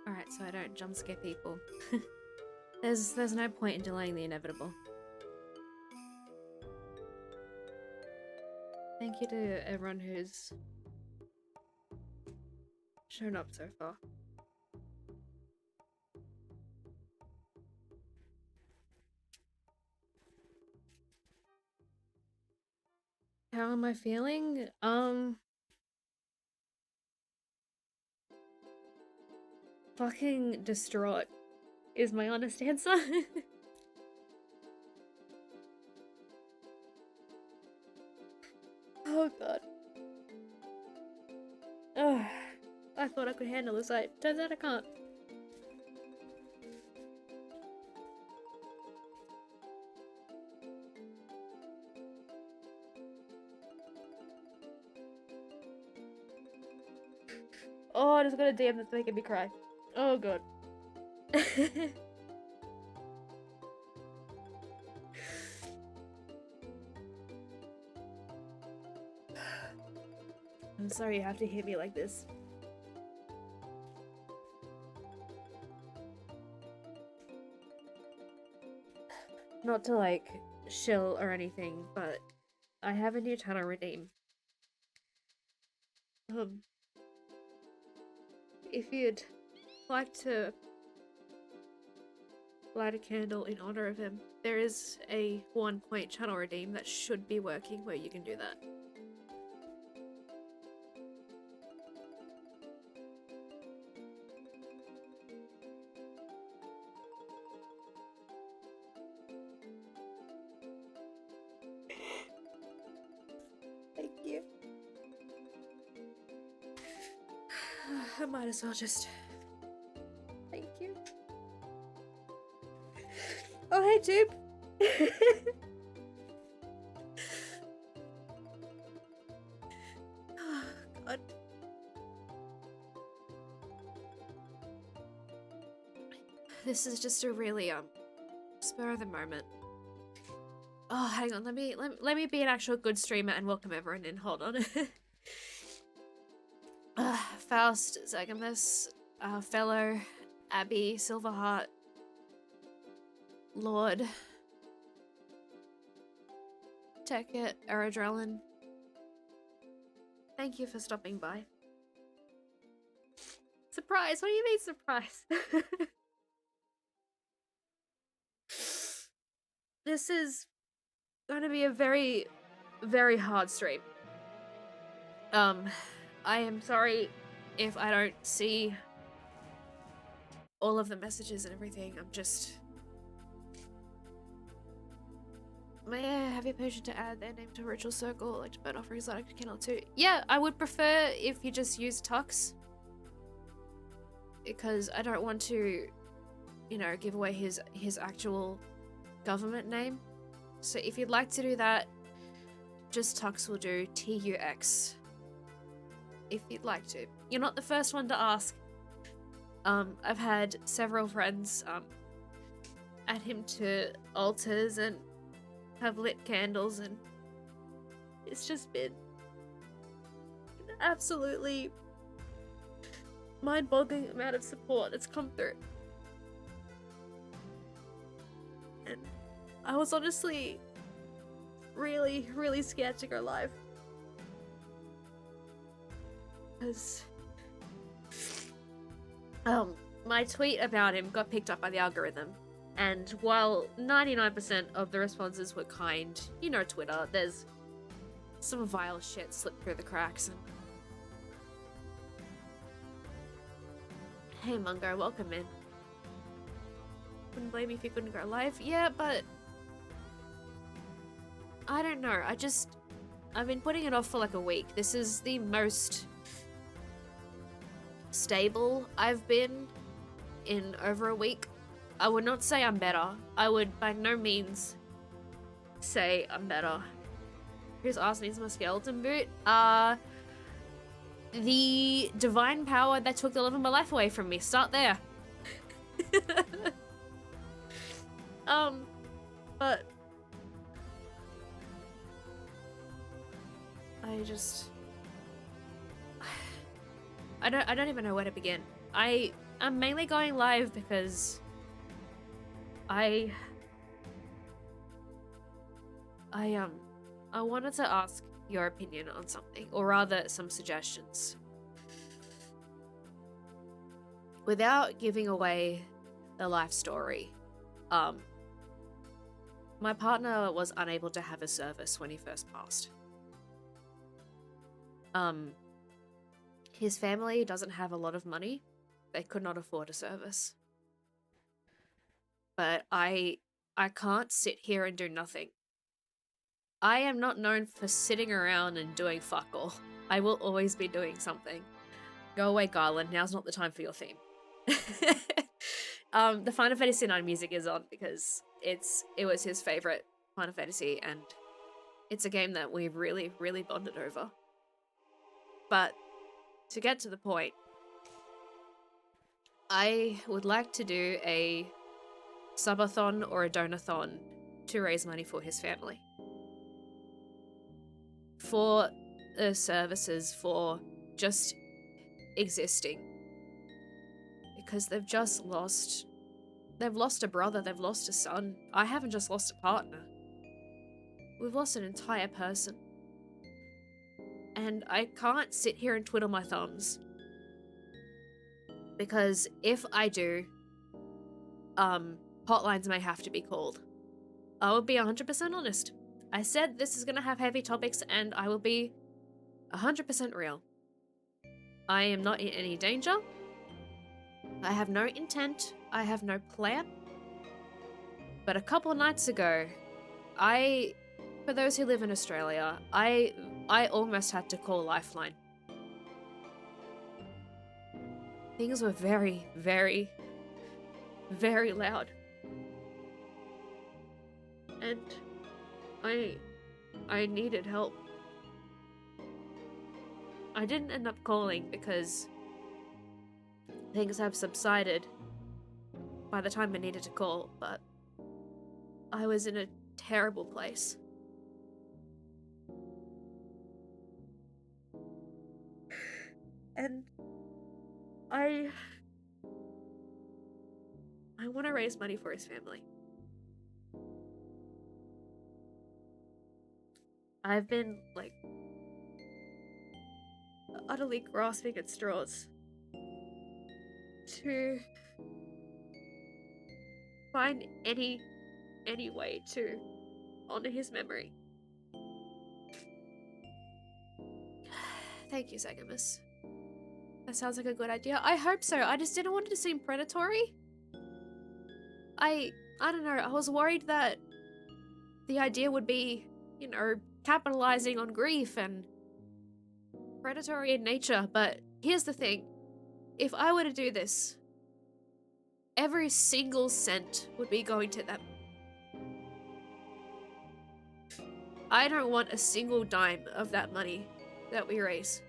Alright, so I don't jump scare people. There's no point in delaying the inevitable. Thank you to everyone who's shown up so far. How am I feeling? Fucking distraught is my honest answer. Oh god. Ugh. I thought I could handle this. Turns out I can't. Oh, I just got a DM that's making me cry. Oh god. I'm sorry you have to hit me like this. Not to like shill or anything, but I have a new channel redeem. If you'd like to light a candle in honor of him, there is a 1-point channel redeem that should be working where you can do that. Thank you. I might as well just... Thank you. Oh, hey, Tube. Oh, God. This is just a really, spur of the moment. Oh, hang on, let me be an actual good streamer and welcome everyone in. Hold on. Faust, Zagamus, Fellow, Abby, Silverheart, Lord, Tekit, Aerodrelin. Thank you for stopping by. Surprise? What do you mean surprise? This is gonna be a very, very hard stream. I am sorry if I don't see all of the messages and everything. I'm just... May I have your permission to add their name to a ritual circle, like to burn offerings like I cannot too? Yeah, I would prefer if you just use Tux. Because I don't want to, you know, give away his actual government name. So if you'd like to do that, just Tux will do, TUX. If you'd like to. You're not the first one to ask. I've had several friends add him to altars and have lit candles, and it's just been an absolutely mind-boggling amount of support that's come through. And I was honestly really, really scared to go live. Because my tweet about him got picked up by the algorithm, and while 99% of the responses were kind, you know Twitter, there's some vile shit slipped through the cracks. And... Hey Mungo, welcome in. Wouldn't blame you if you couldn't go live. Yeah, but I don't know, I've been putting it off for like a week. This is the most stable I've been in over a week. I would not say I'm better. I would by no means say I'm better. Whose ass needs my skeleton boot? The divine power that took the love of my life away from me. Start there. But I don't even know where to begin. I'm mainly going live because I I um I wanted to ask your opinion on something, or rather some suggestions. Without giving away the life story, um my partner was unable to have a service when he first passed. Um his family doesn't have a lot of money. They could not afford a service. But I can't sit here and do nothing. I am not known for sitting around and doing fuck all. I will always be doing something. Go away, Garland. Now's not the time for your theme. The Final Fantasy IX music is on because it was his favorite Final Fantasy, and it's a game that we've really, really bonded over. But to get to the point, I would like to do a subathon or a donathon to raise money for his family. For the services for just existing. Because they've lost a brother, they've lost a son. I haven't just lost a partner. We've lost an entire person. And I can't sit here and twiddle my thumbs. Because if I do, hotlines may have to be called. I will be 100% honest. I said this is gonna have heavy topics, and I will be 100% real. I am not in any danger. I have no intent. I have no plan. But a couple nights ago, for those who live in Australia, I almost had to call Lifeline. Things were very, very, very loud. And I needed help. I didn't end up calling because things have subsided by the time I needed to call, but I was in a terrible place. And I want to raise money for his family. I've been, like, utterly grasping at straws to find any way to honor his memory. Thank you, Segamus. That sounds like a good idea. I hope so. I just didn't want it to seem predatory. I don't know. I was worried that the idea would be, capitalizing on grief and predatory in nature, but here's the thing. If I were to do this, every single cent would be going to them. I don't want a single dime of that money that we raise.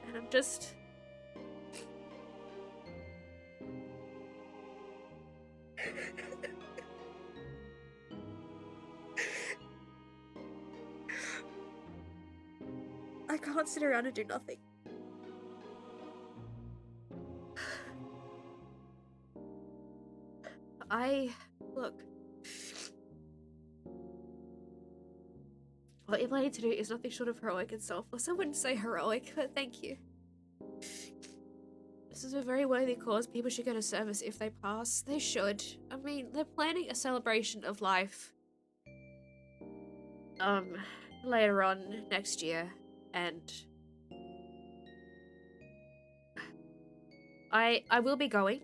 And I'm just... I can't sit around and do nothing. Look. What you're planning to do is nothing short of heroic and selfless. I wouldn't say heroic, but thank you. This is a very worthy cause. People should get a service if they pass. They should. I mean, they're planning a celebration of life. Later on next year, and I will be going.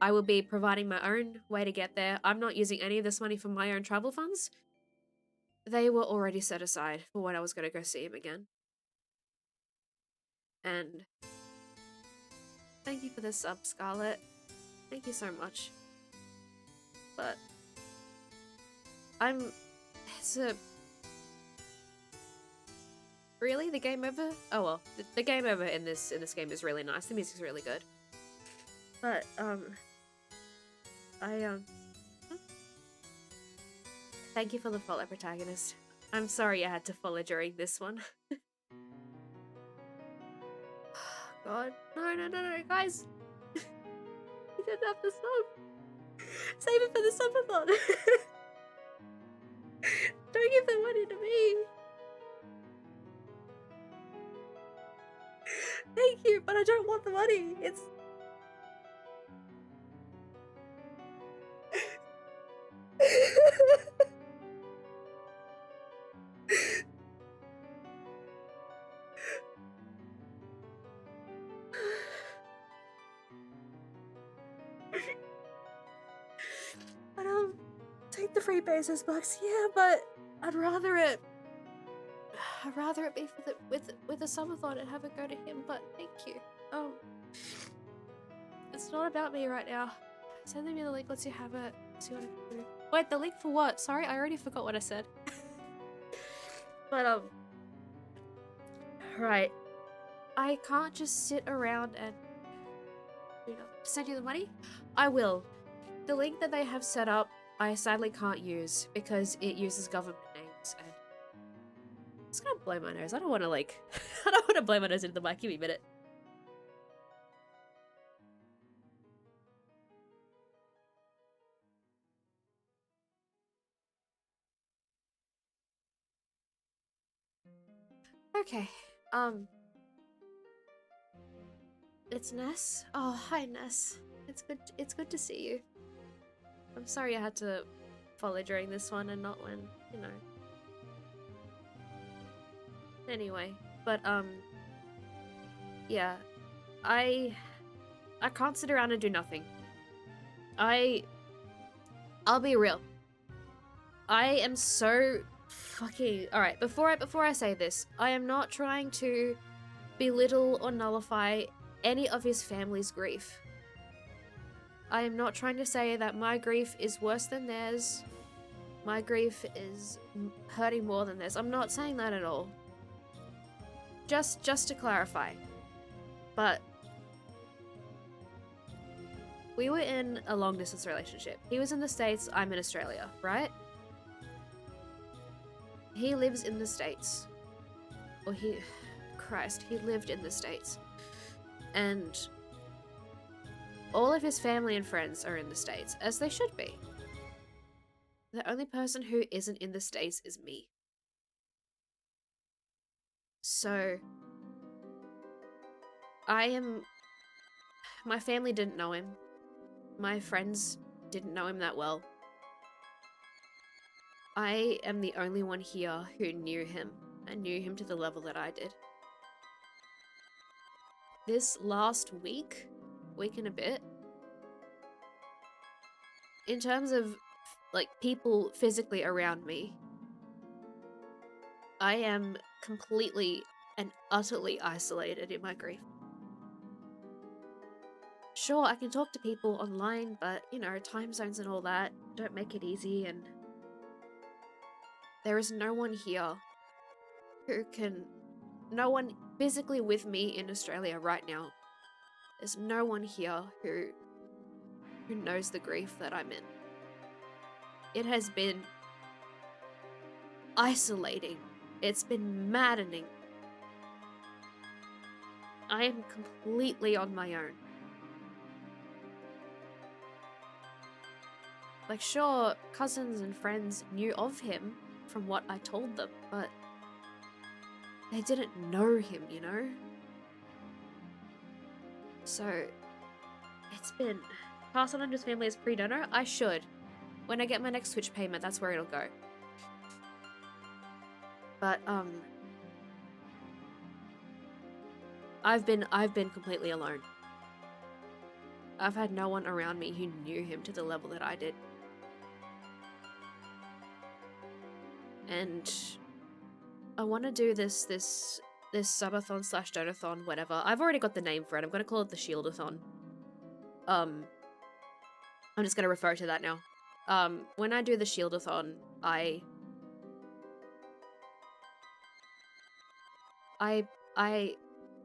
I will be providing my own way to get there. I'm not using any of this money for my own travel funds. They were already set aside for when I was going to go see him again. And thank you for the sub, Scarlet. Thank you so much. But really, the game over? Oh well, the game over in this game is really nice. The music's really good. But thank you for the follow, protagonist. I'm sorry I had to follow during this one. God. No, guys. You didn't have to sub. Save it for the subathon. Don't give the money to me. Thank you, but I don't want the money. It's... But take the free Bezos bucks, yeah, but I'd rather it be for the with the subathon and have it go to him, but thank you. It's not about me right now. Sending me the link lets you have it. See what I can do. Wait, the link for what? Sorry, I already forgot what I said. But right. I can't just sit around and send you the money? I will. The link that they have set up, I sadly can't use because it uses government names and it's gonna blow my nose. I don't wanna like I don't wanna blow my nose into the mic. Give me a minute. Okay. It's Ness. Oh, hi Ness. It's good to see you. I'm sorry I had to follow during this one and not when, you know. Anyway, but yeah. I can't sit around and do nothing. I'll be real. I am so fucking... Alright, before I say this, I am not trying to belittle or nullify any of his family's grief. I am not trying to say that my grief is worse than theirs. My grief is hurting more than theirs. I'm not saying that at all. Just to clarify. But we were in a long distance relationship. He was in the States, I'm in Australia, right? He lives in the States. Or he lived in the States. And all of his family and friends are in the States, as they should be. The only person who isn't in the States is me. So, my family didn't know him. My friends didn't know him that well. I am the only one here who knew him, and knew him to the level that I did. This last week and a bit, in terms of, like, people physically around me, I am completely and utterly isolated in my grief. Sure, I can talk to people online, but, you know, time zones and all that don't make it easy, and there is no one here no one physically with me in Australia right now. There's no one here who knows the grief that I'm in. It has been isolating. It's been maddening. I am completely on my own. Like, sure, cousins and friends knew of him from what I told them, but they didn't know him, you know? So, it's been passed on to his family as pre-donor. I should. When I get my next Twitch payment, that's where it'll go. But, I've been completely alone. I've had no one around me who knew him to the level that I did. And I want to do this subathon / donathon, whatever. I've already got the name for it. I'm going to call it the Shieldathon. I'm just going to refer to that now. When I do the Shieldathon, I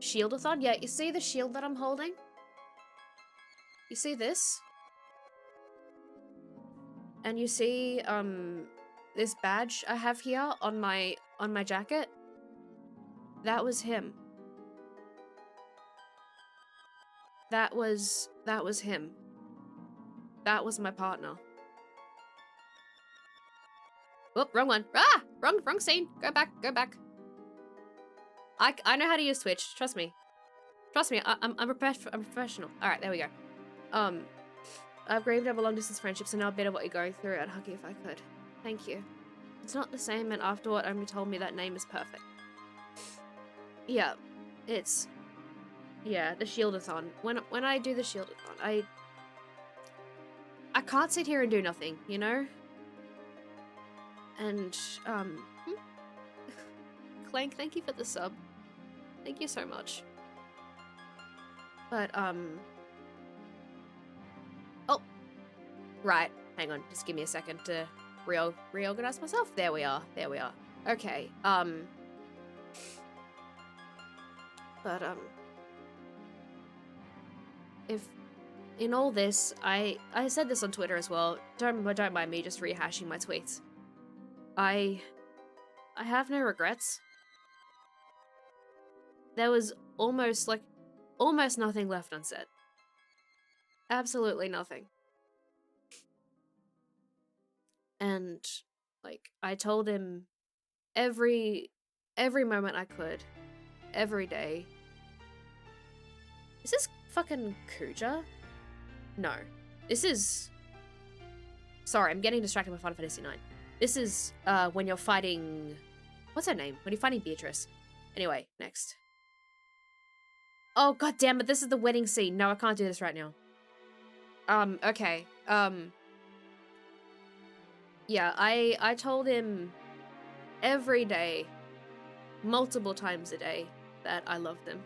Shieldathon? Yeah, you see the shield that I'm holding? You see this? And you see, this badge I have here on my jacket, that was him. That was him. That was my partner. Whoop, wrong one. Ah! Wrong scene. Go back. I know how to use Twitch. Trust me. I'm a professional. All right, there we go. I've grieved over long distance friendships and now a bit of what you're going through. I'd hug you if I could. Thank you. It's not the same, and afterward, Omri told me that name is perfect. Yeah, it's... Yeah, the Shieldathon. When I do the Shieldathon, I can't sit here and do nothing, you know? And, Clank, thank you for the sub. Thank you so much. But, oh! Right, hang on, just give me a second to reorganize myself. There we are. Okay, but, if in all this, I said this on Twitter as well. Don't mind me just rehashing my tweets. I have no regrets. There was almost nothing left unsaid. Absolutely nothing. And like I told him every moment I could, every day. Is this fucking Kuja? No. This is... Sorry, I'm getting distracted by Final Fantasy IX. This is, when you're fighting... What's her name? When you're fighting Beatrice. Anyway, next. Oh, god damn it, this is the wedding scene. No, I can't do this right now. Okay. Yeah, I told him every day, multiple times a day, that I loved him.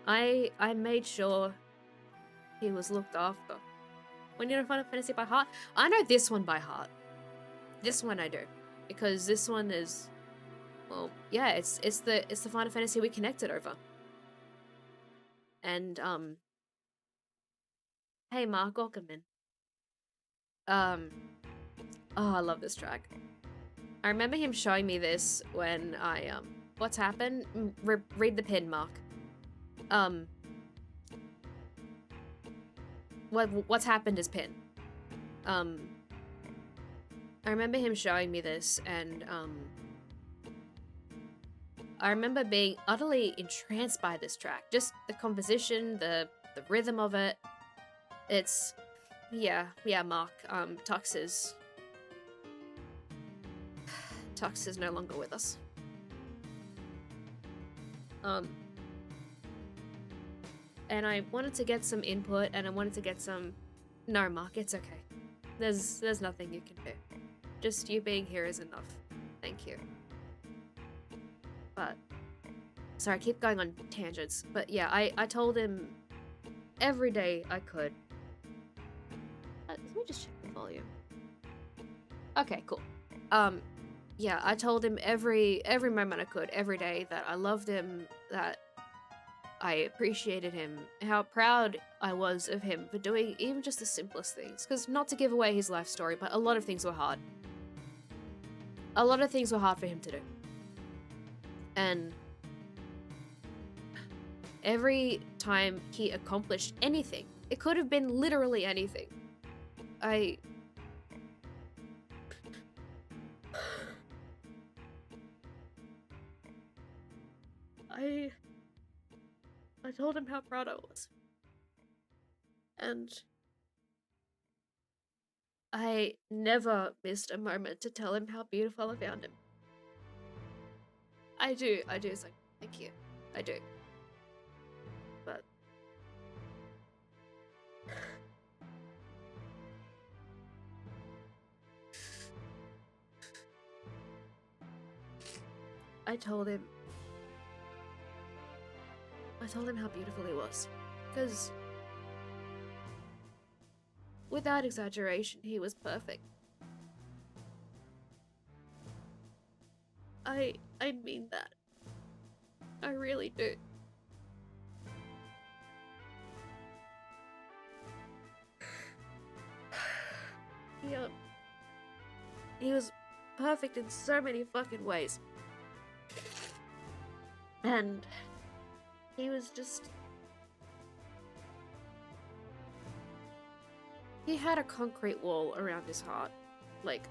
I made sure he was looked after. When you know Final Fantasy by heart, I know this one by heart. This one I do, because this one is, well, yeah, it's the Final Fantasy we connected over. And hey Mark, welcome in. Oh, I love this track. I remember him showing me this when I what's happened? Read the pin, Mark. What's happened is pin. I remember him showing me this, and I remember being utterly entranced by this track. Just the composition, the rhythm of it. It's yeah, Mark. Tux is no longer with us. And I wanted to get some input, and I wanted to get some... No, Mark, it's okay. There's nothing you can do. Just you being here is enough. Thank you. But... Sorry, I keep going on tangents. But yeah, I told him every day I could. Let me just check the volume. Okay, cool. Yeah, I told him every moment I could, every day, that I loved him, that I appreciated him, how proud I was of him for doing even just the simplest things. Because not to give away his life story, but a lot of things were hard. A lot of things were hard for him to do. And every time he accomplished anything, it could have been literally anything, I told him how proud I was. And I never missed a moment to tell him how beautiful I found him. I do. It's like, thank you. I do. But I told him how beautiful he was. Because without exaggeration, he was perfect. I mean that. I really do. He was perfect in so many fucking ways. And he was just... He had a concrete wall around his heart. Like,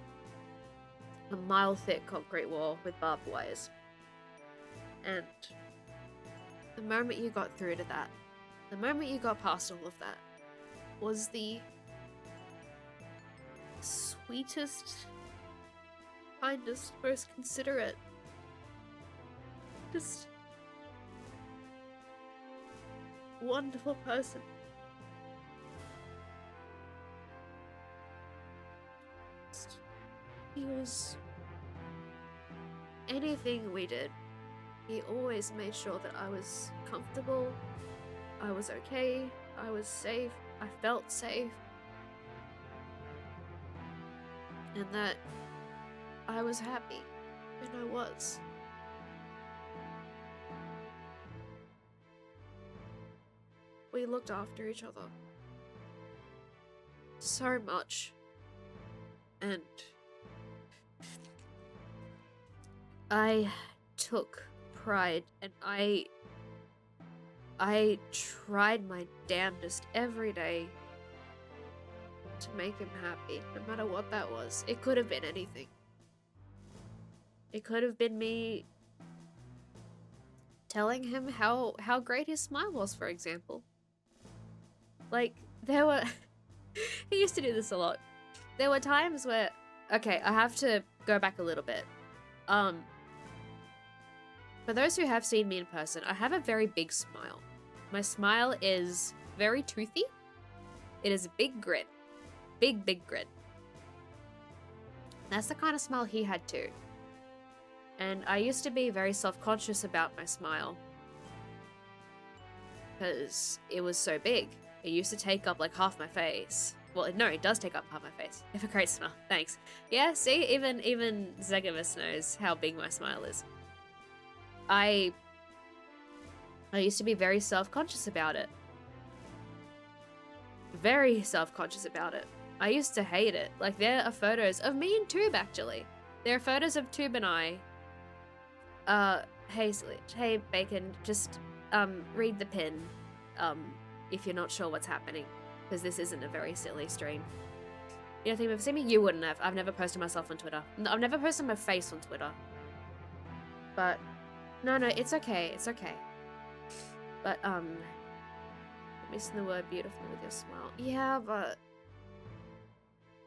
a mile-thick concrete wall with barbed wires. And the moment you got through to that, the moment you got past all of that, was the sweetest, kindest, most considerate, just wonderful person. He was... anything we did, he always made sure that I was comfortable, I was okay, I was safe, I felt safe, and that I was happy, and I was. We looked after each other so much, and I took pride, and I tried my damnedest every day to make him happy, no matter what that was. It could have been anything. It could have been me telling him how great his smile was, for example. Like, there were... he used to do this a lot. There were times where... Okay, I have to go back a little bit. For those who have seen me in person, I have a very big smile. My smile is very toothy. It is a big grin. Big, big grin. That's the kind of smile he had too. And I used to be very self-conscious about my smile. Because it was so big. It used to take up like half my face. Well, no, it does take up half my face. You have a great smile. Thanks. Yeah, see, even Zegavis knows how big my smile is. I used to be very self-conscious about it. Very self-conscious about it. I used to hate it. Like, there are photos of me and Tube, actually. There are photos of Tube and I. Hey, Bacon, just, read the pin, if you're not sure what's happening. Because this isn't a very silly stream. You don't think you've ever seen me? You wouldn't have. I've never posted myself on Twitter. I've never posted my face on Twitter. But... No, it's okay. It's okay. But, missing the word beautiful with your smile. Yeah, but...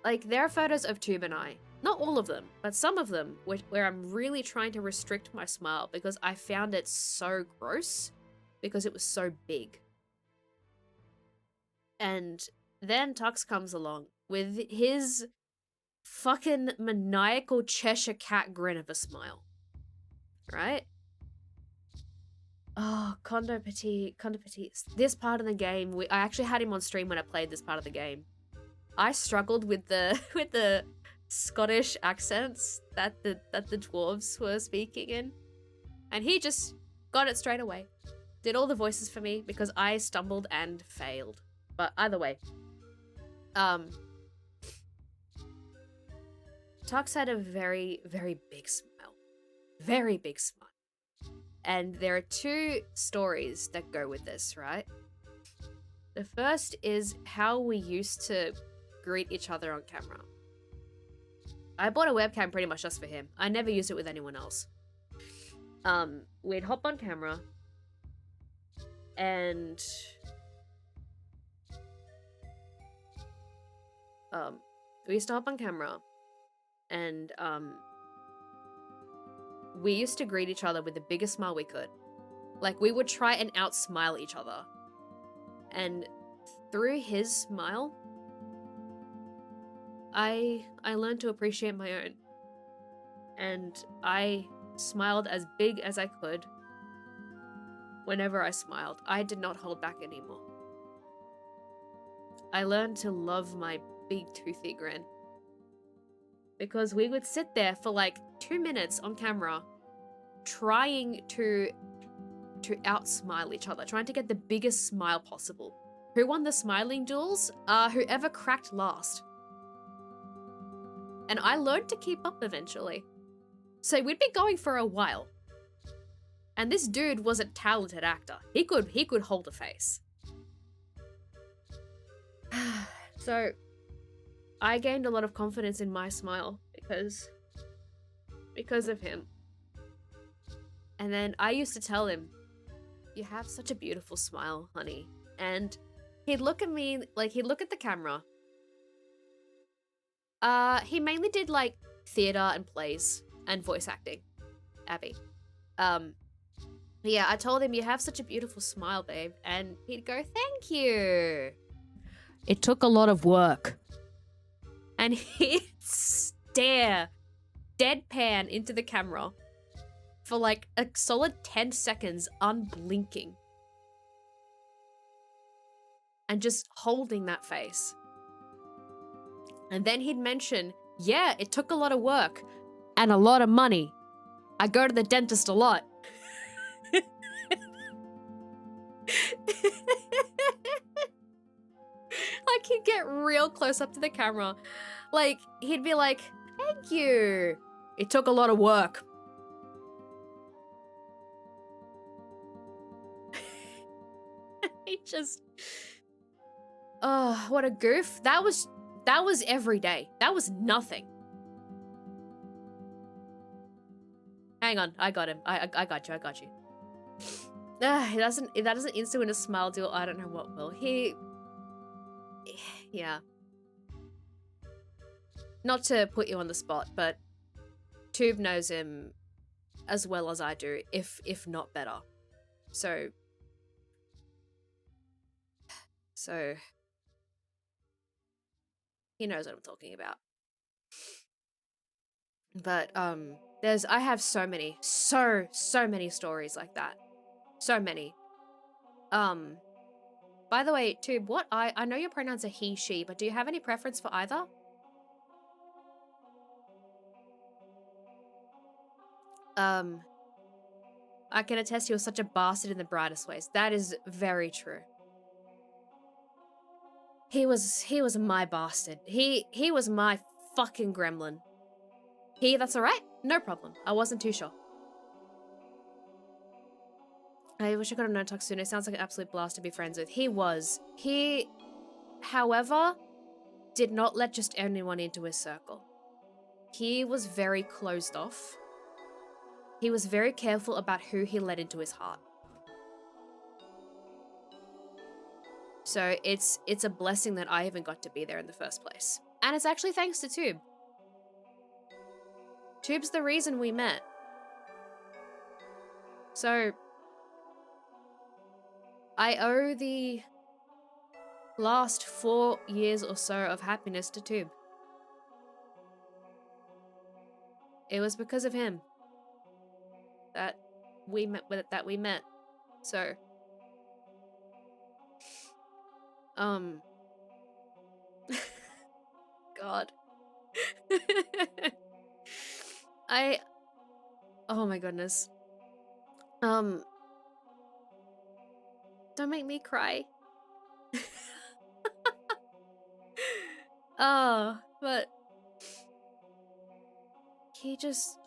Like, there are photos of Tube and I. Not all of them, but some of them where I'm really trying to restrict my smile because I found it so gross because it was so big. And then Tux comes along with his fucking maniacal Cheshire Cat grin of a smile. Right? Oh, Condo Petit. This part of the game, I actually had him on stream when I played this part of the game. I struggled with the Scottish accents that the dwarves were speaking in, and he just got it straight away. Did all the voices for me because I stumbled and failed. But either way, Tux had a very, very big smile. Very big smile. And there are two stories that go with this, right? The first is how we used to greet each other on camera. I bought a webcam pretty much just for him. I never used it with anyone else. We'd hop on camera and we used to hop on camera and we used to greet each other with the biggest smile we could. Like, we would try and outsmile each other. And through his smile, I learned to appreciate my own. And I smiled as big as I could whenever I smiled. I did not hold back anymore. I learned to love my big toothy grin. Because we would sit there for like 2 minutes on camera trying to outsmile each other, trying to get the biggest smile possible. Who won the smiling duels? Whoever cracked last. And I learned to keep up eventually. So we'd been going for a while. And this dude was a talented actor. He could hold a face. So I gained a lot of confidence in my smile because of him. And then I used to tell him, "You have such a beautiful smile, honey." And he'd look at me, like, he'd look at the camera. He mainly did, like, theater and plays and voice acting. Abby. Yeah, I told him, "You have such a beautiful smile, babe." And he'd go, "Thank you. It took a lot of work." And he'd stare deadpan into the camera for like a solid 10 seconds, unblinking. And just holding that face. And then he'd mention, "Yeah, it took a lot of work and a lot of money. I go to the dentist a lot." Like, he'd get real close up to the camera. Like, he'd be like, "Thank you. It took a lot of work." He just... Oh, what a goof. That was every day. That was nothing. Hang on, I got him. I got you. If that doesn't instant win a smile deal, I don't know what will. Yeah. Not to put you on the spot, but Tube knows him as well as I do, if not better. So he knows what I'm talking about. But I have so many stories like that. So many. By the way, Tube, I know your pronouns are he, she, but do you have any preference for either? I can attest you were such a bastard in the brightest ways. That is very true. He was my bastard. He was my fucking gremlin. That's alright? No problem. I wasn't too sure. I wish I could have known Tuck sooner. Sounds like an absolute blast to be friends with. He was. He, however, did not let just anyone into his circle. He was very closed off. He was very careful about who he let into his heart. So it's a blessing that I even got to be there in the first place. And it's actually thanks to Tube. Tube's the reason we met. So I owe the last 4 years or so of happiness to Tube. It was because of him that we met. So God. Oh my goodness. Don't make me cry. Oh, but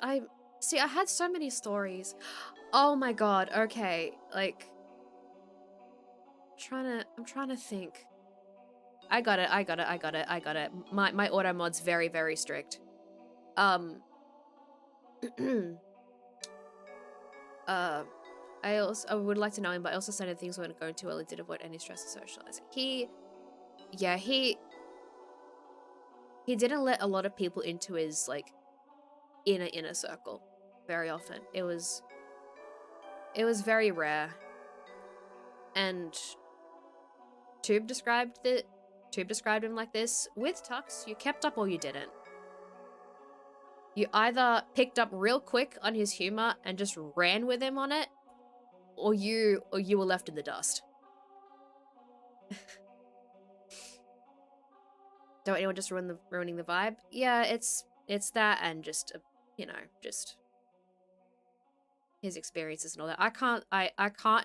I had so many stories. Oh my god, okay. Like, I'm trying to think. I got it. My auto mod's very, very strict. I would like to know him, but I also said things weren't going too early to avoid any stress of socializing. He didn't let a lot of people into his, like, inner circle very often. It was very rare. And Tube described him like this: with Tux, you kept up or you didn't. You either picked up real quick on his humor and just ran with him on it, or you were left in the dust. Don't anyone just ruining the vibe? Yeah, it's that, and just just his experiences and all that. I can't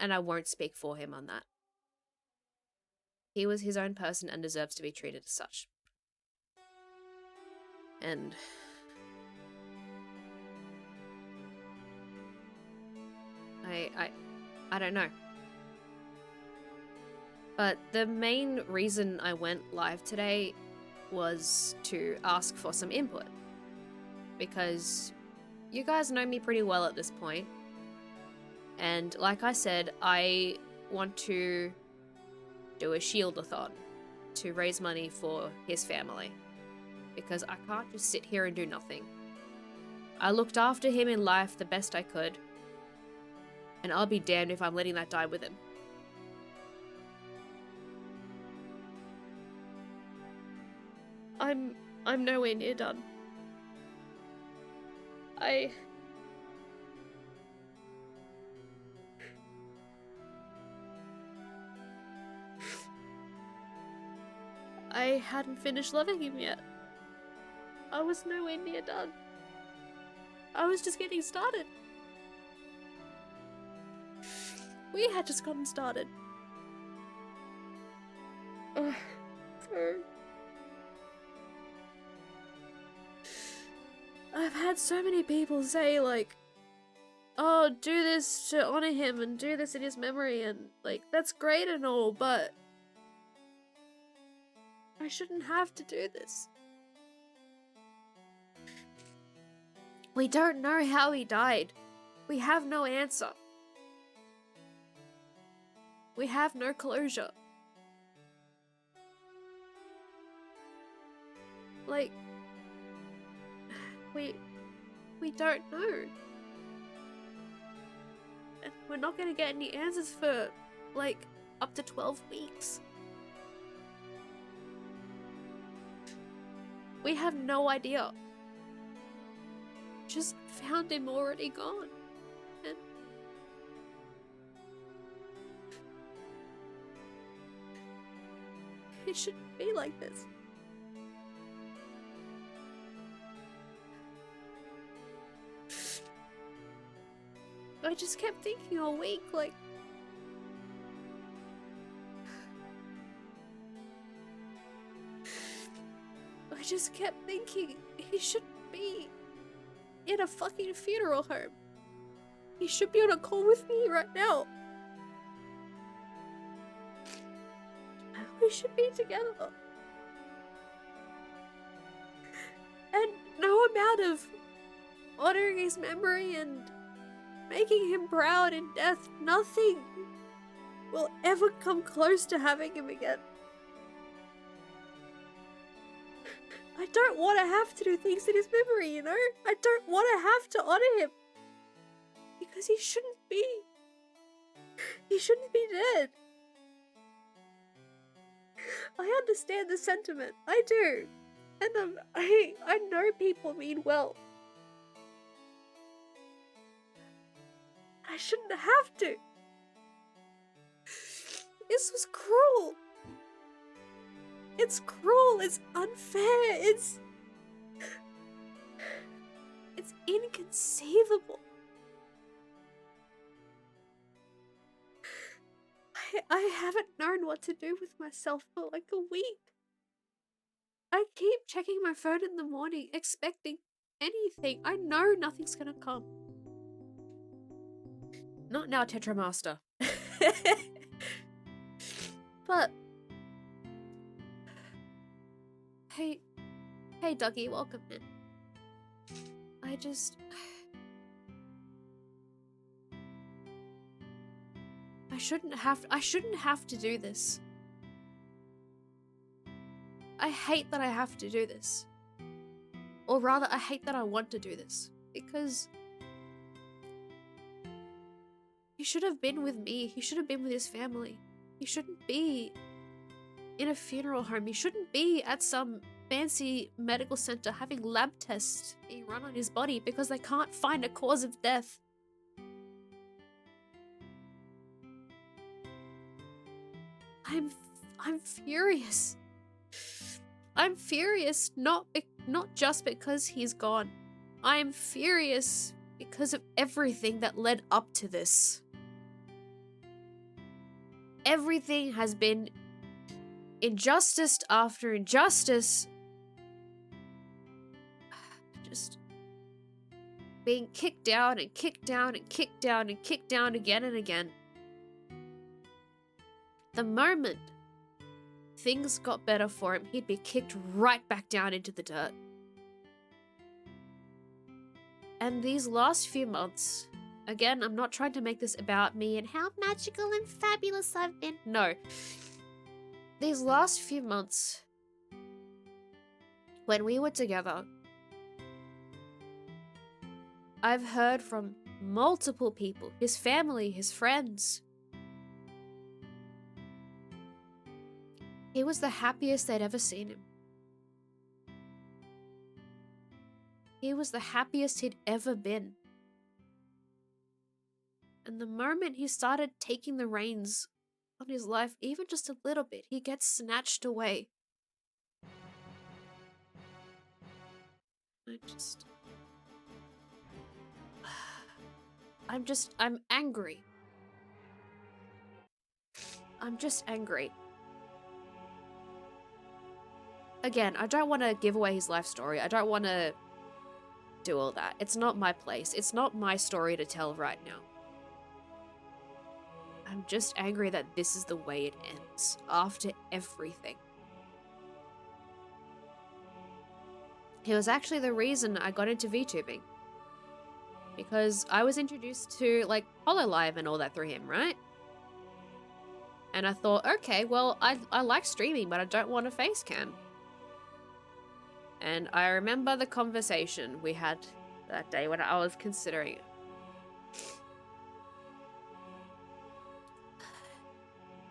and I won't speak for him on that. He was his own person and deserves to be treated as such. And I don't know. But the main reason I went live today was to ask for some input. Because you guys know me pretty well at this point. And like I said, I want to do a shield-a-thon to raise money for his family. Because I can't just sit here and do nothing. I looked after him in life the best I could. And I'll be damned if I'm letting that die with him. I'm nowhere near done. I hadn't finished loving him yet. I was nowhere near done. I was just getting started. We had just gotten started. So I've had so many people say, like, oh, do this to honor him and do this in his memory, and, like, that's great and all, but I shouldn't have to do this. We don't know how he died. We have no answer. We have no closure. Like, we don't know. And we're not gonna get any answers for, like, up to 12 weeks. We have no idea. Just found him already gone. And it shouldn't be like this. I just kept thinking all week, like, I just kept thinking he shouldn't be in a fucking funeral home. He should be on a call with me right now. We should be together. And no amount of honoring his memory and making him proud in death, nothing will ever come close to having him again. I don't want to have to do things in his memory, you know? I don't want to have to honor him. Because he shouldn't be. He shouldn't be dead. I understand the sentiment. I do. And I know people mean well. I shouldn't have to. This was cruel. It's cruel. It's unfair. It's inconceivable. I haven't known what to do with myself for like a week. I keep checking my phone in the morning, expecting anything. I know nothing's gonna come. Not now, Tetramaster. But hey Dougie, welcome in. I shouldn't have to do this. I hate that I have to do this. Or rather, I hate that I want to do this. Because he should have been with me. He should have been with his family. He shouldn't be in a funeral home. He shouldn't be at some fancy medical center having lab tests being run on his body because they can't find a cause of death. I'm furious. I'm furious not just because he's gone. I am furious because of everything that led up to this. Everything has been injustice after injustice. just being kicked down and kicked down and kicked down and kicked down again and again. The moment things got better for him, he'd be kicked right back down into the dirt. And these last few months, again, I'm not trying to make this about me and how magical and fabulous I've been. No. These last few months, when we were together, I've heard from multiple people, his family, his friends. He was the happiest they'd ever seen him. He was the happiest he'd ever been. And the moment he started taking the reins on his life, even just a little bit, he gets snatched away. I'm angry. I'm just angry. Again, I don't want to give away his life story. I don't want to do all that. It's not my place. It's not my story to tell right now. I'm just angry that this is the way it ends after everything. He was actually the reason I got into VTubing. Because I was introduced to, like, HoloLive and all that through him, right? And I thought, okay, well, I like streaming, but I don't want a face cam. And I remember the conversation we had that day when I was considering it.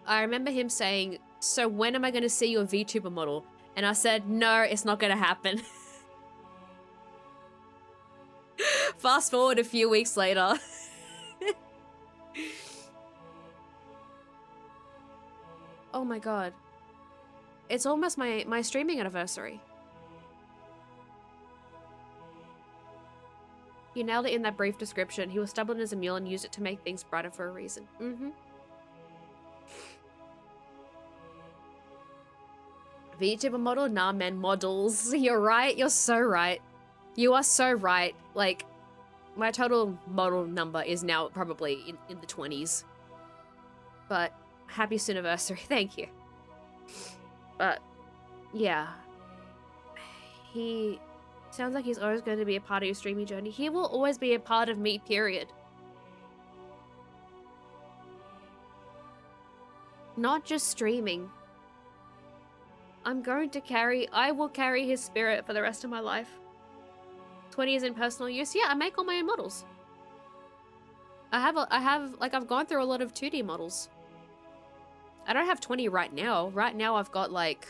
I remember him saying, so when am I going to see your VTuber model? And I said, no, it's not going to happen. Fast forward a few weeks later. Oh my god. It's almost my streaming anniversary. You nailed it in that brief description. He was stubborn as a mule and used it to make things brighter for a reason. VTuber model? Nah, man, models. You're right. You're so right. You are so right. Like, my total model number is now probably in the 20s. But, happy anniversary. Thank you. But, yeah. He sounds like he's always going to be a part of your streaming journey. He will always be a part of me, period. Not just streaming. I will carry his spirit for the rest of my life. 20 years in personal use. Yeah, I make all my own models. I've gone through a lot of 2D models. I don't have 20 right now. Right now I've got like,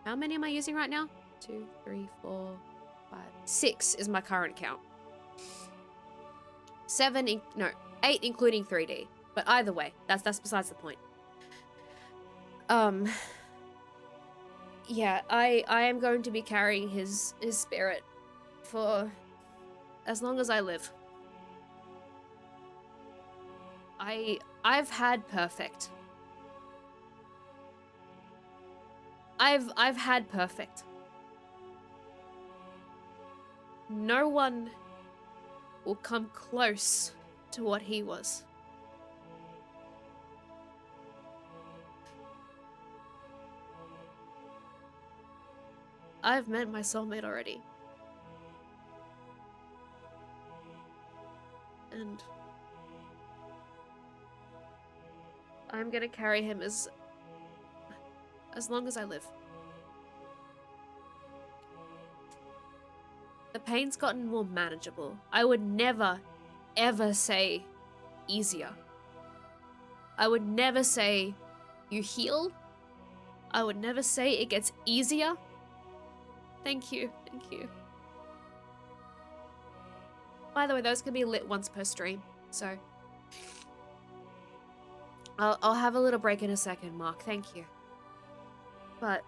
how many am I using right now? 2, 3, 4, 5, 6 is my current count. 8 including 3D. But either way, that's besides the point. Yeah, I am going to be carrying his spirit for as long as I live. I've had perfect. I've had perfect. No one will come close to what he was. I've met my soulmate already. And I'm gonna carry him as long as I live. The pain's gotten more manageable. I would never, ever say easier. I would never say you heal. I would never say it gets easier. Thank you. Thank you. By the way, those can be lit once per stream, so I'll have a little break in a second, Mark. Thank you. But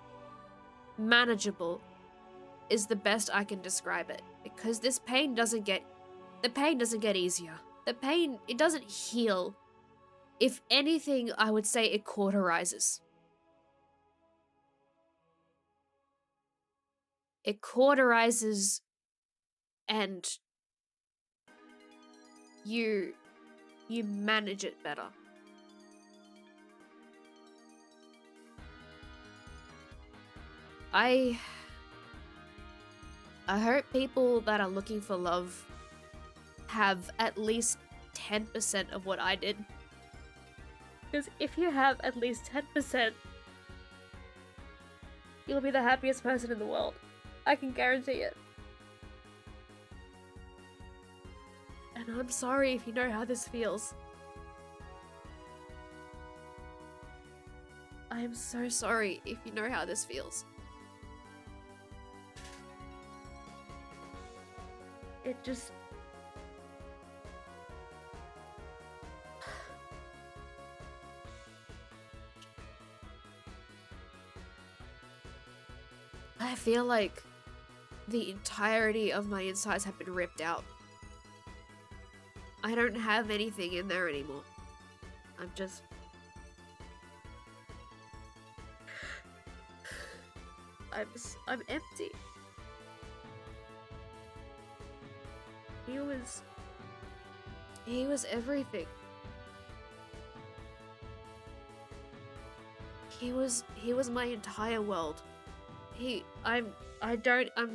manageable is the best I can describe it, because this pain doesn't get easier. The pain, it doesn't heal. If anything, I would say it cauterizes. it cauterizes and you manage it better. I hope people that are looking for love have at least 10% of what I did. Because if you have at least 10%, you'll be the happiest person in the world. I can guarantee it. And I'm sorry if you know how this feels. I am so sorry if you know how this feels. It just... I feel like the entirety of my insides have been ripped out. I don't have anything in there anymore. I'm just... I'm empty. He was everything. He was my entire world. I'm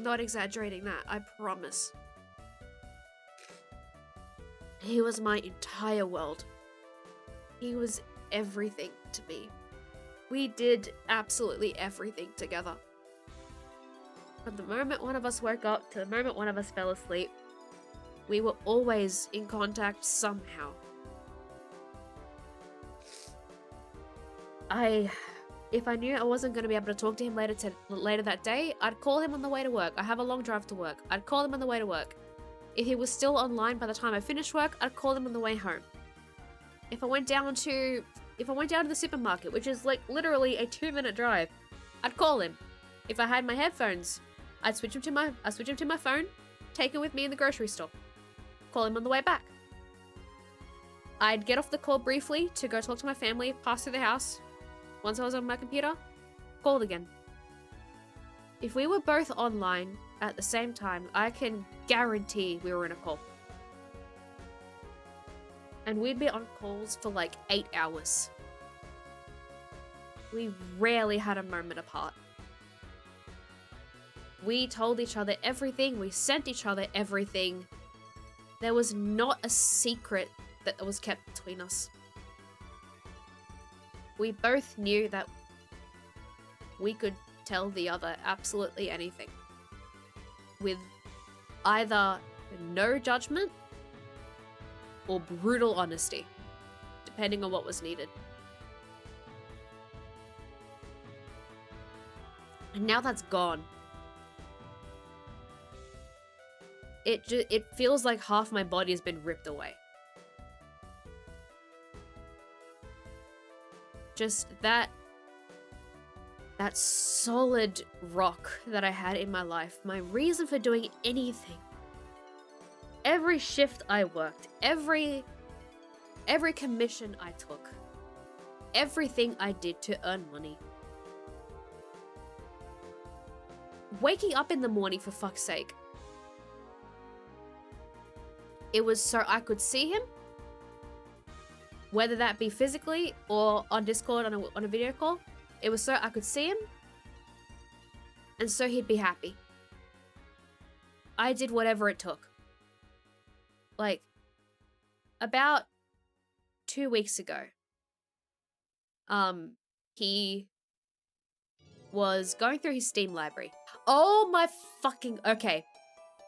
not exaggerating that, I promise. He was my entire world. He was everything to me. We did absolutely everything together. From the moment one of us woke up to the moment one of us fell asleep, we were always in contact somehow. If I knew I wasn't going to be able to talk to him later that day, I'd call him on the way to work. I have a long drive to work. I'd call him on the way to work. If he was still online by the time I finished work, I'd call him on the way home. If I went down to the supermarket, which is like literally a 2-minute drive, I'd call him. If I had my headphones, I'd switch him to my phone, take him with me in the grocery store, call him on the way back. I'd get off the call briefly to go talk to my family, pass through the house. Once I was on my computer, called again. If we were both online at the same time, I can guarantee we were in a call. And we'd be on calls for like 8 hours. We rarely had a moment apart. We told each other everything, we sent each other everything. There was not a secret that was kept between us. We both knew that we could tell the other absolutely anything. With either no judgment or brutal honesty, depending on what was needed. And now that's gone. It feels like half my body has been ripped away. Just that solid rock that I had in my life, my reason for doing anything. Every shift I worked, every commission I took, everything I did to earn money. Waking up in the morning, for fuck's sake. It was so I could see him, whether that be physically or on Discord on a video call. It was so I could see him, and so he'd be happy. I did whatever it took. Like, about 2 weeks ago, he was going through his Steam library. Oh my fucking... Okay,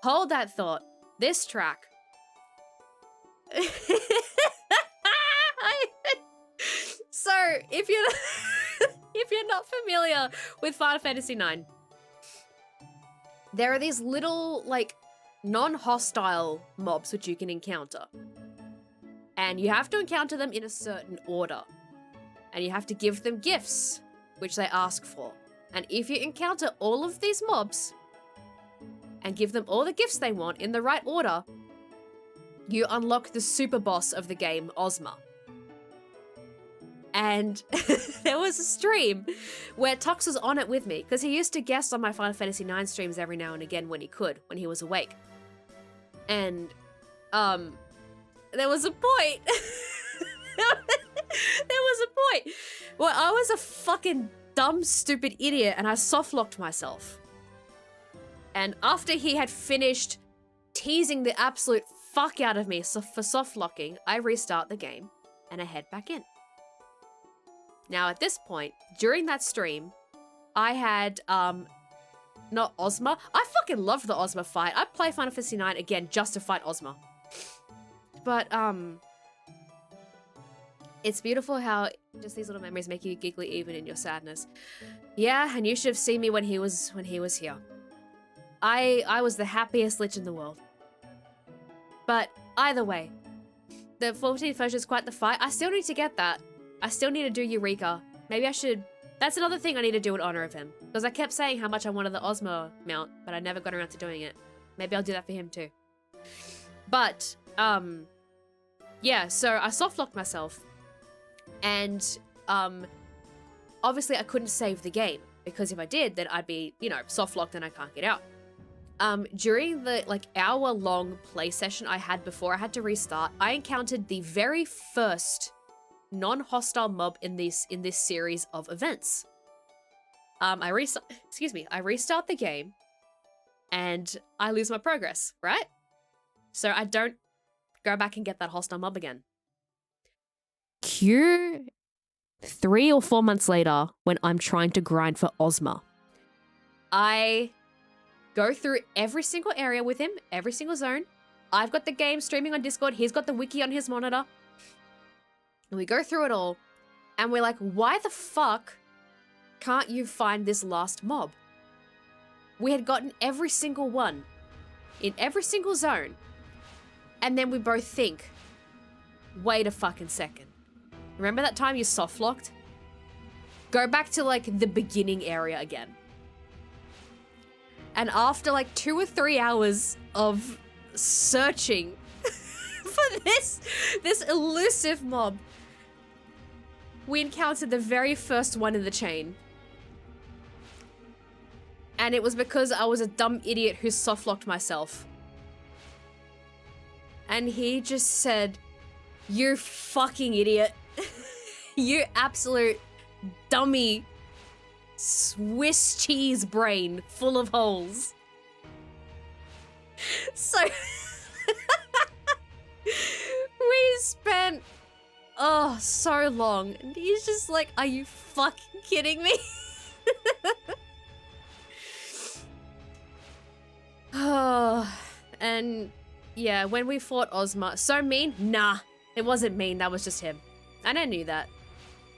hold that thought. This track... So, if you're not familiar with Final Fantasy IX, there are these little, like, non-hostile mobs which you can encounter. And you have to encounter them in a certain order. And you have to give them gifts, which they ask for. And if you encounter all of these mobs and give them all the gifts they want in the right order, you unlock the super boss of the game, Ozma. And there was a stream where Tux was on it with me because he used to guest on my Final Fantasy IX streams every now and again when he could, when he was awake. And there was a point. There was a point where I was a fucking dumb, stupid idiot and I soft-locked myself. And after he had finished teasing the absolute fuck out of me for soft-locking, I restart the game and I head back in. Now at this point, during that stream, I had, not Ozma. I fucking loved the Ozma fight. I'd play Final Fantasy IX again just to fight Ozma. But, it's beautiful how just these little memories make you giggly even in your sadness. Yeah, and you should have seen me when he was here. I was the happiest lich in the world. But either way, the 14th version is quite the fight. I still need to get that. I still need to do Eureka. Maybe I should. That's another thing I need to do in honor of him. Because I kept saying how much I wanted the Ozma mount, but I never got around to doing it. Maybe I'll do that for him too. But, yeah, so I soft-locked myself. And, obviously I couldn't save the game. Because if I did, then I'd be, you know, soft-locked and I can't get out. During the, like, hour-long play session I had before I had to restart, I encountered the very first non-hostile mob in this series of events. I restart the game, and I lose my progress, right? So I don't go back and get that hostile mob again. Cue 3 or 4 months later, when I'm trying to grind for Ozma. I go through every single area with him, every single zone. I've got the game streaming on Discord, he's got the wiki on his monitor. And we go through it all, and we're like, why the fuck can't you find this last mob? We had gotten every single one, in every single zone, and then we both think, wait a fucking second. Remember that time you soft-locked? Go back to, like, the beginning area again. And after, like, 2 or 3 hours of searching for this elusive mob, we encountered the very first one in the chain. And it was because I was a dumb idiot who soft-locked myself. And he just said, you fucking idiot. You absolute dummy Swiss cheese brain full of holes. So we spent so long, and he's just like, are you fucking kidding me? Oh, and yeah, when we fought Ozma, so mean? Nah, it wasn't mean, that was just him. And I knew that.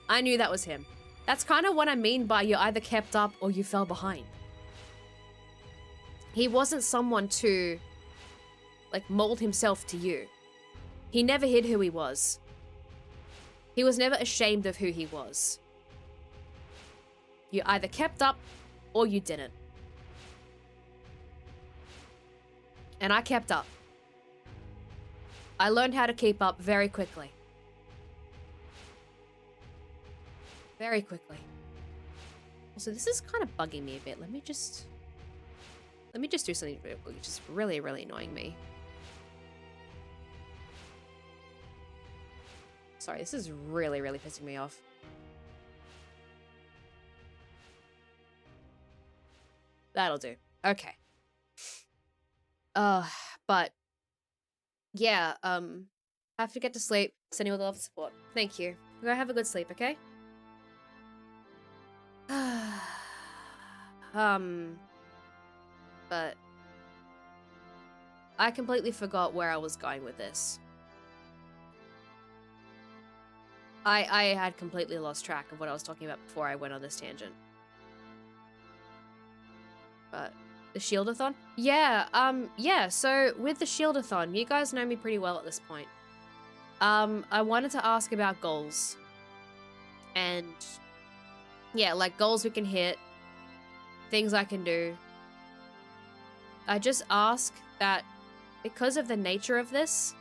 I knew that was him. That's kind of what I mean by you either kept up or you fell behind. He wasn't someone to, like, mold himself to you. He never hid who he was. He was never ashamed of who he was. You either kept up or you didn't. And I kept up. I learned how to keep up very quickly. Very quickly. Also, this is kind of bugging me a bit. Let me just do something which is really, really annoying me. Sorry, this is really, really pissing me off. That'll do. Okay. But yeah, have to get to sleep. Sending you all the love and support. Thank you. Go have a good sleep, okay? But I completely forgot where I was going with this. I had completely lost track of what I was talking about before I went on this tangent. But the Shieldathon? Yeah, yeah, so with the Shieldathon, you guys know me pretty well at this point. I wanted to ask about goals. And yeah, like goals we can hit, things I can do. I just ask that because of the nature of this,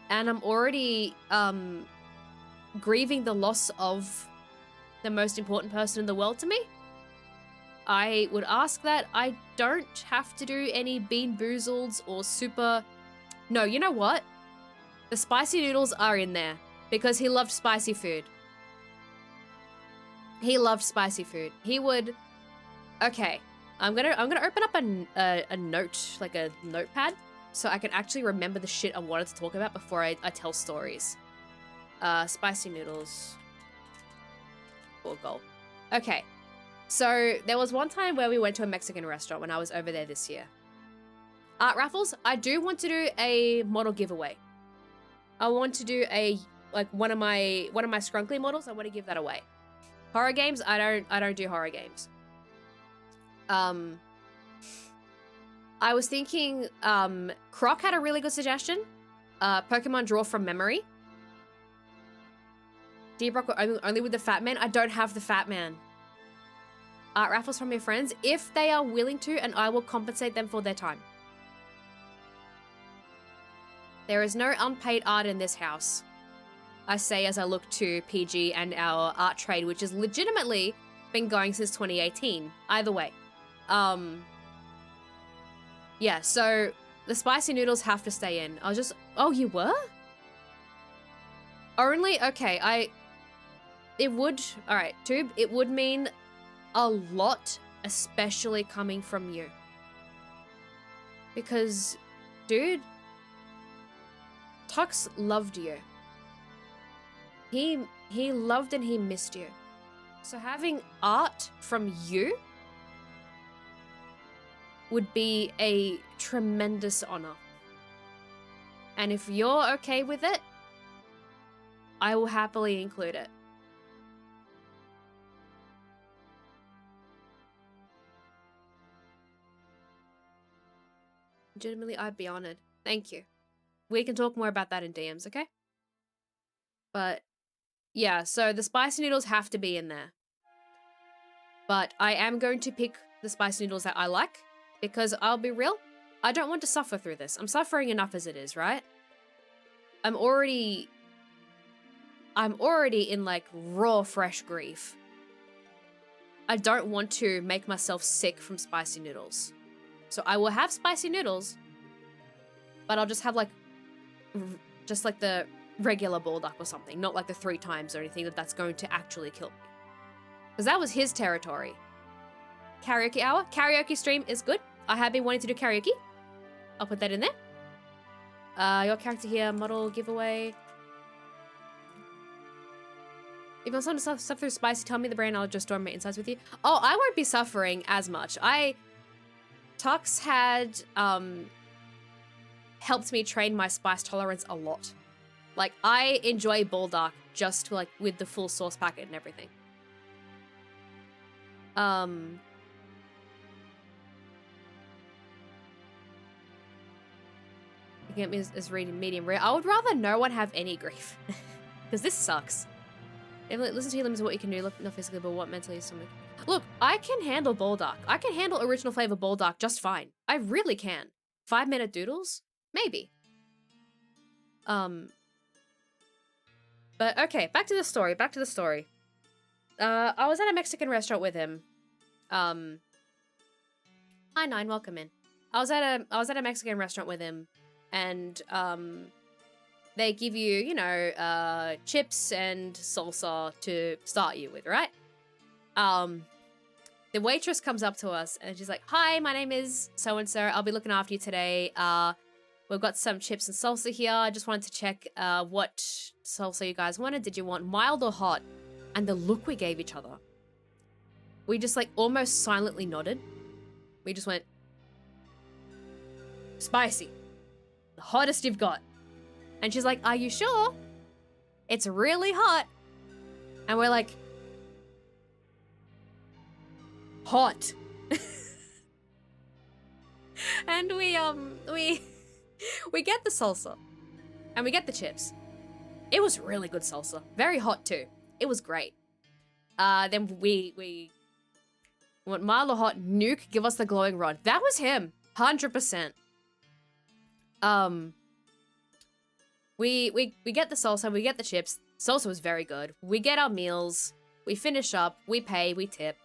and I'm already grieving the loss of the most important person in the world to me, I would ask that I don't have to do any Bean Boozleds or super... No, you know what? The spicy noodles are in there because he loved spicy food. He loved spicy food. He would... Okay, I'm gonna open up a note, like a notepad, so I can actually remember the shit I wanted to talk about before I tell stories. Spicy noodles. 4 gold. Okay. So, there was one time where we went to a Mexican restaurant when I was over there this year. Art raffles, I do want to do a model giveaway. I want to do one of my Scrunkly models, I want to give that away. Horror games, I don't do horror games. I was thinking, Croc had a really good suggestion. Pokemon Draw from Memory. D-Brock only with the Fat Man. I don't have the Fat Man. Art raffles from your friends, if they are willing to, and I will compensate them for their time. There is no unpaid art in this house, I say as I look to PG and our art trade, which has legitimately been going since 2018. Either way. Yeah, so the spicy noodles have to stay in. I was just... Oh, you were? Only... Okay, It would... Alright, Tube, it would mean a lot, especially coming from you. Because, dude, Tux loved you. He loved and he missed you. So having art from you would be a tremendous honor. And if you're okay with it, I will happily include it. Legitimately, I'd be honored. Thank you. We can talk more about that in DMs, okay? But, yeah, so the spicy noodles have to be in there. But I am going to pick the spicy noodles that I like, because I'll be real, I don't want to suffer through this. I'm suffering enough as it is, right? I'm already in, like, raw, fresh grief. I don't want to make myself sick from spicy noodles. So I will have spicy noodles, but I'll just have, like, just like the regular Balduck or something, not like the 3 times or anything that's going to actually kill me. Because that was his territory. Karaoke hour. Karaoke stream is good. I have been wanting to do karaoke. I'll put that in there. Your character here, model giveaway. If I'm starting to suffer through spicy, tell me the brand, I'll just storm my insides with you. Oh, I won't be suffering as much. Tux had, helped me train my spice tolerance a lot. Like, I enjoy Balduck just, like, with the full sauce packet and everything. Get me as reading medium rare. I would rather no one have any grief. Because this sucks. Listen to your limits of what you can do, not physically, but what mentally is something. Look, I can handle Balduck. I can handle original flavor Balduck just fine. I really can. 5-minute doodles? Maybe. But okay, back to the story. I was at a Mexican restaurant with him. Hi Nine, welcome in. I was at a Mexican restaurant with him, and they give you, you know, chips and salsa to start you with, right? The waitress comes up to us and she's like, "Hi, my name is so-and-so. I'll be looking after you today. We've got some chips and salsa here. I just wanted to check what salsa you guys wanted. Did you want mild or hot?" And the look we gave each other. We just like almost silently nodded. We just went, "Spicy. The hottest you've got." And she's like, "Are you sure? It's really hot." And we're like, "Hot." And we get the salsa. And we get the chips. It was really good salsa. Very hot too. It was great. Then we went mild or hot. Nuke, give us the glowing rod. That was him. 100%. We get the salsa, we get the chips. Salsa was very good. We get our meals, we finish up, we pay, we tip.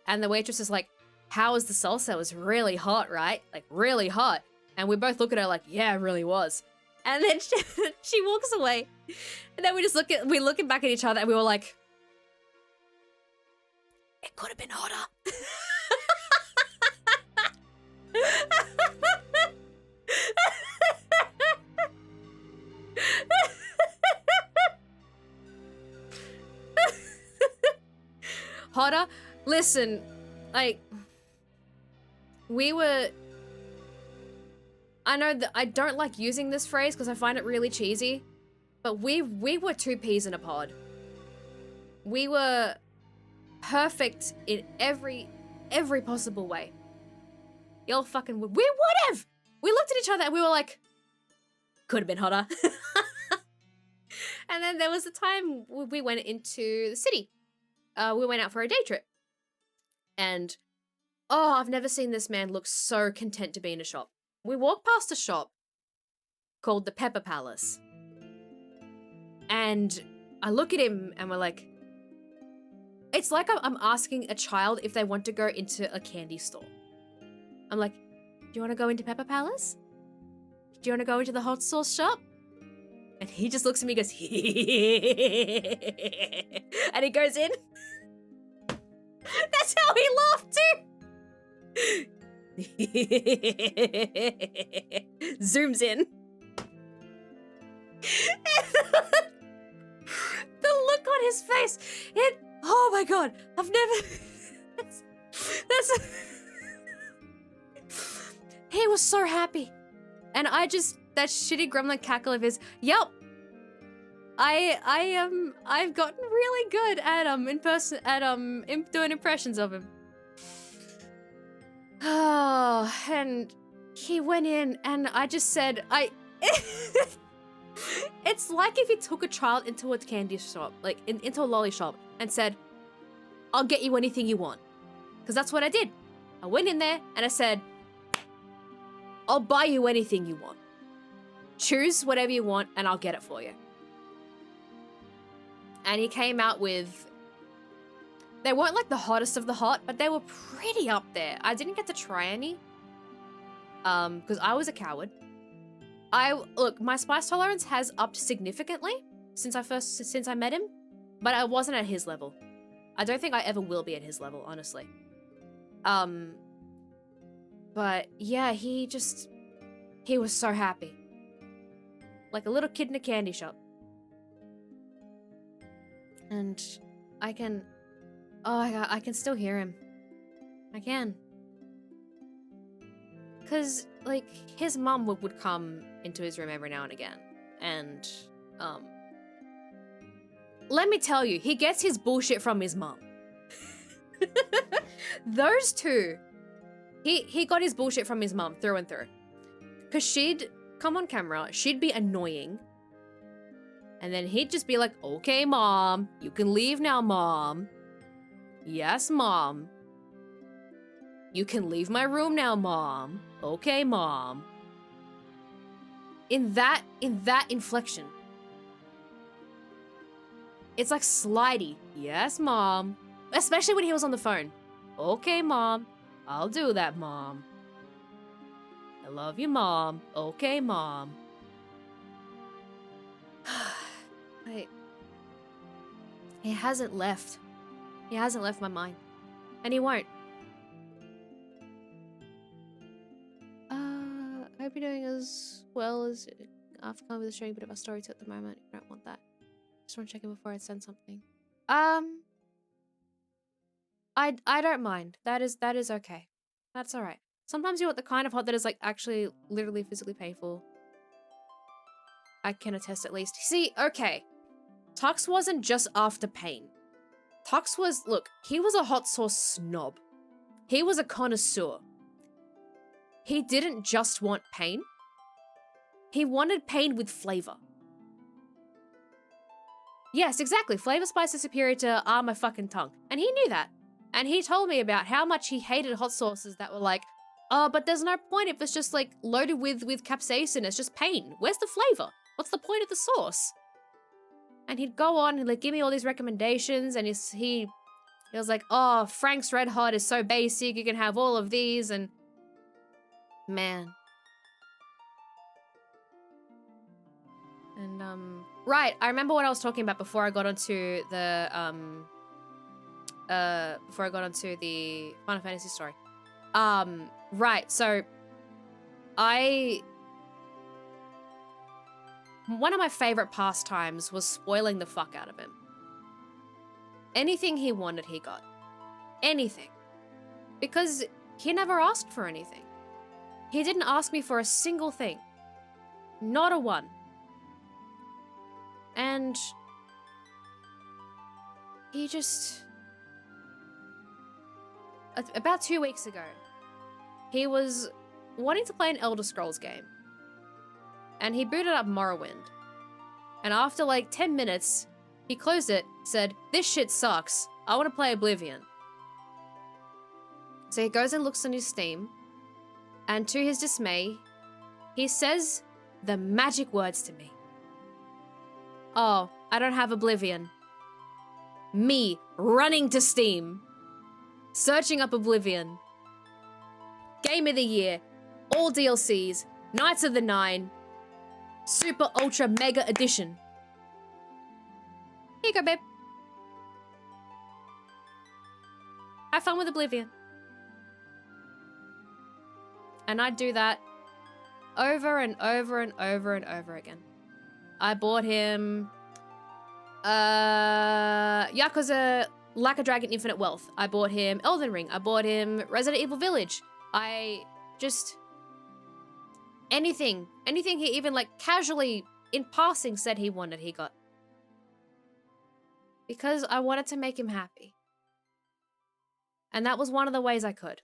And the waitress is like, how was the salsa? It was really hot, right? Like, really hot. And we both look at her like, yeah, it really was. And then she walks away. And then we're looking back at each other and we were like, it could have been hotter. Hotter? Listen, like, I know that I don't like using this phrase because I find it really cheesy, but we were two peas in a pod. We were perfect in every possible way. Y'all fucking, we would have! We looked at each other and we were like, could have been hotter. And then there was a time we went into the city. We went out for a day trip. And, oh, I've never seen this man look so content to be in a shop. We walked past a shop called the Pepper Palace. And I look at him and we're like, it's like I'm asking a child if they want to go into a candy store. I'm like, do you want to go into Pepper Palace? Do you want to go into the hot sauce shop? And he just looks at me and goes, and he goes in. That's how he laughed too. Zooms in. The look on his face, oh my god, I've never, that's he was so happy. And I just, that shitty gremlin cackle of his, yep. I've gotten really good at doing impressions of him. Oh, and he went in and I just said, it's like if you took a child into a candy shop, like into a lolly shop and said, I'll get you anything you want. Because that's what I did. I went in there and I said, I'll buy you anything you want. Choose whatever you want and I'll get it for you. And he came out with, they weren't like the hottest of the hot, but they were pretty up there. I didn't get to try any, because I was a coward. Look, my spice tolerance has upped significantly since I met him, but I wasn't at his level. I don't think I ever will be at his level, honestly. But yeah, he was so happy. Like a little kid in a candy shop. And I can still hear him. I can. Cause, like, his mum would come into his room every now and again. And, let me tell you, he gets his bullshit from his mum. Those two, he got his bullshit from his mum through and through. Cause she'd come on camera, she'd be annoying. And then he'd just be like, okay, mom, you can leave now, mom. Yes, mom. You can leave my room now, mom. Okay, mom. In that inflection. It's like slidey. Yes, mom. Especially when he was on the phone. Okay, mom. I'll do that, mom. I love you, mom. Okay, mom. He hasn't left. He hasn't left my mind. And he won't. I hope you're doing as well as I've come with showing a bit of a story to at the moment. You don't want that. Just want to check in before I send something. I don't mind. That is okay. That's alright. Sometimes you want the kind of hot that is like actually literally physically painful. I can attest at least. See, okay. Tux wasn't just after pain. Tux was, look, he was a hot sauce snob. He was a connoisseur. He didn't just want pain. He wanted pain with flavor. Yes, exactly. Flavor spice is superior to my fucking tongue. And he knew that. And he told me about how much he hated hot sauces that were like, oh, but there's no point if it's just like loaded with capsaicin. It's just pain. Where's the flavor? What's the point of the sauce? And he'd go on and like give me all these recommendations, and he was like, oh, Frank's Red Hot is so basic, you can have all of these, and man. And right, I remember what I was talking about before I got onto the Final Fantasy story. Right, so one of my favorite pastimes was spoiling the fuck out of him. Anything he wanted, he got. Anything. Because he never asked for anything. He didn't ask me for a single thing. Not a one. And he just... About 2 weeks ago, he was wanting to play an Elder Scrolls game. And he booted up Morrowind. And after like 10 minutes, he closed it, said, this shit sucks. I want to play Oblivion. So he goes and looks on his Steam. And to his dismay, he says the magic words to me. Oh, I don't have Oblivion. Me running to Steam. Searching up Oblivion. Game of the Year. All DLCs. Knights of the Nine. Super Ultra Mega Edition. Here you go, babe. Have fun with Oblivion. And I'd do that over and over and over and over again. I bought him Yakuza Like a Dragon Infinite Wealth. I bought him Elden Ring. I bought him Resident Evil Village. Anything he even like casually in passing said he wanted, he got. Because I wanted to make him happy. And that was one of the ways I could.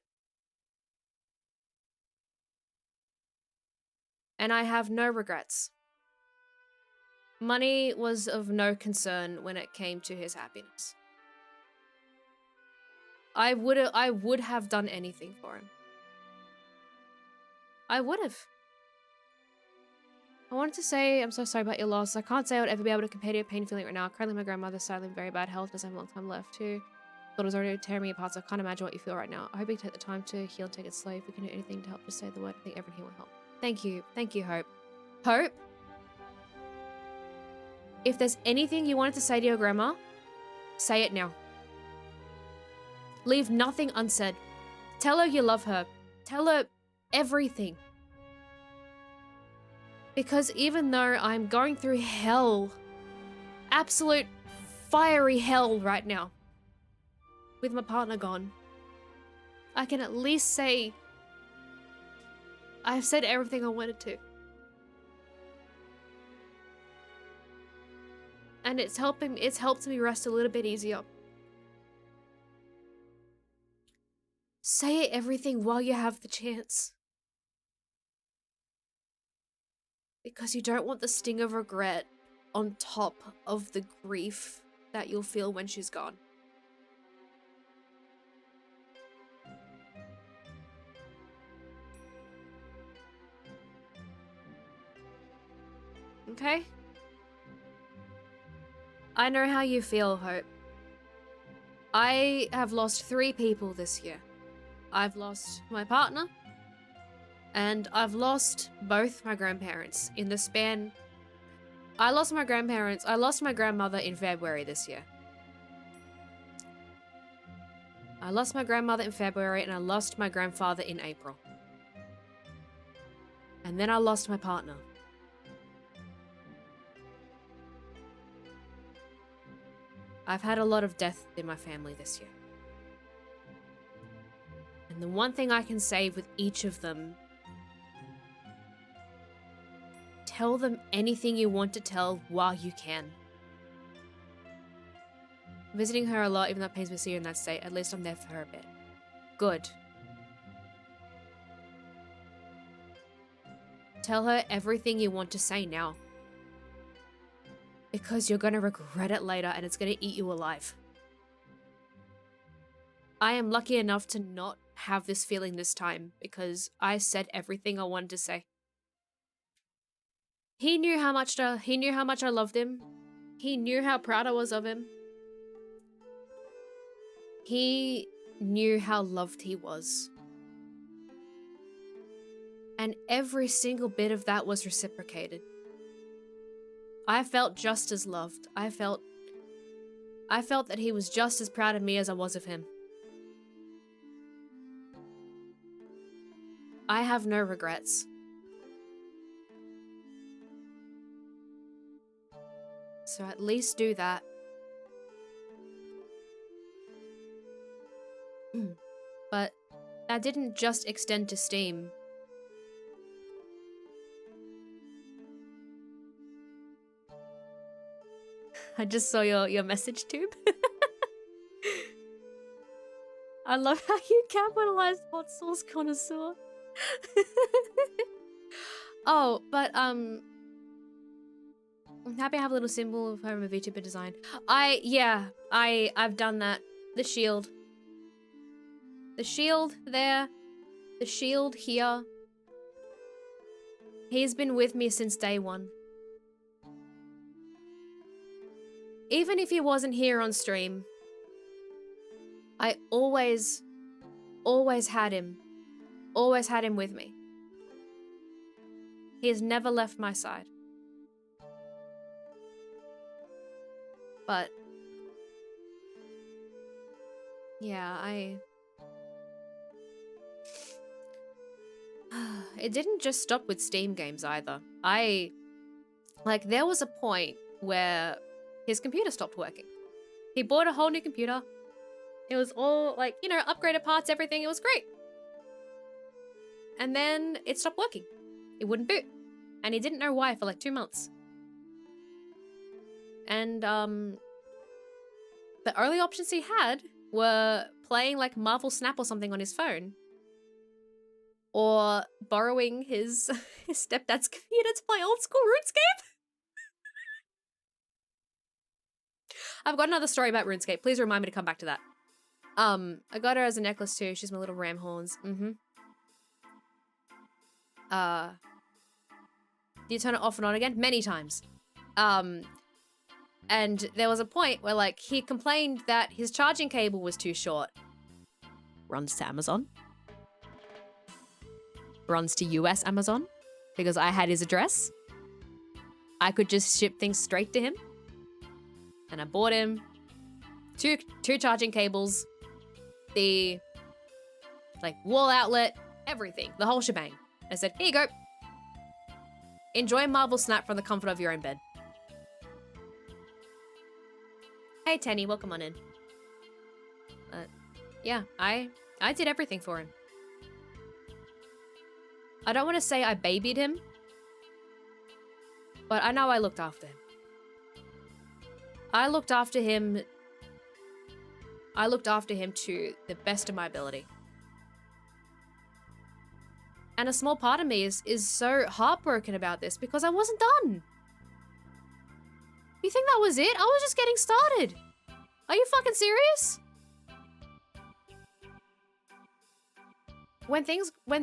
And I have no regrets. Money was of no concern when it came to his happiness. I would have done anything for him. I would have. I wanted to say I'm so sorry about your loss. I can't say I would ever be able to compare to your pain feeling right now. Currently, my grandmother's sadly in very bad health. Doesn't have a long time left too. Thought it was already tearing me apart, so I can't imagine what you feel right now. I hope you take the time to heal and take it slow. If we can do anything to help, just say the word. I think everything will help. Thank you. Thank you, Hope. Hope? If there's anything you wanted to say to your grandma, say it now. Leave nothing unsaid. Tell her you love her. Tell her everything. Because even though I'm going through hell, absolute fiery hell right now, with my partner gone, I can at least say I've said everything I wanted to. And it's helped me rest a little bit easier. Say everything while you have the chance. Because you don't want the sting of regret on top of the grief that you'll feel when she's gone. Okay? I know how you feel, Hope. I have lost 3 people this year. I've lost my partner, and I've lost both my grandparents in the span. I lost my grandmother in February this year. I lost my grandmother in February, and I lost my grandfather in April. And then I lost my partner. I've had a lot of death in my family this year. And the one thing I can say with each of them, tell them anything you want to tell while you can. Visiting her a lot, even though it pains me to see her in that state. At least I'm there for her a bit. Good. Tell her everything you want to say now. Because you're going to regret it later and it's going to eat you alive. I am lucky enough to not have this feeling this time because I said everything I wanted to say. He knew how much I loved him. He knew how proud I was of him. He knew how loved he was. And every single bit of that was reciprocated. I felt just as loved. I felt that he was just as proud of me as I was of him. I have no regrets. So at least do that. But that didn't just extend to Steam. I just saw your message tube. I love how you capitalized hot sauce connoisseur. Oh, but I'm happy I have a little symbol of home of VTuber design. I've done that. The shield. The shield there. The shield here. He's been with me since day one. Even if he wasn't here on stream, I always had him. Always had him with me. He has never left my side. But yeah, it didn't just stop with Steam games either. There was a point where his computer stopped working. He bought a whole new computer. It was all upgraded parts, everything. It was great. And then it stopped working. It wouldn't boot. And he didn't know why for 2 months. And the only options he had were playing Marvel Snap or something on his phone. Or borrowing his stepdad's computer to play old school RuneScape. I've got another story about RuneScape. Please remind me to come back to that. I got her as a necklace too. She's my little ram horns. Do you turn it off and on again? Many times. And there was a point where he complained that his charging cable was too short. Runs to Amazon. Runs to US Amazon because I had his address. I could just ship things straight to him. And I bought him two charging cables, the wall outlet, everything, the whole shebang. I said, here you go. Enjoy Marvel Snap from the comfort of your own bed. Hey Tenny, welcome on in. Yeah, I did everything for him. I don't want to say I babied him, but I know I looked after him. I looked after him to the best of my ability. And a small part of me is so heartbroken about this because I wasn't done. You think that was it? I was just getting started. Are you fucking serious? When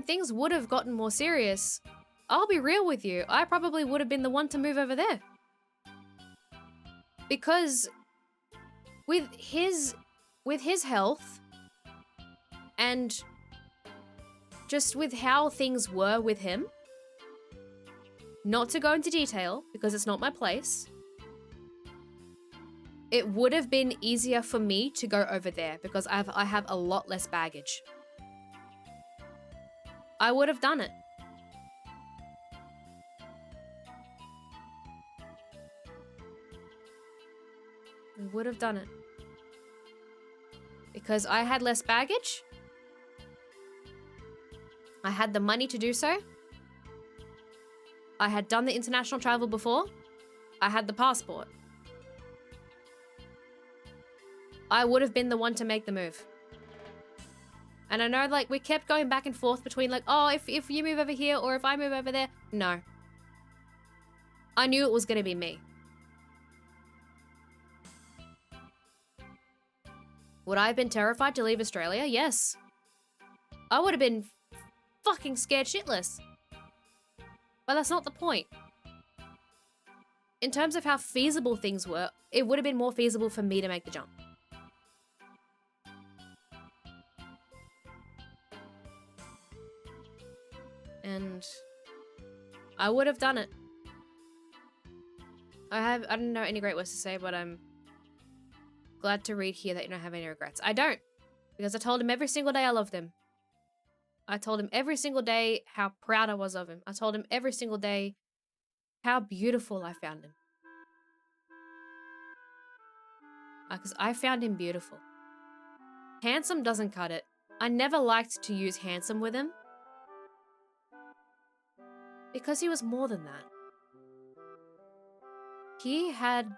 things would have gotten more serious, I'll be real with you, I probably would have been the one to move over there. Because with his health and just with how things were with him, not to go into detail because it's not my place, it would have been easier for me to go over there because I have a lot less baggage. I would have done it. I would have done it. Because I had less baggage. I had the money to do so. I had done the international travel before. I had the passport. I would have been the one to make the move. And I know, we kept going back and forth between, if you move over here or if I move over there. No. I knew it was going to be me. Would I have been terrified to leave Australia? Yes. I would have been fucking scared shitless. But that's not the point. in terms of how feasible things were, it would have been more feasible for me to make the jump. And I would have done it. I don't know any great words to say, but I'm glad to read here that you don't have any regrets. I don't, because I told him every single day I loved him. I told him every single day how proud I was of him. I told him every single day how beautiful I found him. Because I found him beautiful. Handsome doesn't cut it. I never liked to use handsome with him, because he was more than that. He had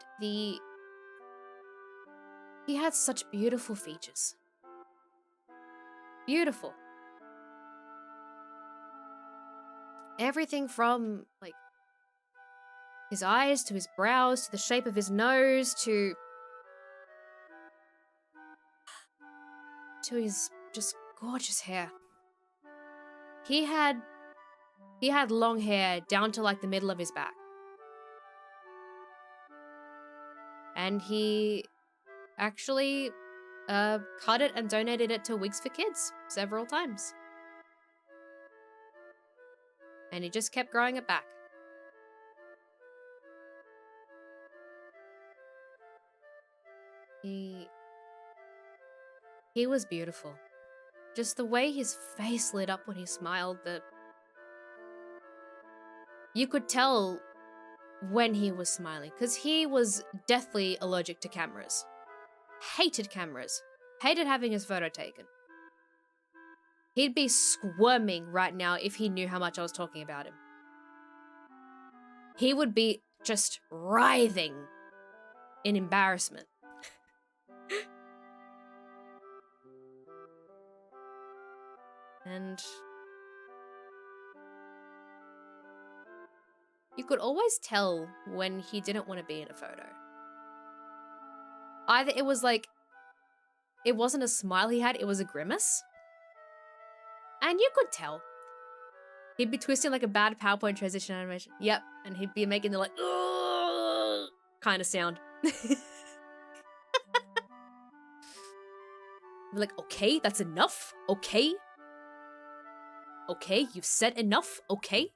such beautiful features. Beautiful. Everything from, like, his eyes to his brows to the shape of his nose to his just gorgeous hair. He had long hair down to like the middle of his back. And he actually cut it and donated it to Wigs for Kids several times. And he just kept growing it back. He was beautiful. Just the way his face lit up when he smiled, that you could tell when he was smiling, because he was deathly allergic to cameras. Hated cameras. Hated having his photo taken. He'd be squirming right now if he knew how much I was talking about him. He would be just writhing in embarrassment. And you could always tell when he didn't want to be in a photo. Either it was like, it wasn't a smile he had, it was a grimace. And you could tell. He'd be twisting like a bad PowerPoint transition animation. Yep. And he'd be making the like, ugh kind of sound. Like, okay, that's enough. Okay. Okay, you've said enough. Okay.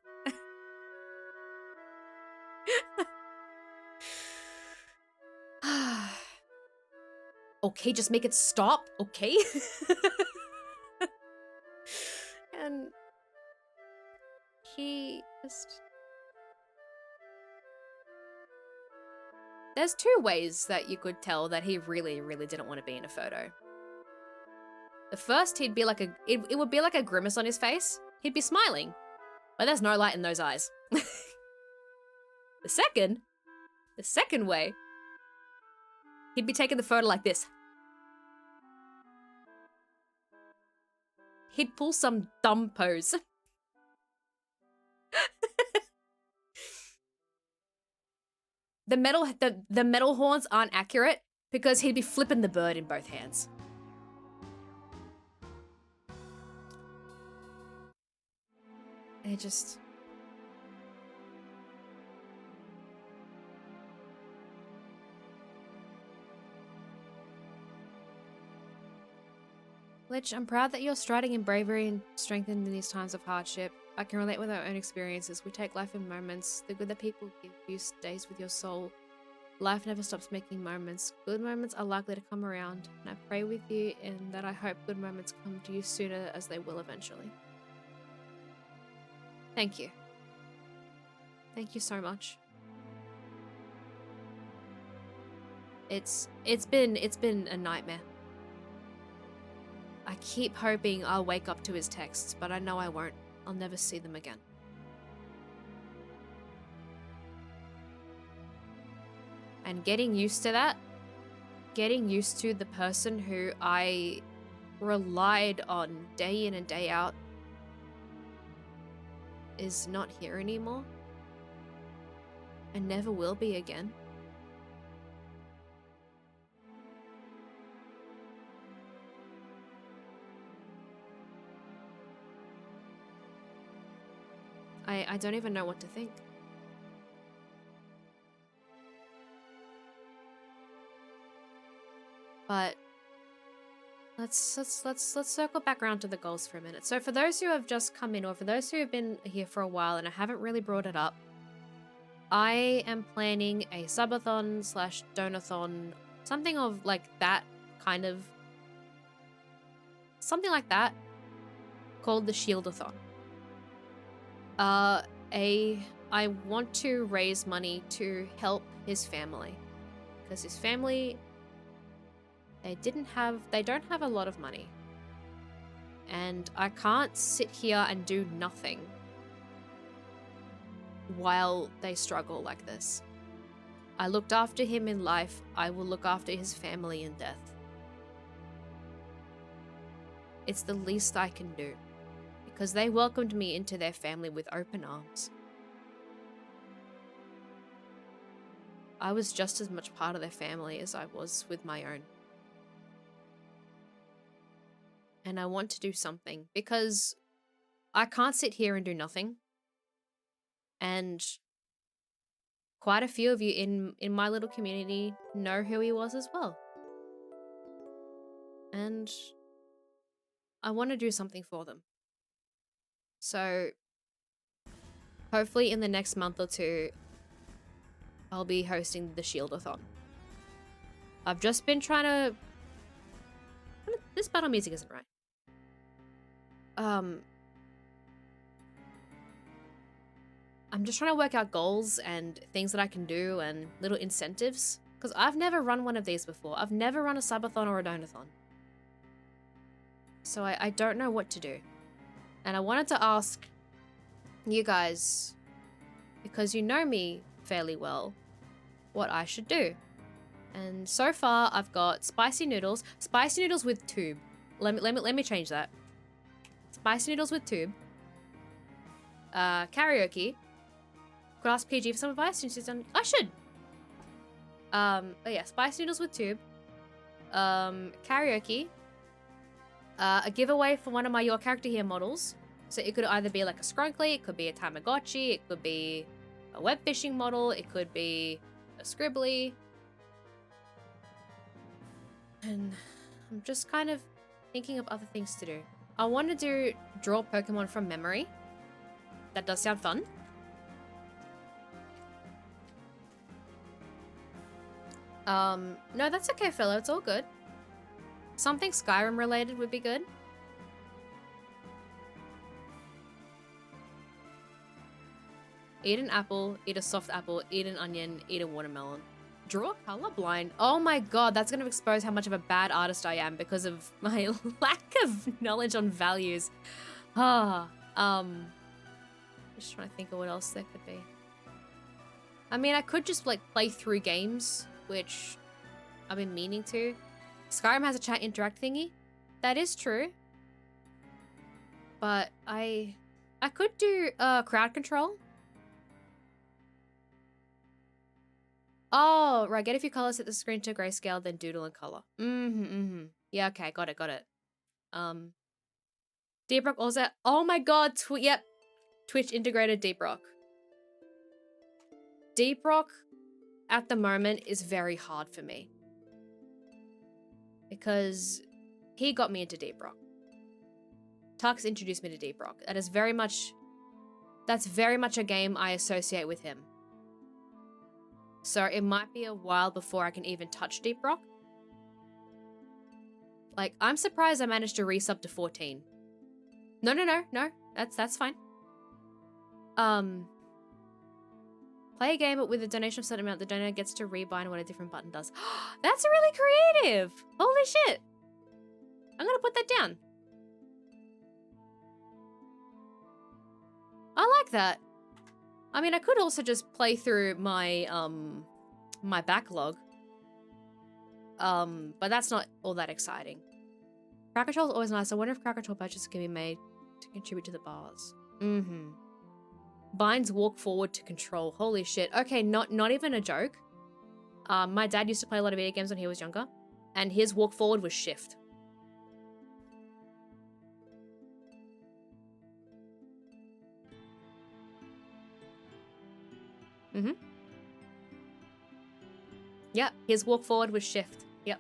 Okay, just make it stop. Okay. And he just... There's two ways that you could tell that he really, really didn't want to be in a photo. The first, he'd be like it would be like a grimace on his face. He'd be smiling, but there's no light in those eyes. The second way, he'd be taking the photo like this. He'd pull some dumb pose. The metal horns aren't accurate because he'd be flipping the bird in both hands. It just... Lich, I'm proud that you're striding in bravery and strengthened in these times of hardship. I can relate with our own experiences. We take life in moments. The good that people give you stays with your soul. Life never stops making moments. Good moments are likely to come around, and I pray with you in that I hope good moments come to you sooner, as they will eventually. Thank you. Thank you so much. It's been a nightmare. I keep hoping I'll wake up to his texts, but I know I won't. I'll never see them again. And getting used to that, getting used to the person who I relied on day in and day out is not here anymore. And never will be again. I don't even know what to think. But let's circle back around to the goals for a minute. So for those who have just come in, or for those who have been here for a while and I haven't really brought it up, I am planning a subathon / donathon, something of like that kind of, something like that, called the Shieldathon. I want to raise money to help his family, because his family, they don't have a lot of money, and I can't sit here and do nothing while they struggle like this. I looked after him in life, I will look after his family in death. It's the least I can do, because they welcomed me into their family with open arms. I was just as much part of their family as I was with my own. And I want to do something, because I can't sit here and do nothing. And quite a few of you in my little community know who he was as well. And I want to do something for them. So hopefully in the next month or two, I'll be hosting the Shieldathon. I've just been trying to... This battle music isn't right. I'm just trying to work out goals and things that I can do and little incentives, because I've never run one of these before. I've never run a subathon or a donathon. So I don't know what to do. And I wanted to ask you guys, because you know me fairly well, what I should do. And so far I've got spicy noodles with tube. Let me change that. Spicy noodles with tube. Karaoke. Could ask PG for some advice since he's done. I should. But yeah, spicy noodles with tube. Karaoke. A giveaway for one of my Your Character Here models. So it could either be like a Scrunkly, it could be a Tamagotchi, it could be a web fishing model, it could be a Scribbly. And I'm just kind of thinking of other things to do. I want to draw Pokemon from memory. That does sound fun. No, that's okay, fellow. It's all good. Something Skyrim related would be good. Eat an apple, eat a soft apple, eat an onion, eat a watermelon. Draw colorblind. Oh my god, that's going to expose how much of a bad artist I am because of my lack of knowledge on values. Just trying to think of what else there could be. I mean, I could just like play through games, which I've been meaning to. Skyrim has a chat interact thingy. That is true. But I could do crowd control. Oh, right. Get a few colors, set the screen to grayscale, then doodle in color. Yeah, okay, got it. Deep Rock also. Oh my god, yep. Twitch integrated Deep Rock. Deep Rock at the moment is very hard for me, because he got me into Deep Rock. Tux introduced me to Deep Rock. That's very much a game I associate with him. So it might be a while before I can even touch Deep Rock. Like, I'm surprised I managed to resub to 14. No. That's fine. Play a game, but with a donation of a certain amount, the donor gets to rebind what a different button does. That's really creative! Holy shit! I'm gonna put that down. I like that. I mean, I could also just play through my, my backlog. But that's not all that exciting. Crowd control is always nice. I wonder if crowd control purchases can be made to contribute to the bars. Binds walk forward to control. Holy shit. Okay, not even a joke. My dad used to play a lot of video games when he was younger, and his walk forward was shift. Yep, his walk forward was shift. Yep.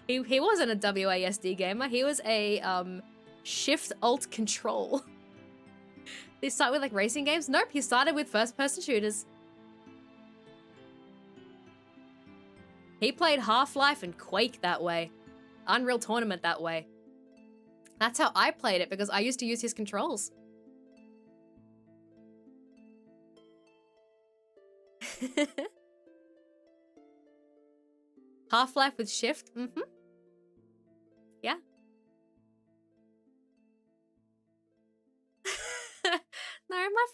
He wasn't a WASD gamer. He was a Shift Alt Control. Did he start with like racing games? Nope, he started with first-person shooters. He played Half-Life and Quake that way. Unreal Tournament that way. That's how I played it because I used to use his controls. Half-Life with Shift? Mm-hmm. Yeah. No, my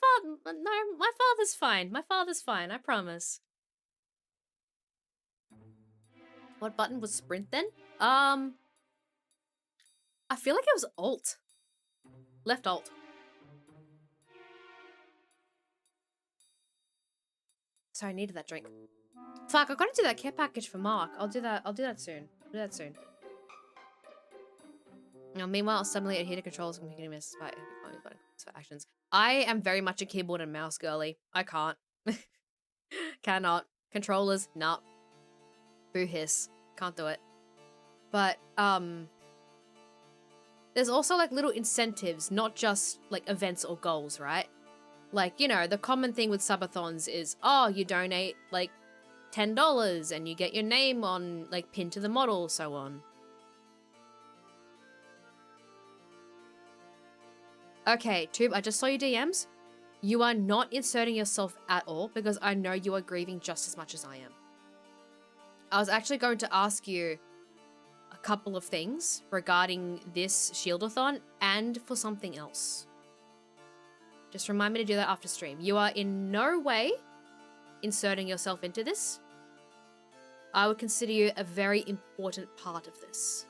father's fine. My father's fine, I promise. What button was sprint then? I feel like it was Alt. Left Alt. Sorry, I needed that drink. Fuck, I gotta do that care package for Mark. I'll do that soon. I'll do that soon. Now, meanwhile, suddenly adhere to controls and computer miss by for actions. I am very much a keyboard and mouse girly. I can't. Cannot. Controllers, nah. Boo hiss. Can't do it. But, there's also like little incentives, not just like events or goals, right? Like, you know, the common thing with subathons is, oh, you donate like $10 and you get your name on like pinned to the model, so on. Okay, Tube, I just saw your DMs. You are not inserting yourself at all because I know you are grieving just as much as I am. I was actually going to ask you a couple of things regarding this Shieldathon and for something else. Just remind me to do that after stream. You are in no way inserting yourself into this. I would consider you a very important part of this.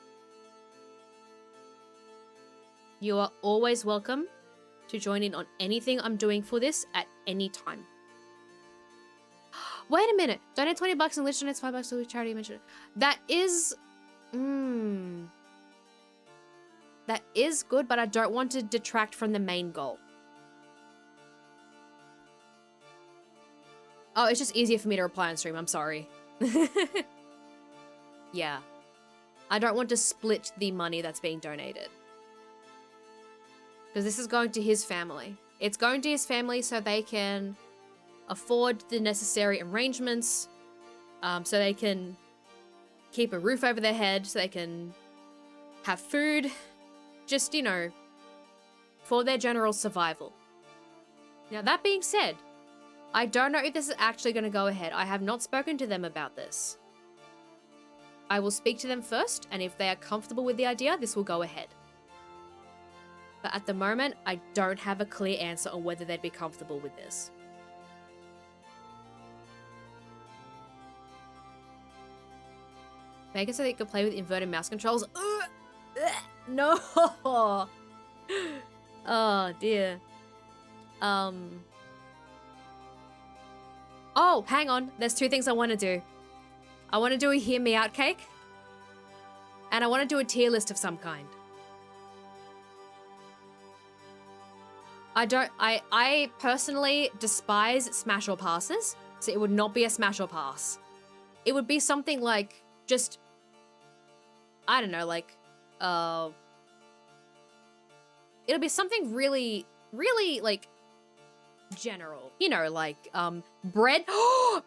You are always welcome to join in on anything I'm doing for this at any time. Wait a minute. Donate $20 and Lich donates $5 to the charity you mentioned. That is... That is good, but I don't want to detract from the main goal. Oh, it's just easier for me to reply on stream. I'm sorry. Yeah. I don't want to split the money that's being donated. Because this is going to his family. It's going to his family so they can afford the necessary arrangements, so they can keep a roof over their head, so they can have food, just, you know, for their general survival. Now, that being said, I don't know if this is actually going to go ahead. I have not spoken to them about this. I will speak to them first, and if they are comfortable with the idea, this will go ahead. But at the moment, I don't have a clear answer on whether they'd be comfortable with this. Make it so that you can play with inverted mouse controls. No! Oh, dear. Oh, hang on. There's two things I want to do. I want to do a hear me out cake. And I want to do a tier list of some kind. I personally despise smash or passes, so it would not be a smash or pass. It would be something like, just, I don't know, like, it'll be something really, really, like, general. You know, like, bread,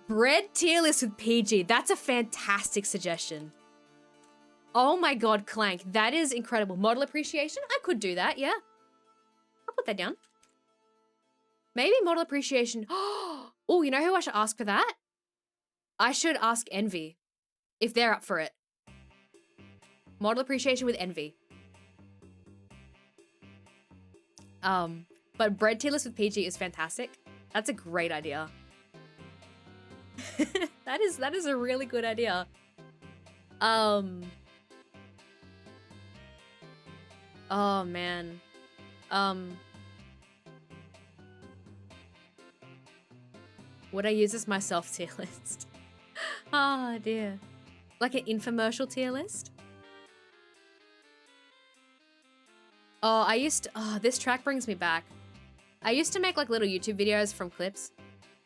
bread tier list with PG. That's a fantastic suggestion. Oh my god, Clank, that is incredible. Model appreciation? I could do that, yeah. I'll put that down. Maybe model appreciation. Oh, you know who I should ask for that? I should ask Envy if they're up for it. Model appreciation with Envy. But bread tier list with PG is fantastic. That's a great idea. That is a really good idea. Oh man. Would I use as my self tier list? Oh dear. Like an infomercial tier list? Oh, this track brings me back. I used to make like little YouTube videos from clips.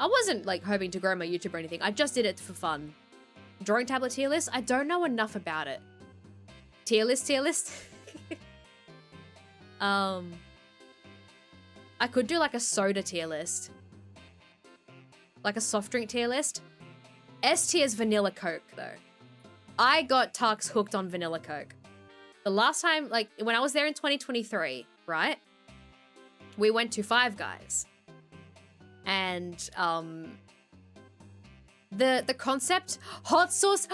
I wasn't like hoping to grow my YouTube or anything. I just did it for fun. Drawing tablet tier list? I don't know enough about it. Tier list, tier list? I could do like a soda tier list. Like a soft drink tier list. S tier is vanilla Coke though. I got Tux hooked on vanilla Coke. The last time, like when I was there in 2023, right? We went to Five Guys. And the concept, hot sauce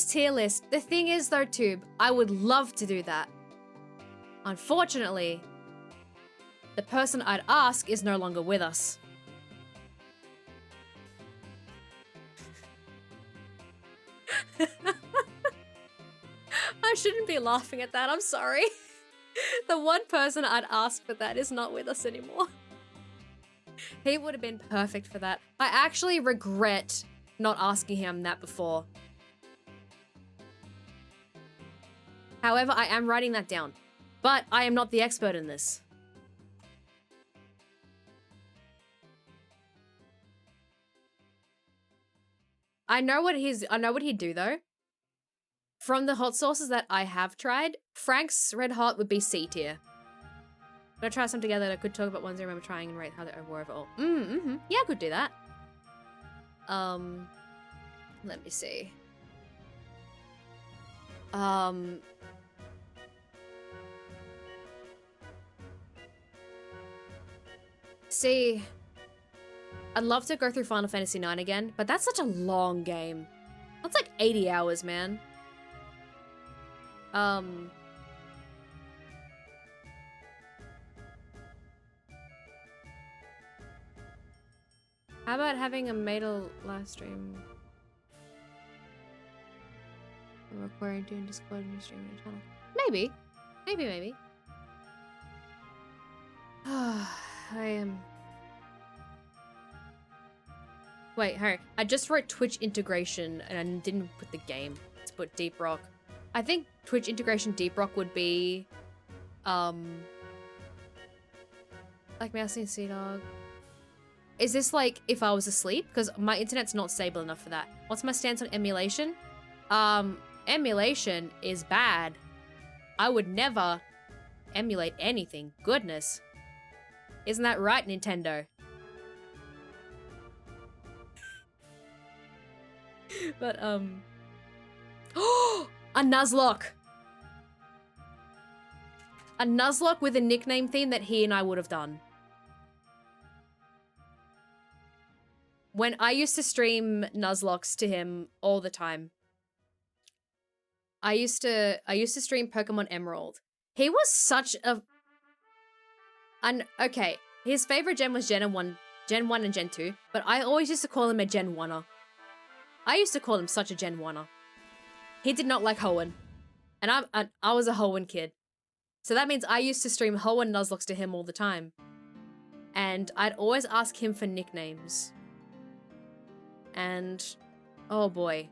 tier list. The thing is though, Tube, I would love to do that. Unfortunately, the person I'd ask is no longer with us. I shouldn't be laughing at that, I'm sorry. The one person I'd ask for that is not with us anymore. He would have been perfect for that. I actually regret not asking him that before. However, I am writing that down. But I am not the expert in this. I know what he'd do though. From the hot sauces that I have tried, Frank's Red Hot would be C tier. I'm gonna try some together that I could talk about ones I remember trying and rate how they were overall. Yeah, I could do that. Let me see. See, I'd love to go through Final Fantasy IX again, but that's such a long game. That's like 80 hours, man. How about having a Maidel live stream? I'm recording, doing Discord, and streaming your channel. Maybe. Maybe. I am... Wait, hurry. I just wrote Twitch integration and I didn't put the game. Let's put Deep Rock. I think Twitch integration Deep Rock would be... like Mousy and Sea Dog. Is this like if I was asleep? Because my internet's not stable enough for that. What's my stance on emulation? Emulation is bad. I would never emulate anything. Goodness. Isn't that right, Nintendo? But, oh! A Nuzlocke! A Nuzlocke with a nickname theme that he and I would have done. When I used to stream Nuzlocks to him all the time. I used to stream Pokemon Emerald. He was such a... okay, his favorite gen was Gen 1 and Gen 2, but I always used to call him a Gen 1er. I used to call him such a Gen 1er. He did not like Hoenn. And I was a Hoenn kid. So that means I used to stream Hoenn Nuzlocks to him all the time. And I'd always ask him for nicknames. And, oh boy.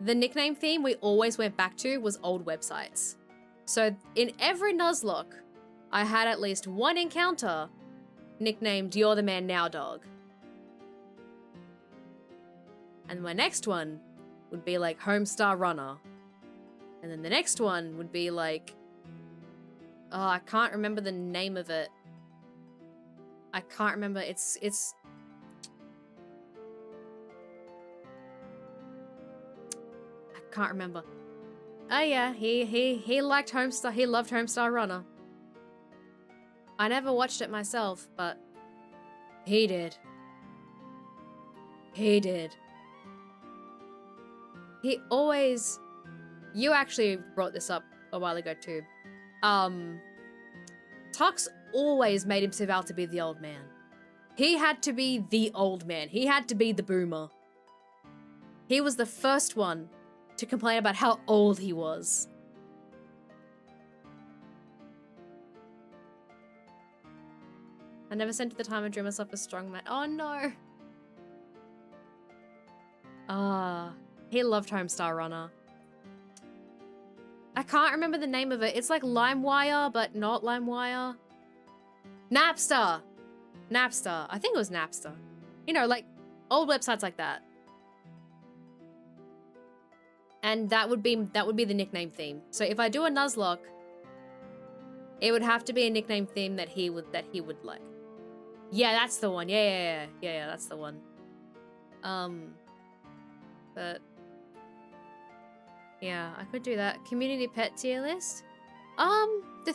The nickname theme we always went back to was old websites. So in every Nuzlocke, I had at least one encounter nicknamed You're the Man Now Dog. And my next one would be like Homestar Runner. And then the next one would be like... oh, I can't remember the name of it. I can't remember. It's... I can't remember. Oh yeah, he liked Homestar. He loved Homestar Runner. I never watched it myself, but he did. He did. He always... You actually brought this up a while ago too. Tux always made himself out to be the old man. He had to be the old man. He had to be the boomer. He was the first one to complain about how old he was. I never sent to the time I drew myself a strong man. Oh no. He loved Homestar Runner. I can't remember the name of it. It's like LimeWire, but not LimeWire. Napster! Napster. I think it was Napster. You know, like old websites like that. And that would be the nickname theme. So if I do a Nuzlocke, it would have to be a nickname theme that he would like. Yeah, that's the one. Yeah, that's the one. But yeah, I could do that. Community pet tier list. The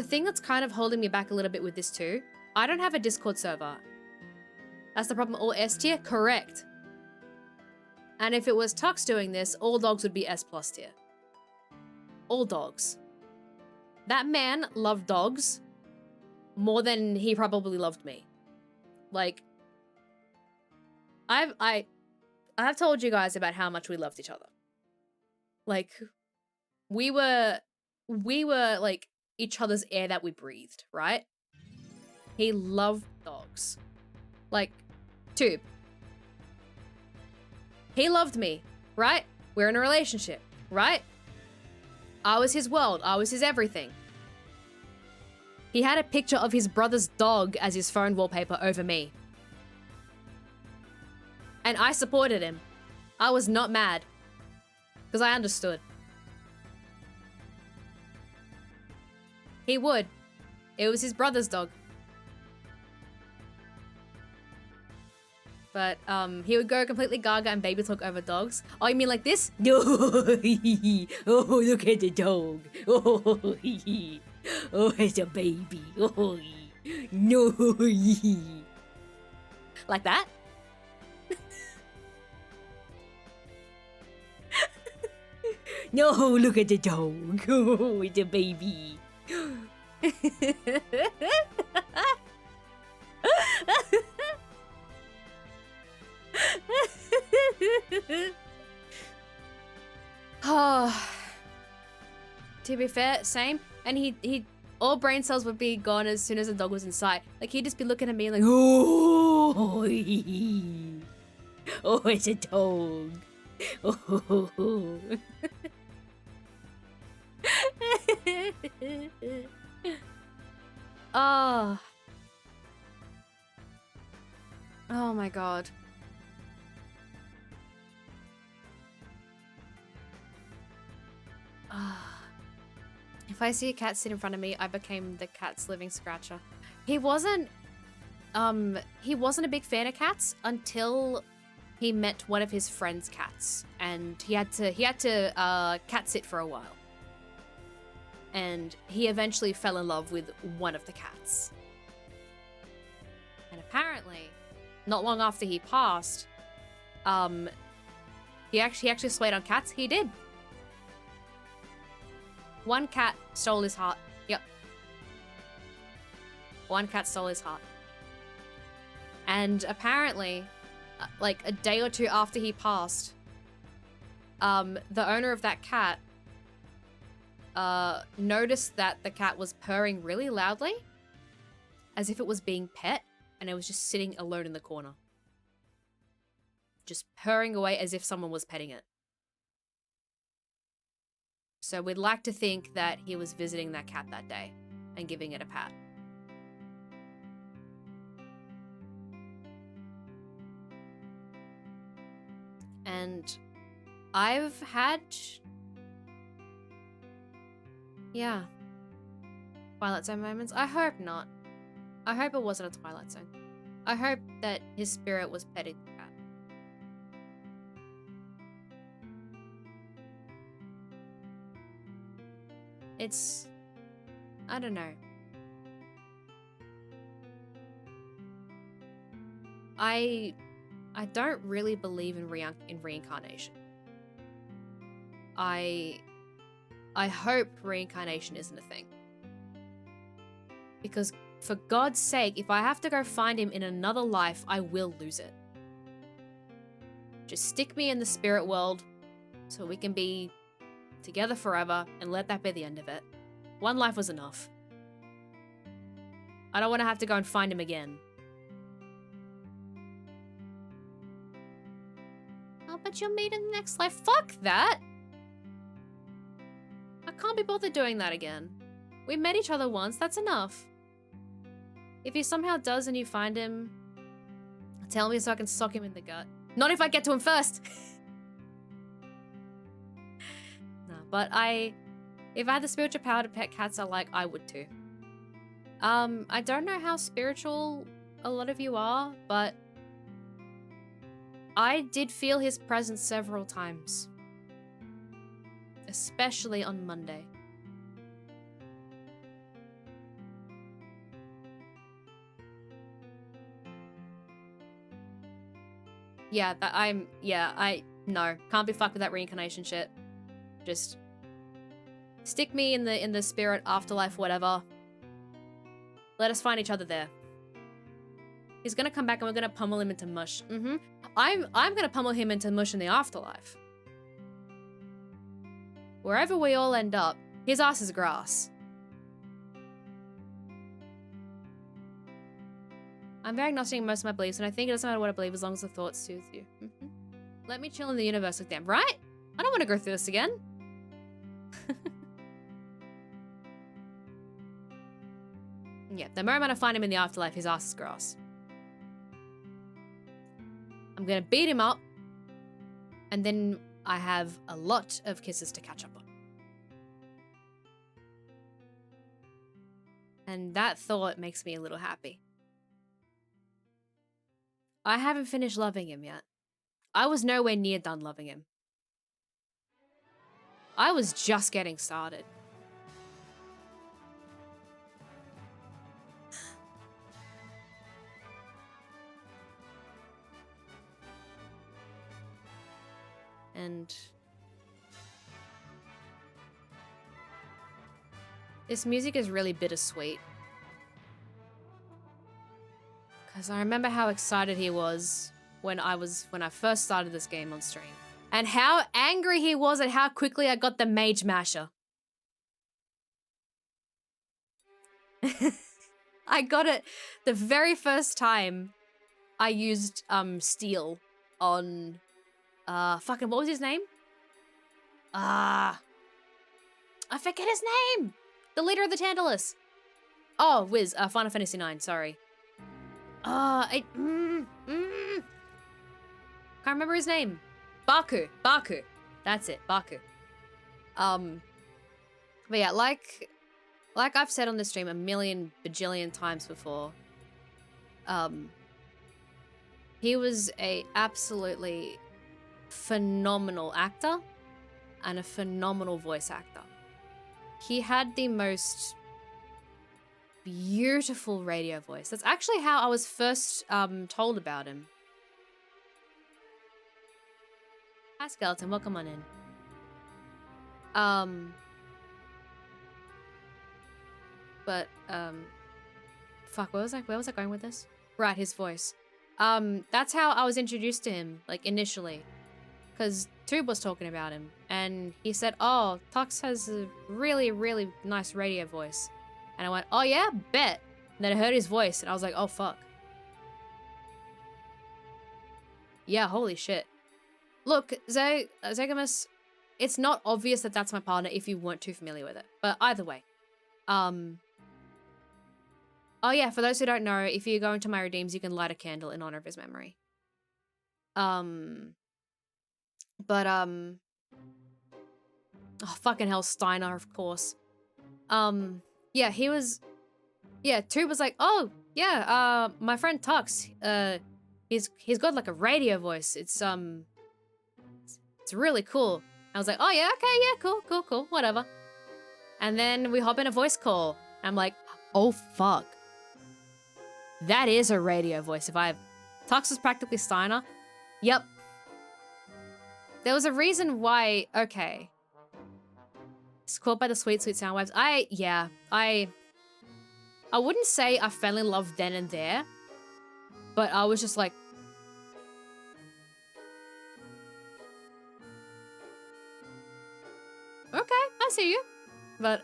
thing that's kind of holding me back a little bit with this too, I don't have a Discord server. That's the problem. All S tier? Correct. And if it was Tux doing this, all dogs would be S+ tier. All dogs. That man loved dogs more than he probably loved me. Like, I've told you guys about how much we loved each other. Like, we were like each other's air that we breathed, right? He loved dogs. Like, Tube. He loved me, right? We're in a relationship, right? I was his world. I was his everything. He had a picture of his brother's dog as his phone wallpaper over me. And I supported him. I was not mad. Because I understood. He would. It was his brother's dog. But he would go completely gaga and baby talk over dogs. Oh, you mean like this? No. Oh, look at the dog. Oh, it's a baby. Oh, no. Like that? No, look at the dog. Oh, it's a baby. Oh, to be fair, same. And he all brain cells would be gone as soon as the dog was in sight. Like, he'd just be looking at me like, oh, oh, it's a dog. Oh. Oh. Oh my god. If I see a cat sit in front of me, I became the cat's living scratcher. He wasn't a big fan of cats until he met one of his friend's cats, and he had to cat sit for a while. And he eventually fell in love with one of the cats. And apparently, not long after he passed, he actually slayed on cats. He did. One cat stole his heart. Yep. One cat stole his heart. And apparently, like a day or two after he passed, the owner of that cat noticed that the cat was purring really loudly, as if it was being pet, and it was just sitting alone in the corner. Just purring away as if someone was petting it. So we'd like to think that he was visiting that cat that day and giving it a pat. And I've had, yeah, Twilight Zone moments. I hope not. I hope it wasn't a Twilight Zone. I hope that his spirit was petting the cat. It's, I don't know. I don't really believe in reincarnation. I hope reincarnation isn't a thing. Because for God's sake, if I have to go find him in another life, I will lose it. Just stick me in the spirit world so we can be together forever and let that be the end of it. One life was enough. I don't want to have to go and find him again. Oh, but you'll meet in the next life. Fuck that! I can't be bothered doing that again. We met each other once, that's enough. If he somehow does and you find him, tell me so I can sock him in the gut. Not if I get to him first. No, but if I had the spiritual power to pet cats I like, I would too. I don't know how spiritual a lot of you are, but I did feel his presence several times. Especially on Monday. Yeah, no, can't be fucked with that reincarnation shit. Just stick me in the spirit, afterlife, whatever. Let us find each other there. He's gonna come back and we're gonna pummel him into mush. I'm gonna pummel him into mush in the afterlife. Wherever we all end up, his ass is grass. I'm very agnostic in most of my beliefs, and I think it doesn't matter what I believe as long as the thought soothes you. Let me chill in the universe with them, right? I don't want to go through this again. Yeah, the moment I find him in the afterlife, his ass is grass. I'm gonna beat him up, and then I have a lot of kisses to catch up on. And that thought makes me a little happy. I haven't finished loving him yet. I was nowhere near done loving him. I was just getting started. And this music is really bittersweet. Because I remember how excited he was when I first started this game on stream. And how angry he was at how quickly I got the Mage Masher. I got it the very first time I used Steel on fucking what was his name? I forget his name. The leader of the Tantalus. Oh, Wiz, Final Fantasy IX, sorry. Can't remember his name. Baku. That's it, Baku. But yeah, like I've said on the stream a million bajillion times before, he was a absolutely phenomenal actor and a phenomenal voice actor. He had the most beautiful radio voice. That's actually how I was first told about him. Hi Skeleton, welcome on in. Fuck, where was I going with this? Right, his voice. That's how I was introduced to him, like initially. Because Tube was talking about him, and he said, oh, Tux has a really, really nice radio voice. And I went, oh yeah, bet. And then I heard his voice, and I was like, oh fuck. Yeah, holy shit. Look, Zegamus, it's not obvious that that's my partner if you weren't too familiar with it. But either way. Oh yeah, for those who don't know, if you go into my redeems, you can light a candle in honor of his memory. Oh, fucking hell, Steiner, of course. Yeah, Tube was like, oh, yeah, my friend Tux, he's got like a radio voice. It's really cool. I was like, oh yeah, okay, yeah, cool, whatever. And then we hop in a voice call. I'm like, oh fuck. That is a radio voice. Tux was practically Steiner. Yep. There was a reason why, okay. It's caught by the sweet, sweet sound waves. I wouldn't say I fell in love then and there, but I was just like, okay, I see you. But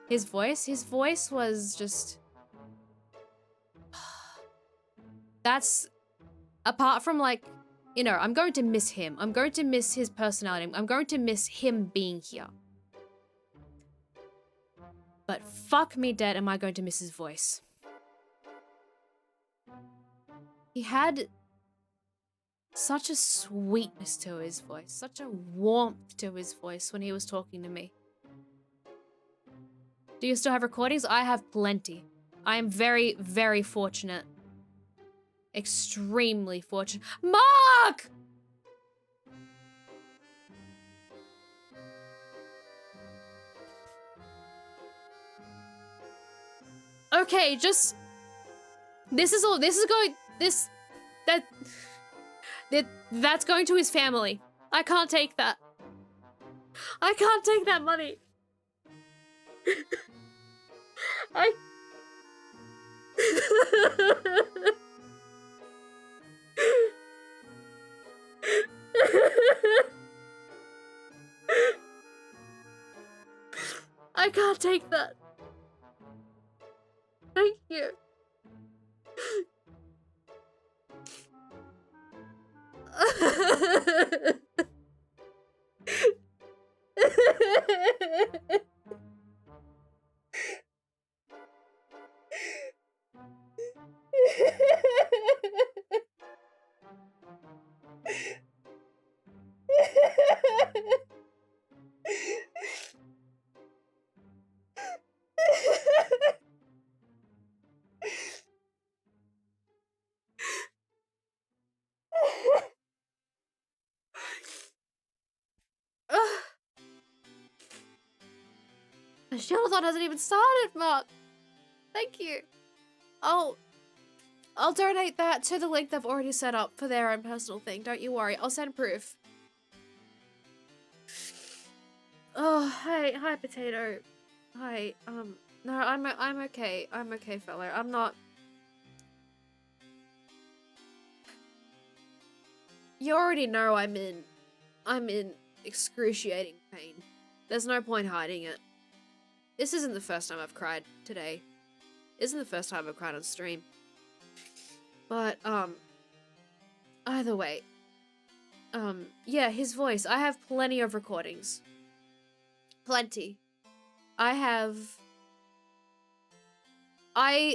his voice was just, that's, apart from like, you know, I'm going to miss him. I'm going to miss his personality. I'm going to miss him being here. But fuck me dead, am I going to miss his voice. He had such a sweetness to his voice, such a warmth to his voice when he was talking to me. Do you still have recordings? I have plenty. I am very, very fortunate. Extremely fortunate. Mark! Okay, just... This is going... That's going to his family. I can't take that. I can't take that money. I can't take that. Thank you. The shield-a-thon hasn't even started, Mark. Thank you. I'll donate that to the link they've already set up for their own personal thing. Don't you worry. I'll send proof. Oh, hi, Potato. Hi. No, I'm okay. I'm okay, fella. I'm not. You already know I'm in excruciating pain. There's no point hiding it. This isn't the first time I've cried today. Isn't the first time I've cried on stream. But, either way. Yeah, his voice. I have plenty of recordings. Plenty.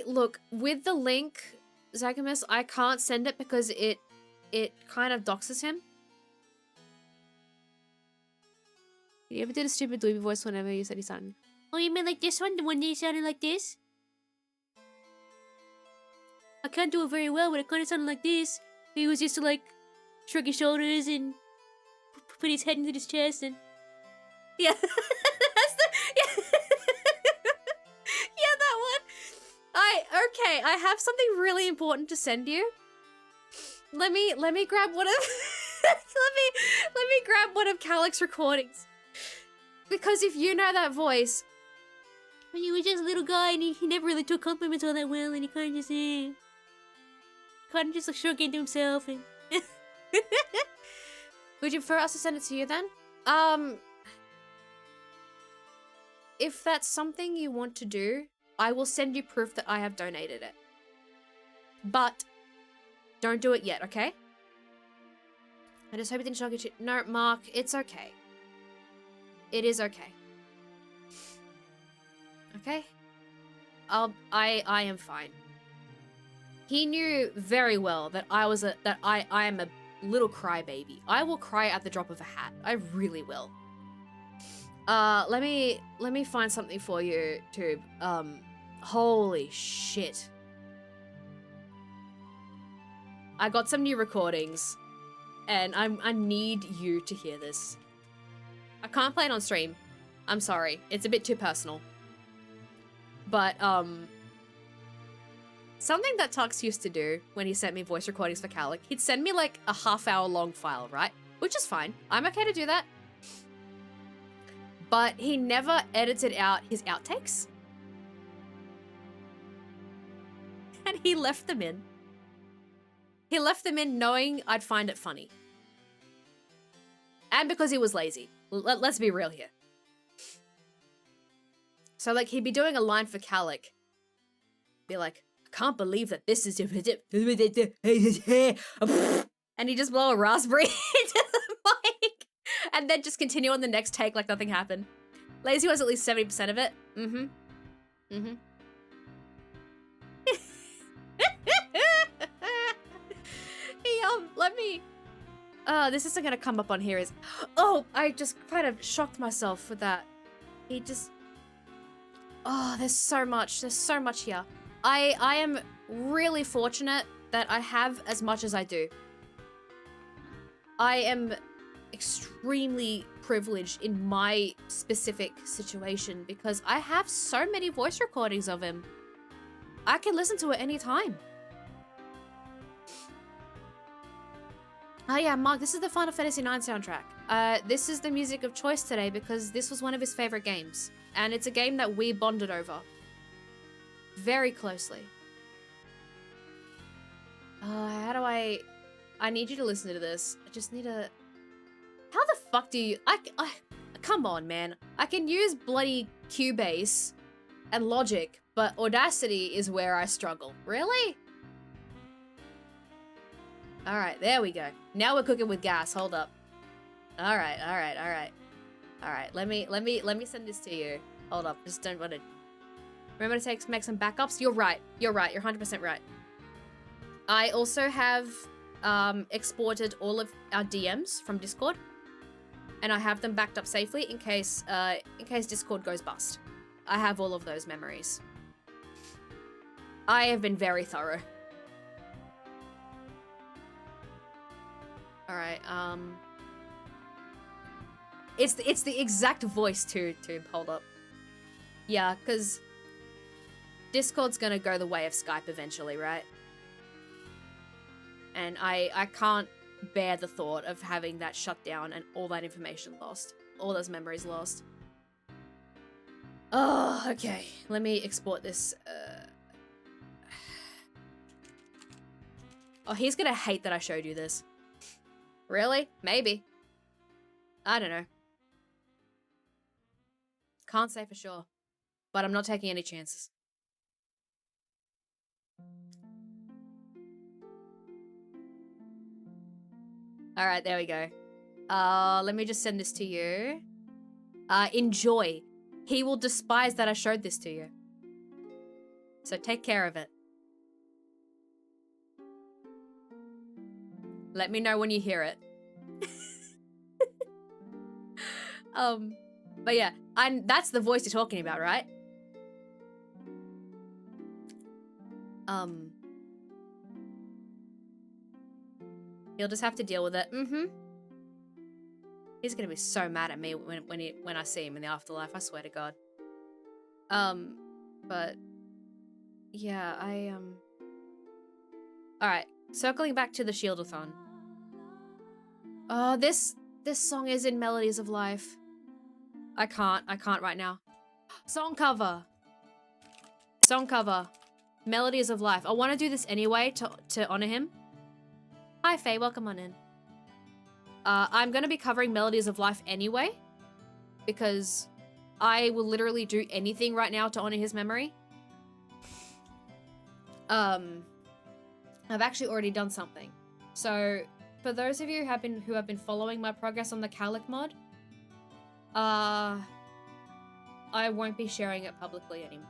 Look, with the link, Zagamus, I can't send it because it kind of doxes him. You ever did a stupid dweeby voice whenever you said he sounded? Oh, you mean like this one? The one that sounded like this? I can't do it very well, but it kind of sounded like this. He was just to like shrug his shoulders and put his head into his chest and... Yeah, that's the... Yeah. Yeah, that one. Okay, I have something really important to send you. Let me grab one of... let me grab one of Calic's recordings. Because if you know that voice... When he was just a little guy and he never really took compliments all that well and he kind of just like shrunk into himself and... Would you prefer us to send it to you then? If that's something you want to do, I will send you proof that I have donated it. But don't do it yet, okay? I just hope it didn't shock you. No, Mark, it's okay. It is okay. Okay? I am fine. He knew very well that I am a little crybaby. I will cry at the drop of a hat. I really will. Let me find something for you, Tube. Holy shit. I got some new recordings, and I need you to hear this. I can't play it on stream. I'm sorry. It's a bit too personal. But, something that Tux used to do when he sent me voice recordings for Calic, he'd send me like a half-hour-long file, right? Which is fine. I'm okay to do that. But he never edited out his outtakes. And he left them in. He left them in knowing I'd find it funny. And because he was lazy. Let's be real here. So, like, he'd be doing a line for Calic. Be like, I can't believe that this is... And he'd just blow a raspberry into the mic. And then just continue on the next take like nothing happened. Lazy was at least 70% of it. Mm-hmm. Mm-hmm. this isn't gonna come up on here is... Oh, I just kind of shocked myself with that. He just... Oh, there's so much here. I am really fortunate that I have as much as I do. I am extremely privileged in my specific situation because I have so many voice recordings of him. I can listen to it anytime. Oh yeah, Mark, this is the Final Fantasy IX soundtrack. This is the music of choice today because this was one of his favorite games. And it's a game that we bonded over. Very closely. How do I need you to listen to this. I just need a... How the fuck do you... Come on, man. I can use bloody Cubase and Logic, but Audacity is where I struggle. Really? Alright, there we go. Now we're cooking with gas. Hold up. Alright. Alright, let me send this to you. Hold up, just don't want to... Remember to make some backups? You're right, you're 100% right. I also have exported all of our DMs from Discord, and I have them backed up safely in case Discord goes bust. I have all of those memories. I have been very thorough. Alright, It's the exact voice too, hold up. Yeah, because Discord's gonna go the way of Skype eventually, right? And I can't bear the thought of having that shut down and all that information lost. All those memories lost. Oh, okay. Let me export this. Oh, he's gonna hate that I showed you this. Really? Maybe. I don't know. Can't say for sure. But I'm not taking any chances. Alright, there we go. Let me just send this to you. Enjoy. He will despise that I showed this to you. So take care of it. Let me know when you hear it. But yeah, that's the voice you're talking about, right? He'll just have to deal with it. He's gonna be so mad at me when I see him in the afterlife, I swear to God. But yeah, Alright, circling back to the Shieldathon. Oh, this song is in Melodies of Life. I can't right now. Song cover. Melodies of Life. I want to do this anyway to honor him. Hi, Faye. Welcome on in. I'm going to be covering Melodies of Life anyway, because I will literally do anything right now to honor his memory. I've actually already done something. So, for those of you who have been following my progress on the Calic mod, I won't be sharing it publicly anymore.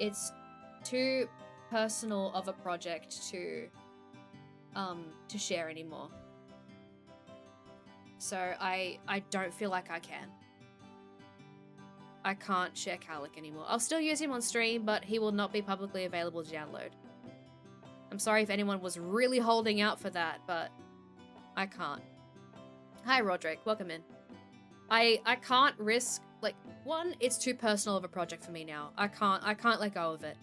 It's too personal of a project to share anymore. So I don't feel like I can. I can't share Calic anymore. I'll still use him on stream, but he will not be publicly available to download. I'm sorry if anyone was really holding out for that, but I can't. Hi, Roderick. Welcome in. I can't risk, like, one, it's too personal of a project for me now. I can't let go of it.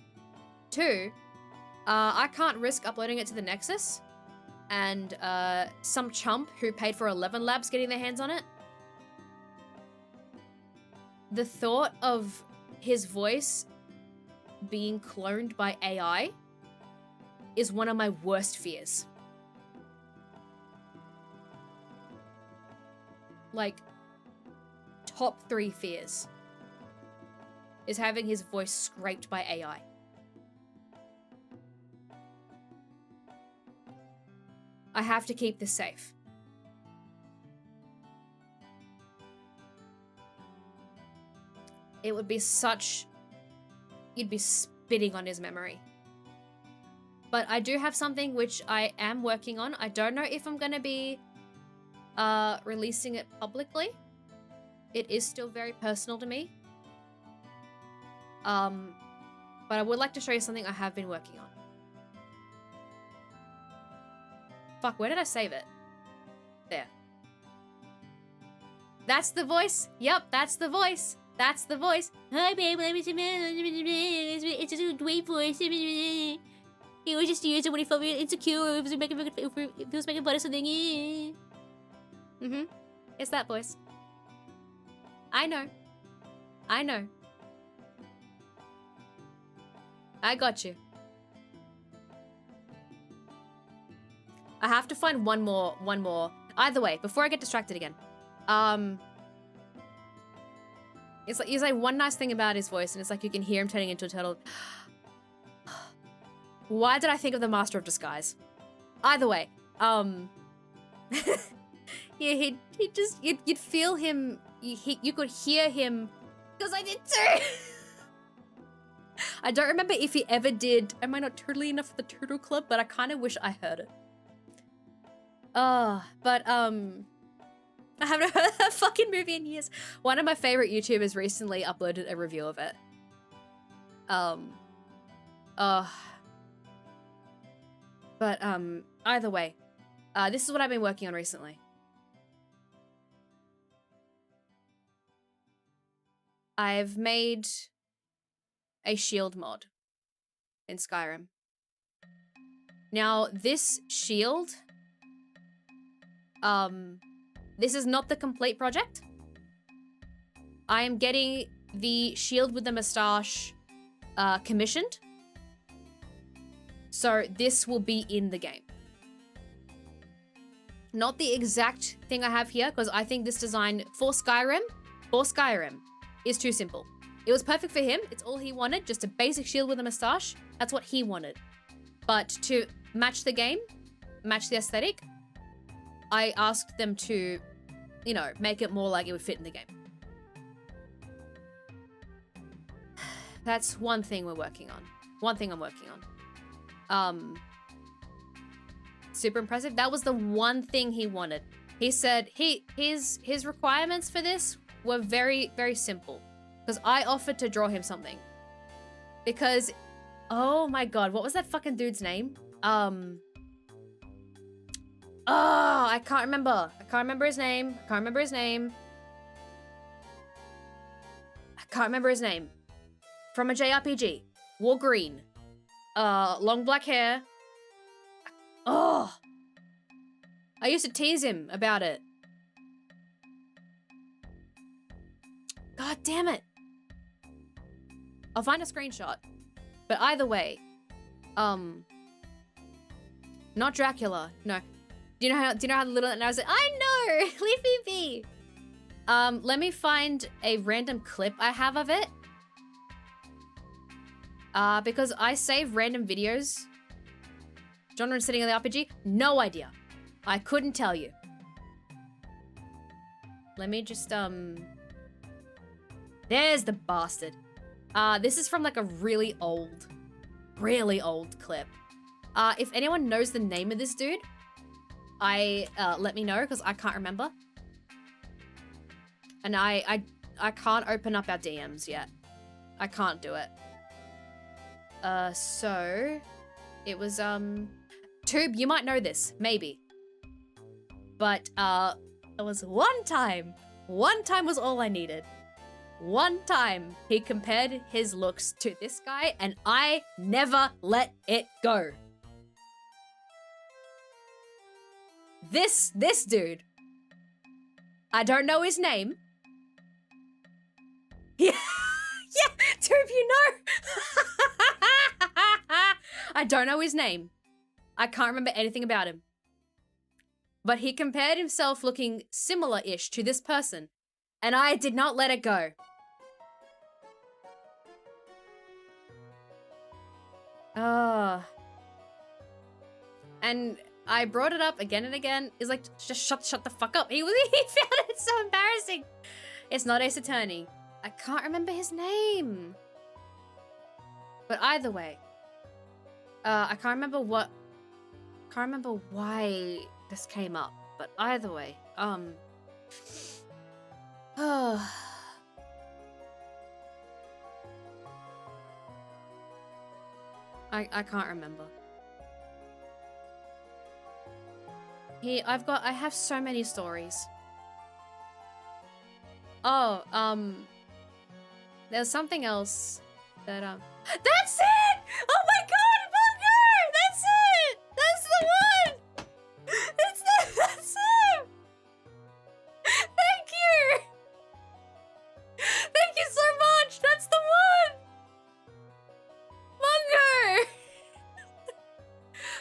Two, I can't risk uploading it to the Nexus and some chump who paid for 11 Labs getting their hands on it. The thought of his voice being cloned by AI is one of my worst fears. Like, top 3 fears is having his voice scraped by AI. I have to keep this safe. It would be such... You'd be spitting on his memory. But I do have something which I am working on. I don't know if I'm going to be releasing it publicly. It is still very personal to me. But I would like to show you something I have been working on. Fuck, where did I save it? There. That's the voice. Yep, that's the voice. That's the voice. Hi, babe. It's just a great voice. He was just used it when he felt really insecure. If he was making fun of something. It's that voice. I know. I know. I got you. I have to find one more. Either way, before I get distracted again. It's like one nice thing about his voice, and it's like you can hear him turning into a turtle. Why did I think of the Master of Disguise? Either way, yeah, he just you'd feel him. You could hear him, because I did too. I don't remember if he ever did. Am I not turtly enough for the Turtle Club? But I kind of wish I heard it. But I haven't heard that fucking movie in years. One of my favorite YouTubers recently uploaded a review of it. But either way, this is what I've been working on recently. I've made a shield mod in Skyrim. Now, this shield, this is not the complete project. I am getting the shield with the mustache commissioned. So this will be in the game. Not the exact thing I have here, because I think this design for Skyrim is too simple. It was perfect for him. It's all he wanted, just a basic shield with a mustache. That's what he wanted. But to match the game, match the aesthetic, I asked them to, you know, make it more like it would fit in the game. That's one thing we're working on. One thing I'm working on. Super impressive. That was the one thing he wanted. He said his requirements for this were very, very simple. Because I offered to draw him something. Because, oh my god, what was that fucking dude's name? Oh, I can't remember. I can't remember his name. I can't remember his name. I can't remember his name. From a JRPG. Wore green. Long black hair. Oh. I used to tease him about it. God damn it. I'll find a screenshot. But either way, not Dracula. No. Do you know how the little, and I was like, I know, leave me be. Let me find a random clip I have of it. Because I save random videos. Genre sitting on the RPG? No idea. I couldn't tell you. Let me just, there's the bastard. This is from like a really old clip. If anyone knows the name of this dude, let me know, because I can't remember. And I can't open up our DMs yet. I can't do it. So it was, Tube, you might know this, maybe. But, it was one time was all I needed. One time he compared his looks to this guy, and I never let it go. This dude. I don't know his name. Yeah, yeah, Tube, you know. I don't know his name. I can't remember anything about him. But he compared himself looking similar-ish to this person, and I did not let it go. And I brought it up again and again. He's like, just shut the fuck up. He found it so embarrassing. It's not Ace Attorney. I can't remember his name. But either way, I can't remember why this came up, but either way, I can't remember. I have so many stories. Oh, there's something else that, that's it! Oh my god, Bungo! That's it! That's the one! That's it! Thank you! Thank you so much! That's the one! Bungo!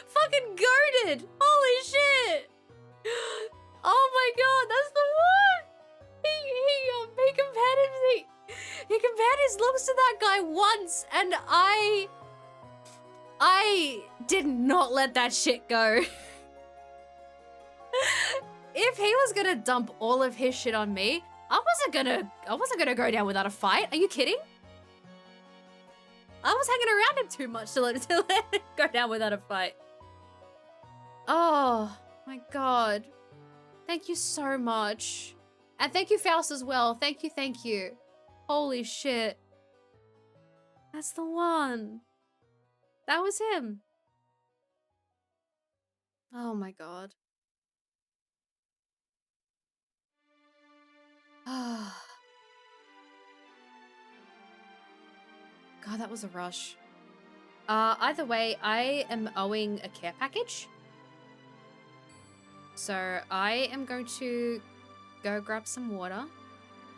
Fucking goated! Holy shit! Oh my god, that's the one! He compared his looks to that guy once, and I did not let that shit go. If he was gonna dump all of his shit on me, I wasn't gonna go down without a fight. Are you kidding? I was hanging around him too much to let it go down without a fight. Oh my god. Thank you so much. And thank you, Faust, as well. Thank you, thank you. Holy shit. That's the one. That was him. Oh my god. God, that was a rush. Either way, I am owing a care package. So I am going to go grab some water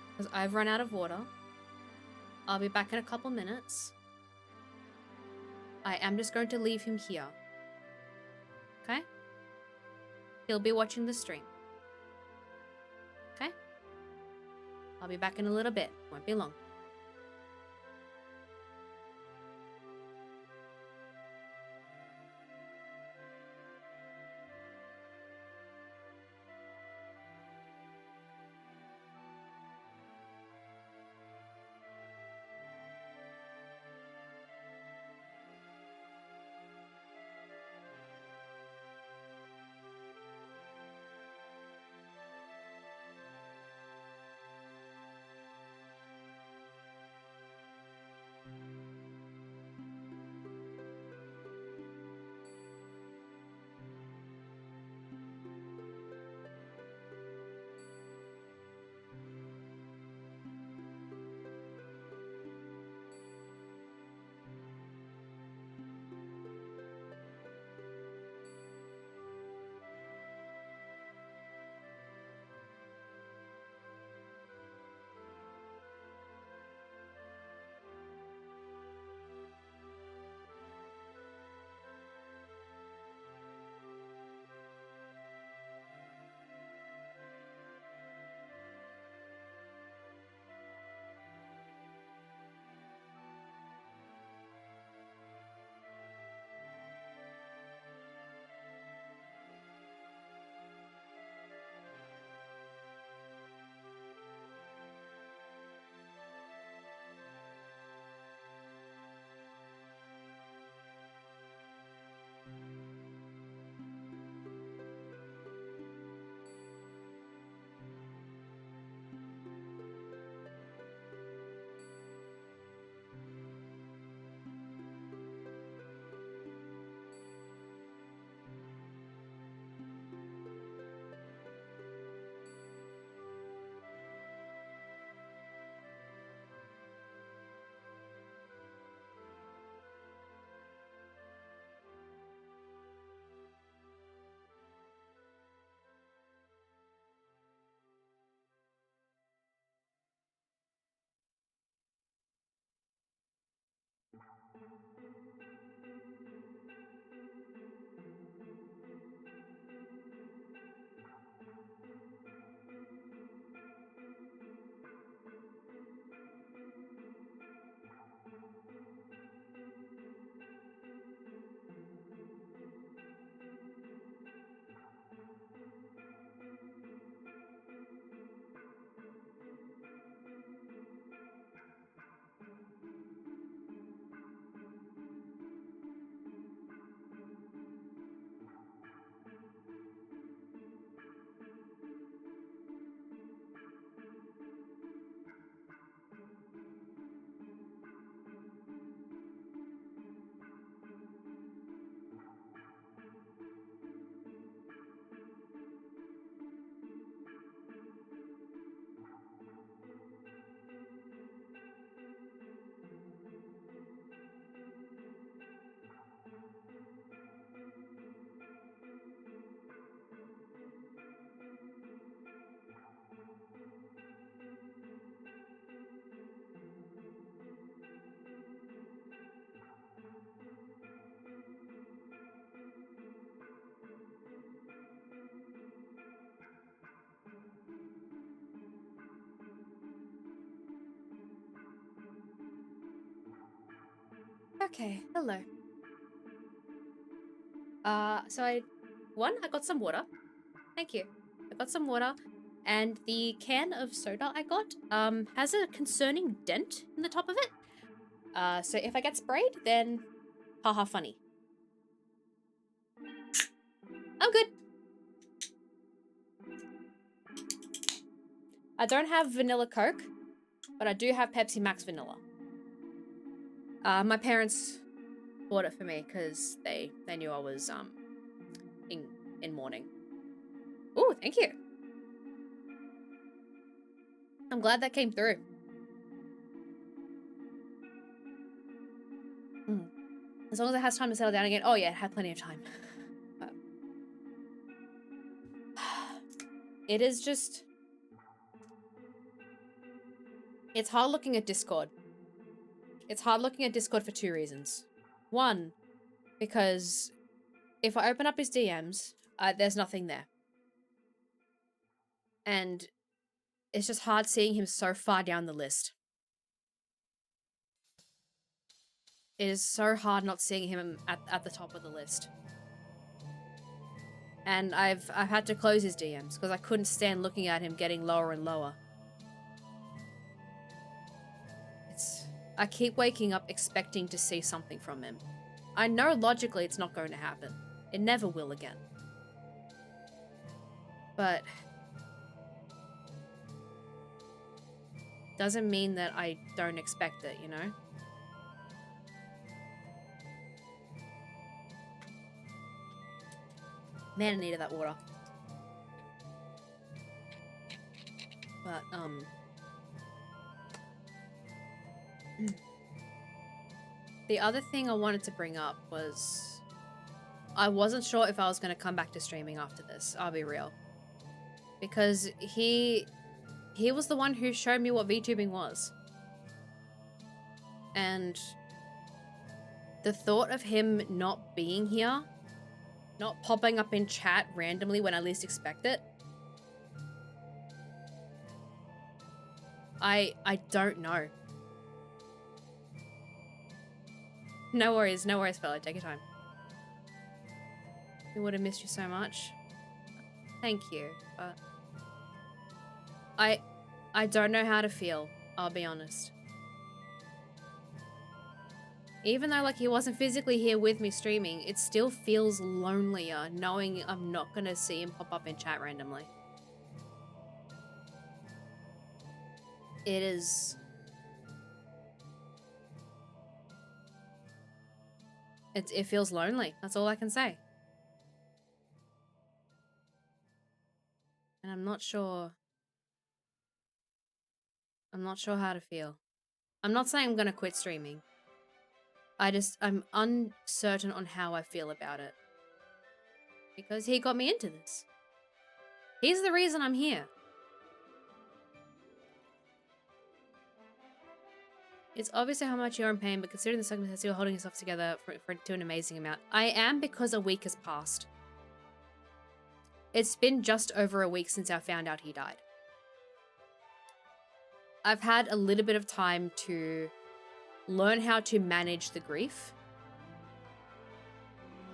because I've run out of water. I'll be back in a couple minutes. I am just going to leave him here. Okay? He'll be watching the stream. Okay? I'll be back in a little bit. Won't be long. Okay, hello. So I got some water. Thank you. I got some water, and the can of soda I got has a concerning dent in the top of it. So if I get sprayed, then haha funny. I'm good. I don't have vanilla Coke, but I do have Pepsi Max Vanilla. My parents bought it for me because they knew I was in mourning. Ooh, thank you. I'm glad that came through. As long as it has time to settle down again. Oh yeah, it had plenty of time. But it is just... It's hard looking at Discord. It's hard looking at Discord for two reasons. One, because if I open up his DMs, there's nothing there. And it's just hard seeing him so far down the list. It is so hard not seeing him at the top of the list. And I've had to close his DMs because I couldn't stand looking at him getting lower and lower. I keep waking up expecting to see something from him. I know logically it's not going to happen. It never will again. But doesn't mean that I don't expect it, you know? Man, I needed that water. But, the other thing I wanted to bring up was I wasn't sure if I was going to come back to streaming after this, I'll be real. Because he was the one who showed me what VTubing was. And the thought of him not being here, not popping up in chat randomly when I least expect it, I don't know. No worries, fella. Take your time. We would have missed you so much. Thank you, but I don't know how to feel, I'll be honest. Even though, like, he wasn't physically here with me streaming, it still feels lonelier knowing I'm not gonna see him pop up in chat randomly. It is... It feels lonely. That's all I can say. And I'm not sure how to feel. I'm not saying I'm gonna quit streaming. I'm uncertain on how I feel about it. Because he got me into this. He's the reason I'm here. It's obvious how much you're in pain, but considering the circumstances, you're holding yourself together to an amazing amount. I am, because a week has passed. It's been just over a week since I found out he died. I've had a little bit of time to learn how to manage the grief.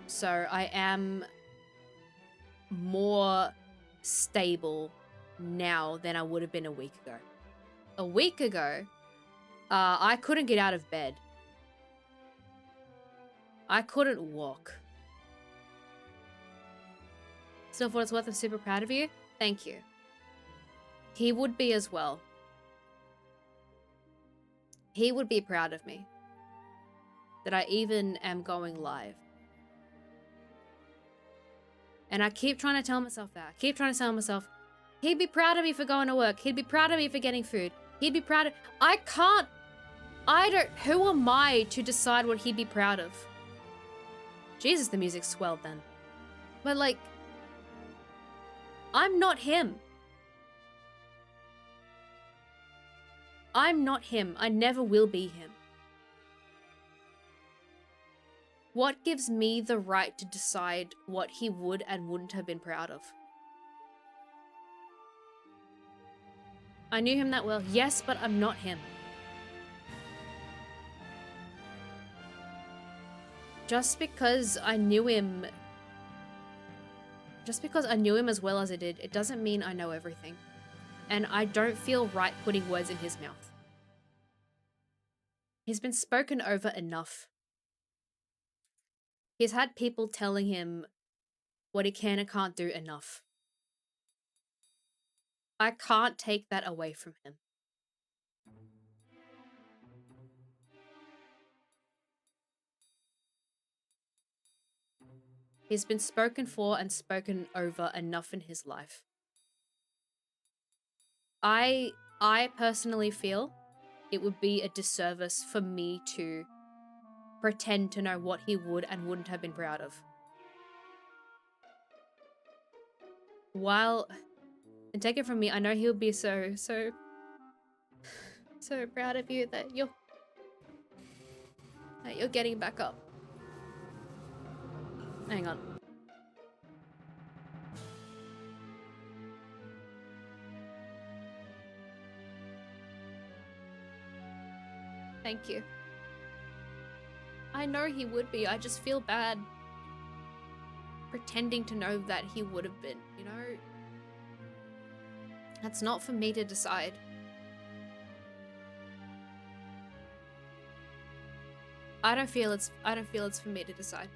So I am more stable now than I would have been a week ago. A week ago, I couldn't get out of bed. I couldn't walk. Still, for what it's worth, I'm super proud of you. Thank you. He would be as well. He would be proud of me. That I even am going live. And I keep trying to tell myself that. I keep trying to tell myself, he'd be proud of me for going to work. He'd be proud of me for getting food. He'd be proud of... Who am I to decide what he'd be proud of? Jesus, the music swelled then. But, like, I'm not him. I'm not him. I never will be him. What gives me the right to decide what he would and wouldn't have been proud of? I knew him that well. Yes, but I'm not him. just because I knew him as well as I did, it doesn't mean I know everything. And I don't feel right putting words in his mouth. He's been spoken over enough. He's had people telling him what he can and can't do enough. I can't take that away from him. He's been spoken for and spoken over enough in his life. I personally feel it would be a disservice for me to pretend to know what he would and wouldn't have been proud of. While, and take it from me, I know he'll be so proud of you that you're getting back up. Hang on. Thank you. I know he would be. I just feel bad pretending to know that he would have been, you know? That's not for me to decide. I don't feel it's for me to decide.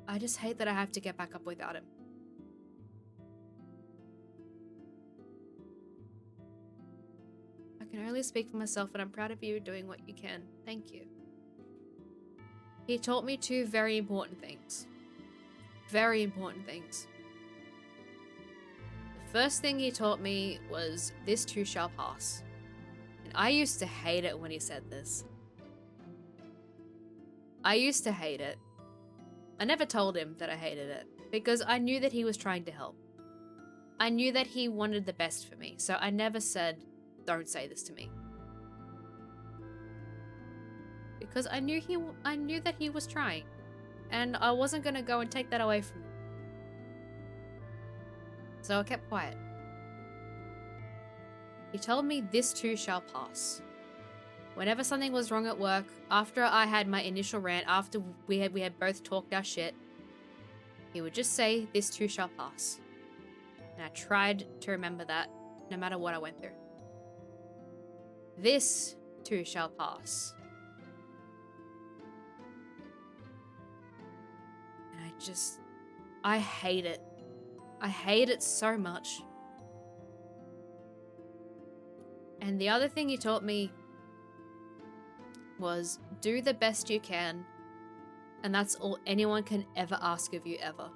I just hate that I have to get back up without him. I can only speak for myself, and I'm proud of you doing what you can. Thank you. He taught me two very important things. Very important things. The first thing he taught me was, this too shall pass. And I used to hate it when he said this. I used to hate it. I never told him that I hated it, because I knew that he was trying to help. I knew that he wanted the best for me, so I never said, don't say this to me. Because I knew that he was trying, and I wasn't going to go and take that away from him. So I kept quiet. He told me, this too shall pass. Whenever something was wrong at work, after I had my initial rant, after we had both talked our shit, he would just say, this too shall pass. And I tried to remember that no matter what I went through. This too shall pass. And I hate it. I hate it so much. And the other thing he taught me was, do the best you can, and that's all anyone can ever ask of you ever.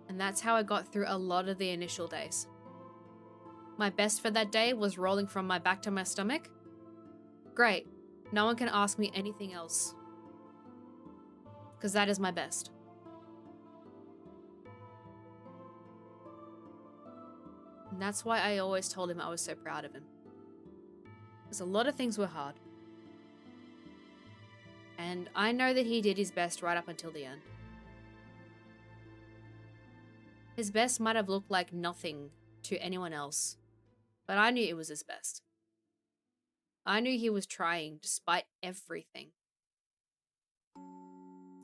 And that's how I got through a lot of the initial days. My best for that day was rolling from my back to my stomach. Great. No one can ask me anything else. Because that is my best. And that's why I always told him I was so proud of him. Because a lot of things were hard. And I know that he did his best right up until the end. His best might have looked like nothing to anyone else, but I knew it was his best. I knew he was trying despite everything.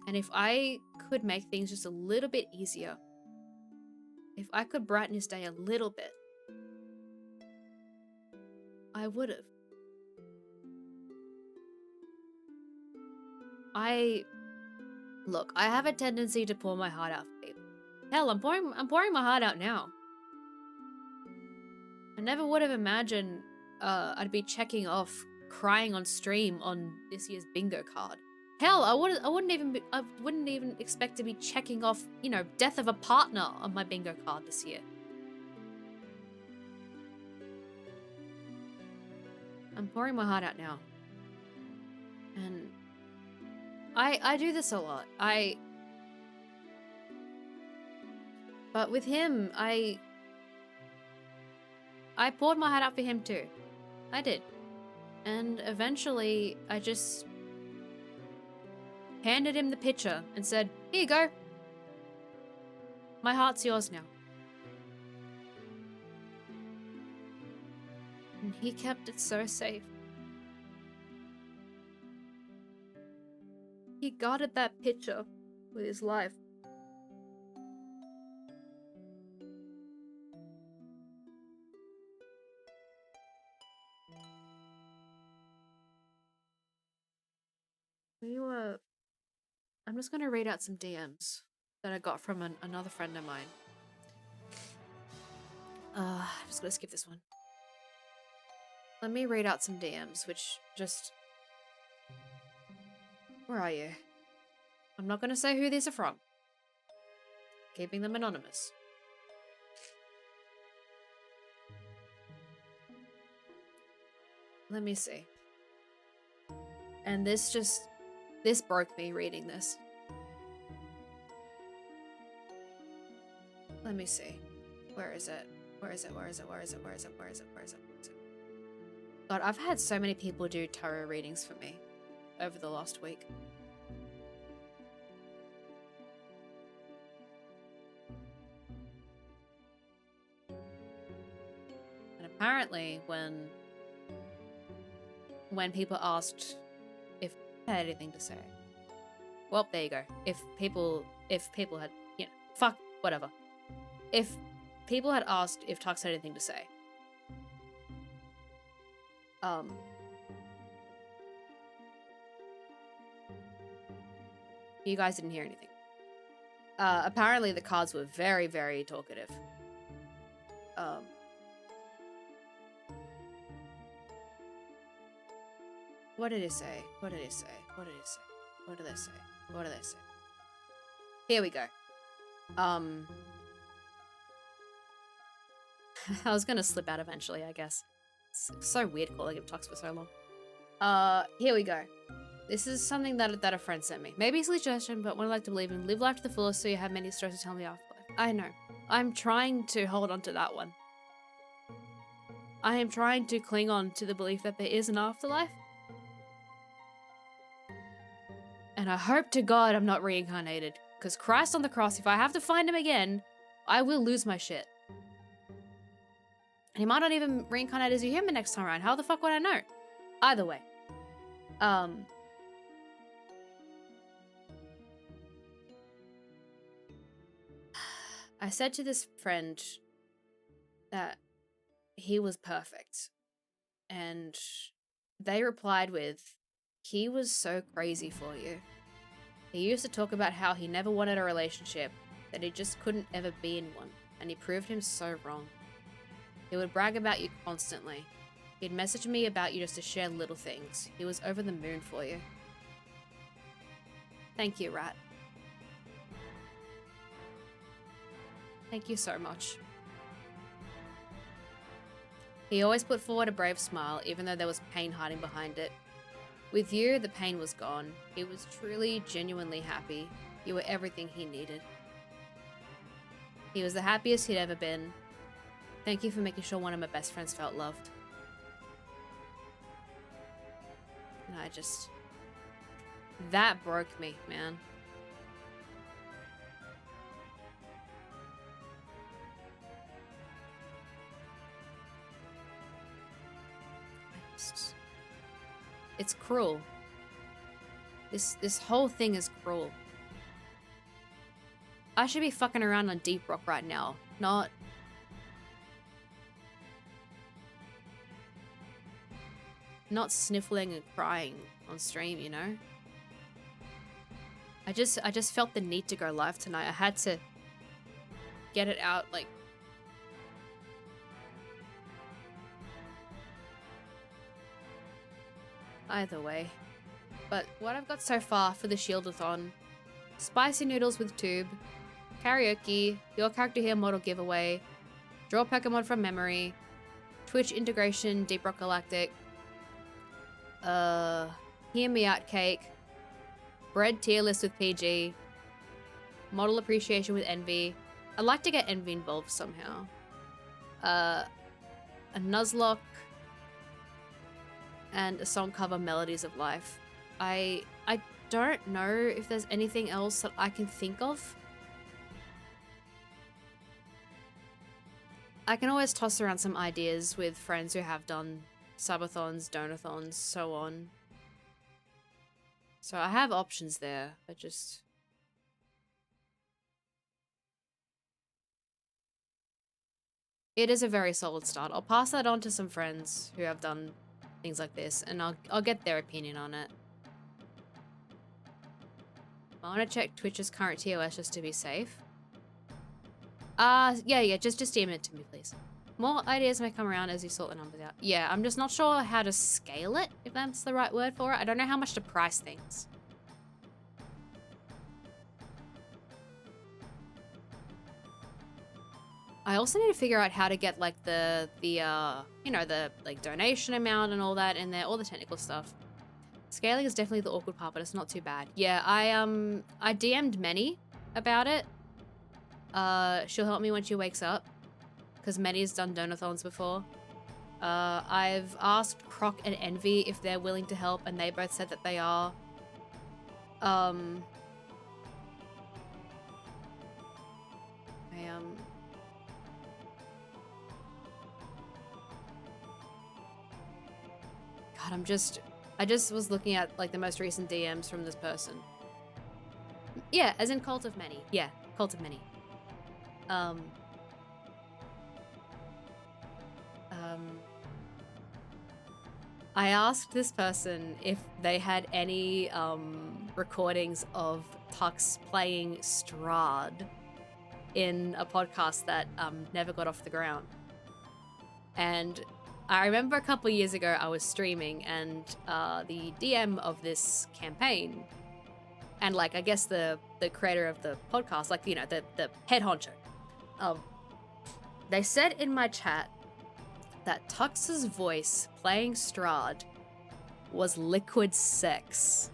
And if I could make things just a little bit easier, if I could brighten his day a little bit, I would have. Look, I have a tendency to pour my heart out for people. Hell, I'm pouring my heart out now. I never would have imagined I'd be checking off crying on stream on this year's bingo card. Hell, I wouldn't even expect to be checking off, you know, death of a partner on my bingo card this year. I'm pouring my heart out now. And I do this a lot. But with him, I poured my heart out for him too. I did. And eventually, I just handed him the picture and said, here you go. My heart's yours now. And he kept it so safe. He guarded that picture with his life. I'm just gonna read out some DMs that I got from another friend of mine. I'm just gonna skip this one. Let me read out some DMs, which just... Where are you? I'm not gonna say who these are from. Keeping them anonymous. Let me see. And this broke me reading this. Let me see. Where is it? Where is it? Where is it? Where is it? Where is it? Where is it? Where is it? Where is it? God, I've had so many people do tarot readings for me over the last week. And apparently when people asked if I had anything to say. Well, there you go. If people had, you know, fuck, whatever. If people had asked if Tux had anything to say, you guys didn't hear anything. Apparently the cards were very, very talkative. What did it say? What did it say? What did it say? What did they say? What did they say? Here we go. I was gonna slip out eventually, I guess. It's so weird calling him Tux for so long. Here we go. This is something that a friend sent me. Maybe it's a suggestion, but one I like to believe in. Live life to the fullest so you have many stories to tell me afterlife. I know. I'm trying to hold on to that one. I am trying to cling on to the belief that there is an afterlife. And I hope to God I'm not reincarnated. Because Christ on the cross, if I have to find him again, I will lose my shit. And he might not even reincarnate as a human next time around. How the fuck would I know? Either way. I said to this friend that he was perfect. And they replied with, he was so crazy for you. He used to talk about how he never wanted a relationship, that he just couldn't ever be in one, and he proved him so wrong. He would brag about you constantly. He'd message me about you just to share little things. He was over the moon for you. Thank you, Rat. Thank you so much. He always put forward a brave smile, even though there was pain hiding behind it. With you, the pain was gone. He was truly, genuinely happy. You were everything he needed. He was the happiest he'd ever been. Thank you for making sure one of my best friends felt loved. And that broke me, man. It's cruel. This whole thing is cruel. I should be fucking around on Deep Rock right now, not sniffling and crying on stream, you know? I just felt the need to go live tonight. I had to get it out, like... Either way. But what I've got so far for the Shieldathon: spicy noodles with tube, karaoke, your character here model giveaway, draw Pokemon from memory, Twitch integration, Deep Rock Galactic, hear me out cake, bread tier list with PG, model appreciation with Envy. I'd like to get Envy involved somehow. A Nuzlocke, and a song cover, Melodies of Life. I don't know if there's anything else that I can think of. I can always toss around some ideas with friends who have done subathons, donathons, so on. So I have options there. I just... It is a very solid start. I'll pass that on to some friends who have done things like this, and I'll get their opinion on it. I want to check Twitch's current TOS just to be safe. Yeah, just DM it to me, please. More ideas may come around as you sort the numbers out. Yeah, I'm just not sure how to scale it, if that's the right word for it. I don't know how much to price things. I also need to figure out how to get like the like donation amount and all that in there, all the technical stuff. Scaling is definitely the awkward part, but it's not too bad. Yeah, I DM'd Many about it. She'll help me when she wakes up, because Many's done donathons before. I've asked Croc and Envy if they're willing to help, and they both said that they are. God, I just was looking at like the most recent DMs from this person. Yeah, as in Cult of Many. Yeah, Cult of Many. I asked this person if they had any recordings of Tux playing Strahd in a podcast that never got off the ground. And I remember a couple years ago I was streaming, and the DM of this campaign, and like I guess the creator of the podcast, like, you know, the head honcho, they said in my chat that Tux's voice playing Strahd was liquid sex.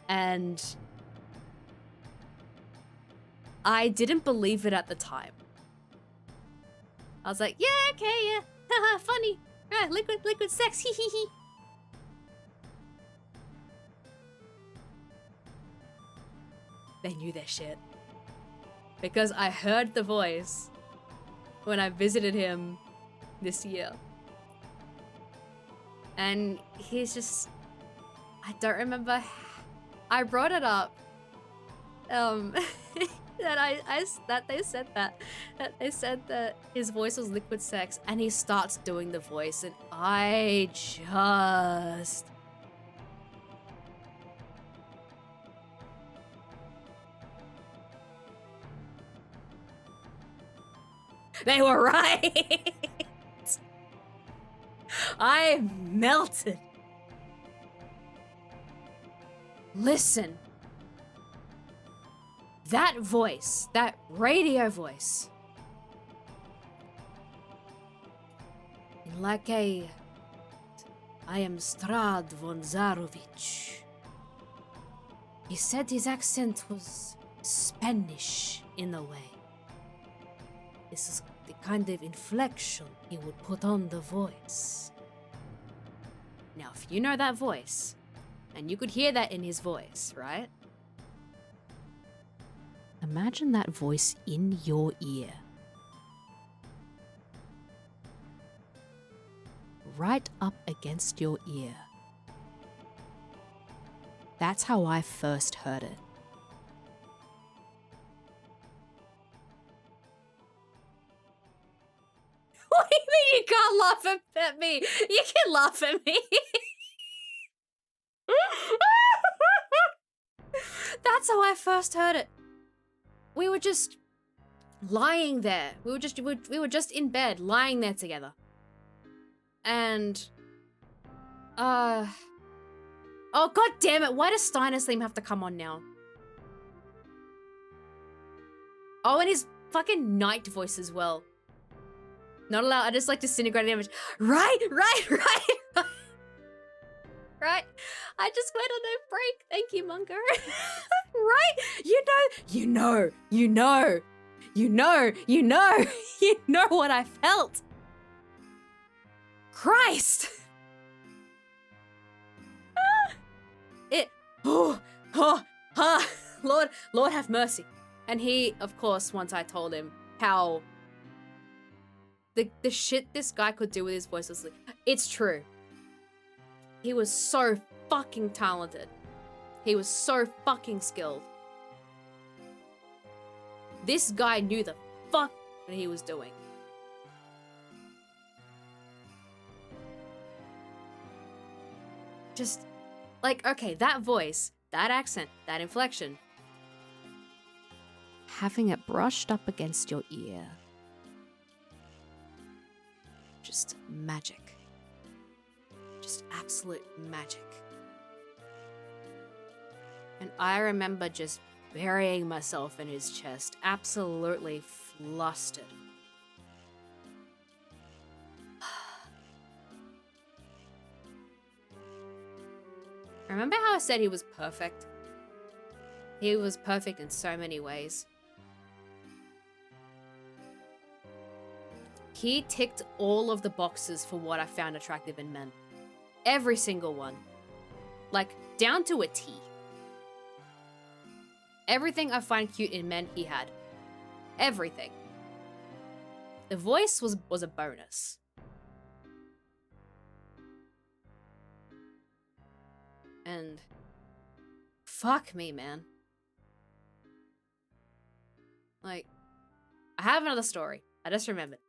And I didn't believe it at the time. I was like, yeah, okay, yeah, haha, funny. Yeah, liquid sex, hee hee hee. They knew their shit. Because I heard the voice when I visited him this year. And he's just... I don't remember... I brought it up. That they said that his voice was liquid sex, and he starts doing the voice, and I just... They were right! I melted. Listen. That voice, that radio voice. Like I am Strahd von Zarovich. He said his accent was Spanish in a way. This is the kind of inflection he would put on the voice. Now, if you know that voice, and you could hear that in his voice, right? Imagine that voice in your ear. Right up against your ear. That's how I first heard it. What do you mean you can't laugh at me? You can laugh at me. That's how I first heard it. We were just lying there. We were just in bed, lying there together. And oh god damn it, why does Steiner's theme have to come on now? Oh, and his fucking night voice as well. Not allowed. I just like disintegrated image. Right. Right. I just went on a break. Thank you, Mungo. Right? You know what I felt. Christ. Lord have mercy. And he, of course, once I told him how the shit this guy could do with his voice was like, it's true. He was so fucking talented. He was so fucking skilled. This guy knew the fuck what he was doing. Just, like, okay, that voice, that accent, that inflection. Having it brushed up against your ear. Just magic. Just absolute magic. And I remember just burying myself in his chest, absolutely flustered. Remember how I said he was perfect? He was perfect in so many ways. He ticked all of the boxes for what I found attractive in men. Every single one. Like, down to a T. Everything I find cute in men, he had. Everything. The voice was a bonus. And fuck me, man. Like, I have another story. I just remembered.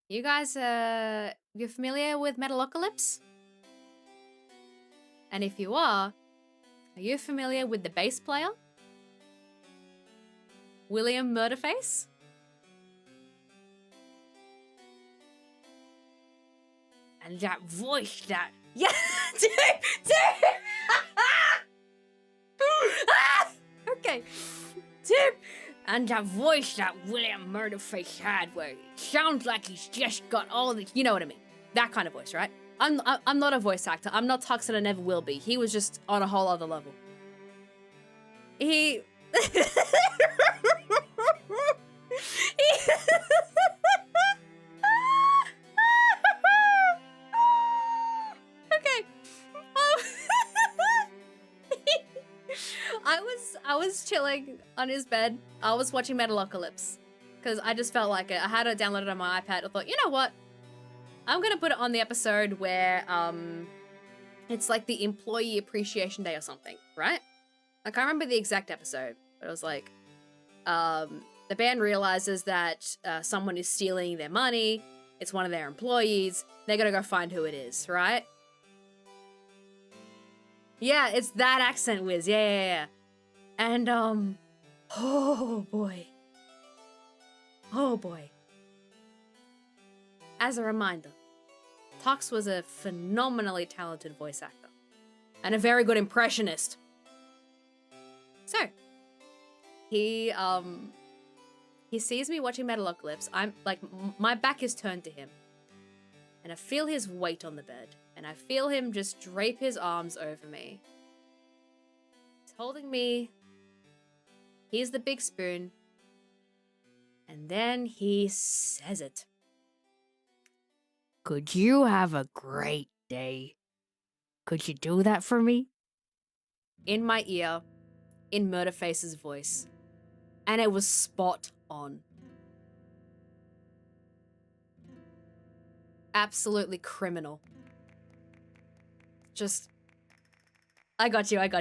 You guys, you're familiar with Metalocalypse? And if you are you familiar with the bass player? William Murderface? And that voice that... Yeah! Dude! Okay. Dude! And that voice that William Murderface had where it sounds like he's just got all the... You know what I mean. That kind of voice, right? I'm not a voice actor. I'm not Tux and I never will be. He was just on a whole other level. He... Okay. I was chilling on his bed. I was watching Metalocalypse because I just felt like it. I had it downloaded on my iPad. I thought, you know what? I'm gonna put it on the episode where it's like the Employee Appreciation Day or something, right? I can't remember the exact episode, but it was like the band realizes that someone is stealing their money. It's one of their employees. They're gonna go find who it is, right? Yeah, it's that accent, Wiz. Yeah. And oh boy. As a reminder, Tux was a phenomenally talented voice actor and a very good impressionist. So, he sees me watching Metalocalypse. I'm like, my back is turned to him, and I feel his weight on the bed, and I feel him just drape his arms over me. He's holding me. Here's the big spoon, and then he says it. Could you have a great day? Could you do that for me? In my ear, in Murderface's voice. And it was spot on. Absolutely criminal. Just... I got you. And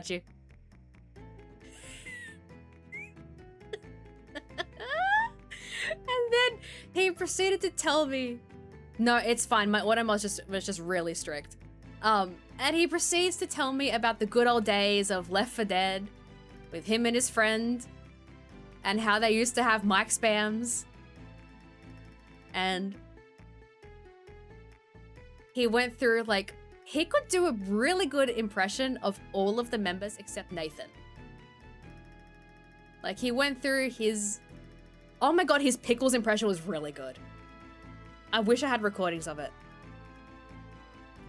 then he proceeded to tell me... No, it's fine. One of them was just really strict. And he proceeds to tell me about the good old days of Left 4 Dead with him and his friend and how they used to have mic spams. And he went through, like, he could do a really good impression of all of the members except Nathan. Like, he went through his... Oh my god, his Pickles impression was really good. I wish I had recordings of it.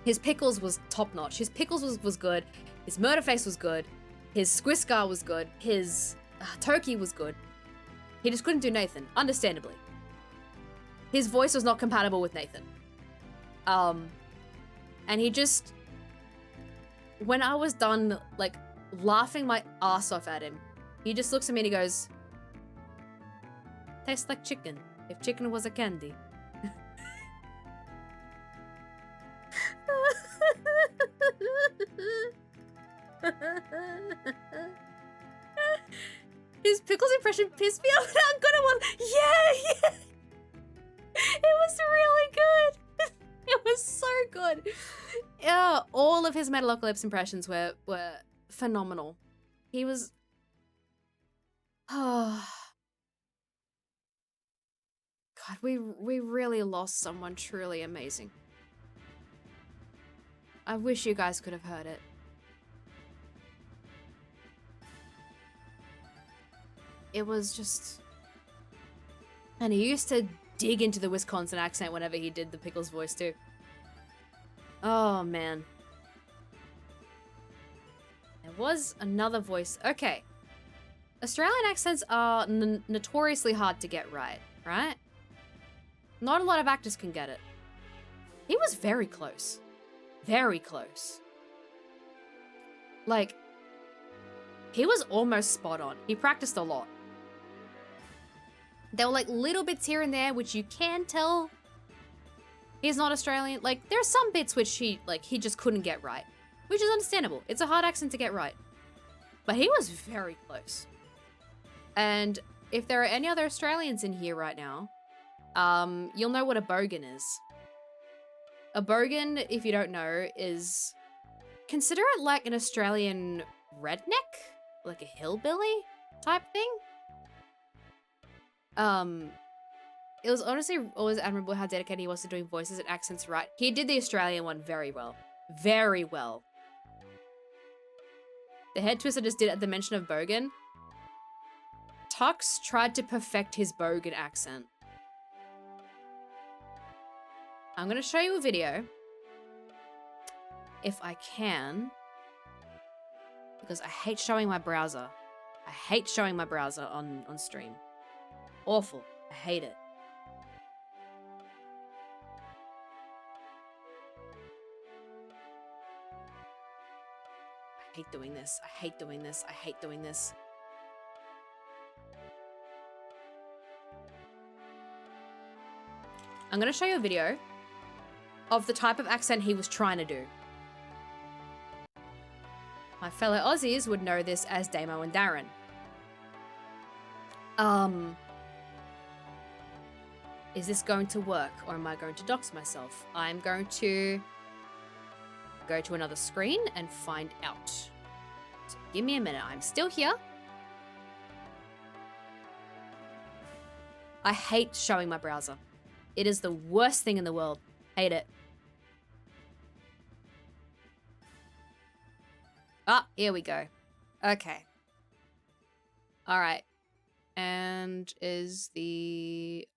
His Pickles was top-notch. His Pickles was good. His Murderface was good. His Squiscar was good. His Turkey was good. He just couldn't do Nathan, understandably. His voice was not compatible with Nathan. And he just... When I was done, like, laughing my ass off at him, he just looks at me and he goes, tastes like chicken. If chicken was a candy. His Pickles impression pissed me off how good it was. Yeah. It was really good. It was so good. Yeah, all of his Metalocalypse impressions were phenomenal. He was... Oh... God, we really lost someone truly amazing. I wish you guys could have heard it. It was just... And he used to dig into the Wisconsin accent whenever he did the Pickles voice too. Oh, man. There was another voice. Okay. Australian accents are notoriously hard to get right? Not a lot of actors can get it. He was very close. Very close. Like, he was almost spot on. He practiced a lot. There were like little bits here and there which you can tell he's not Australian. Like, there are some bits which he just couldn't get right, which is understandable. It's a hard accent to get right. But he was very close. And if there are any other Australians in here right now, you'll know what a bogan is. A bogan, if you don't know, is... Consider it like an Australian redneck? Like a hillbilly type thing? It was honestly always admirable how dedicated he was to doing voices and accents right. He did the Australian one very well. Very well. The head twist I just did at the mention of bogan. Tux tried to perfect his bogan accent. I'm gonna show you a video. If I can. Because I hate showing my browser. I hate showing my browser on stream. Awful. I hate it. I hate doing this. I hate doing this. I hate doing this. I'm gonna show you a video of the type of accent he was trying to do. My fellow Aussies would know this as Damo and Darren. Is this going to work, or am I going to dox myself? I'm going to go to another screen and find out. So give me a minute. I'm still here. I hate showing my browser. It is the worst thing in the world. Hate it. Ah, here we go. Okay. All right. And is the...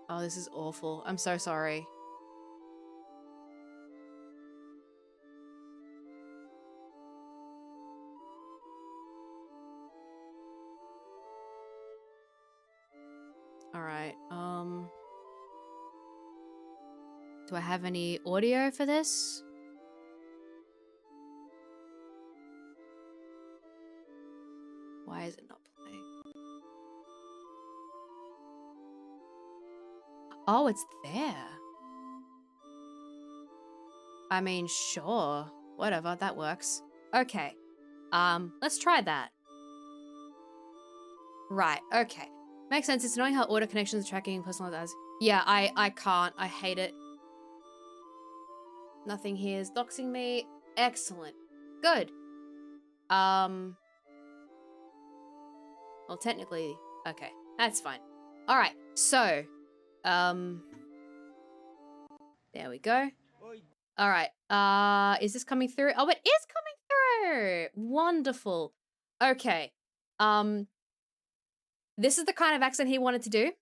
Oh, this is awful. I'm so sorry. All right. Do I have any audio for this? Why is it not playing? Oh, it's there. I mean, sure. Whatever, that works. Okay. Let's try that. Right, okay. Makes sense. It's annoying how auto connections are tracking personalized ads. Yeah, I can't. I hate it. Nothing here is doxing me. Excellent. Good. Well, technically, okay. That's fine. All right, so, there we go. All right, is this coming through? Oh, it is coming through. Wonderful. Okay. This is the kind of accent he wanted to do.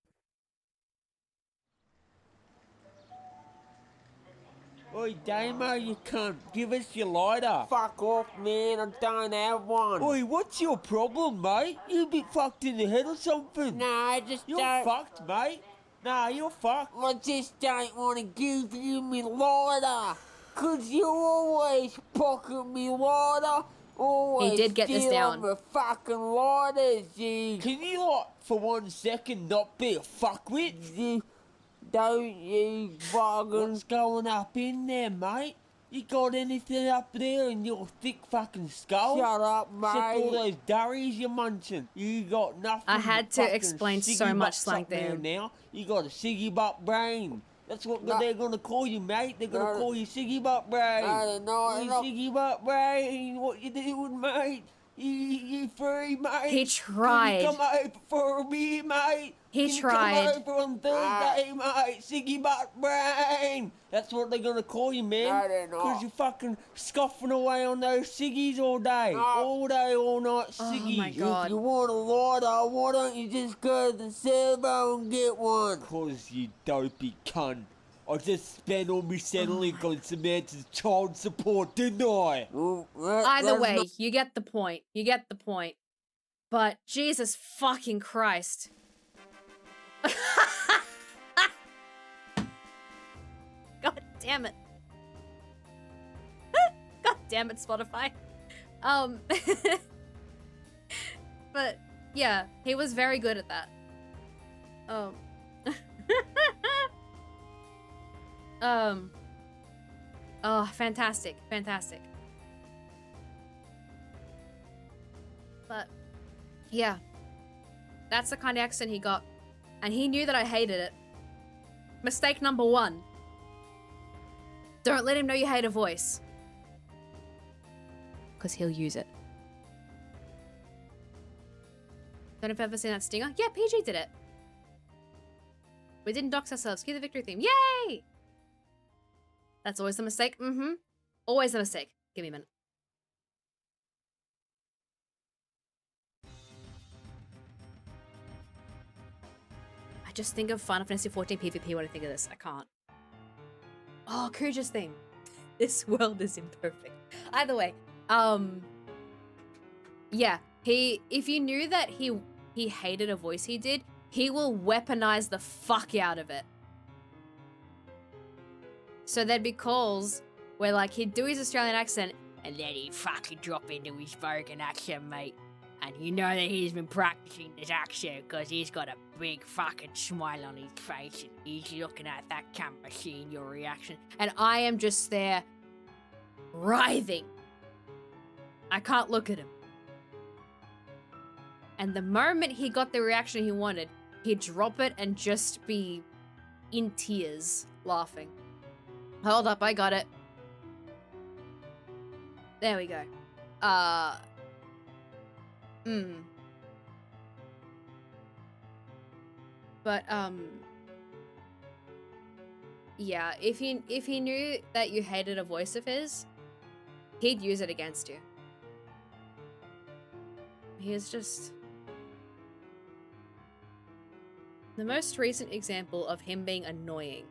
Oi, Damo, you cunt. Give us your lighter. Fuck off, man. I don't have one. Oi, what's your problem, mate? You a bit fucked in the head or something? No, I just You're don't... fucked, mate. Nah, you're fucked. I just don't want to give you me lighter. 'Cause you always pocket me lighter. Always did get this steal down. the fucking lighters, you. Can you, like, for 1 second not be a fuckwit? You don't, you fucking. What's going up in there, mate? You got anything up there in your thick fucking skull? Shut up, Except all mate. those durries you're munching. You got nothing. I had but to fucking explain so ciggy much butts slang up there there. now. You got a ciggy butt brain. That's what No. they're gonna call you, mate. They're gonna No. call you ciggy butt brain. I don't know. You No. ciggy butt brain. What you doing, mate? You free, mate? He tried. Can you come over for a beer, mate? He Can you tried. come over on Thursday, mate? Ciggy butt brain. That's what they're gonna call you, man. I don't know. Because you're fucking scoffing away on those ciggies all day. No. All day, all night, Oh ciggies. my God. If you want a lighter, why don't you just go to the servo and get one? Cause you dopey cunt. I just spent all my Centrelink on Samantha's child support, didn't I? Well, Either that's way, not- you get the point. You get the point. But Jesus fucking Christ. God damn it. God damn it, Spotify. But yeah, he was very good at that. Oh, fantastic, fantastic. But yeah, that's the kind of accent he got, and he knew that I hated it. Mistake number 1. Don't let him know you hate a voice, because he'll use it. Don't know if I've ever seen that stinger. Yeah, PG did it. We didn't dox ourselves. Cue the victory theme. Yay! That's always the mistake. Always the mistake. Give me a minute. I just think of Final Fantasy 14 PvP when I think of this. I can't. Oh, Kuja's theme. This world is imperfect. Either way, yeah, if you knew that he hated a voice he did, he will weaponize the fuck out of it. So there'd be calls where, like, he'd do his Australian accent and then he'd fucking drop into his American accent, mate. And you know that he's been practicing this accent because he's got a big fucking smile on his face and he's looking at that camera seeing your reaction. And I am just there writhing. I can't look at him. And the moment he got the reaction he wanted, he'd drop it and just be in tears, laughing. Hold up, I got it. There we go. But, yeah, if he knew that you hated a voice of his, he'd use it against you. He is just... The most recent example of him being annoying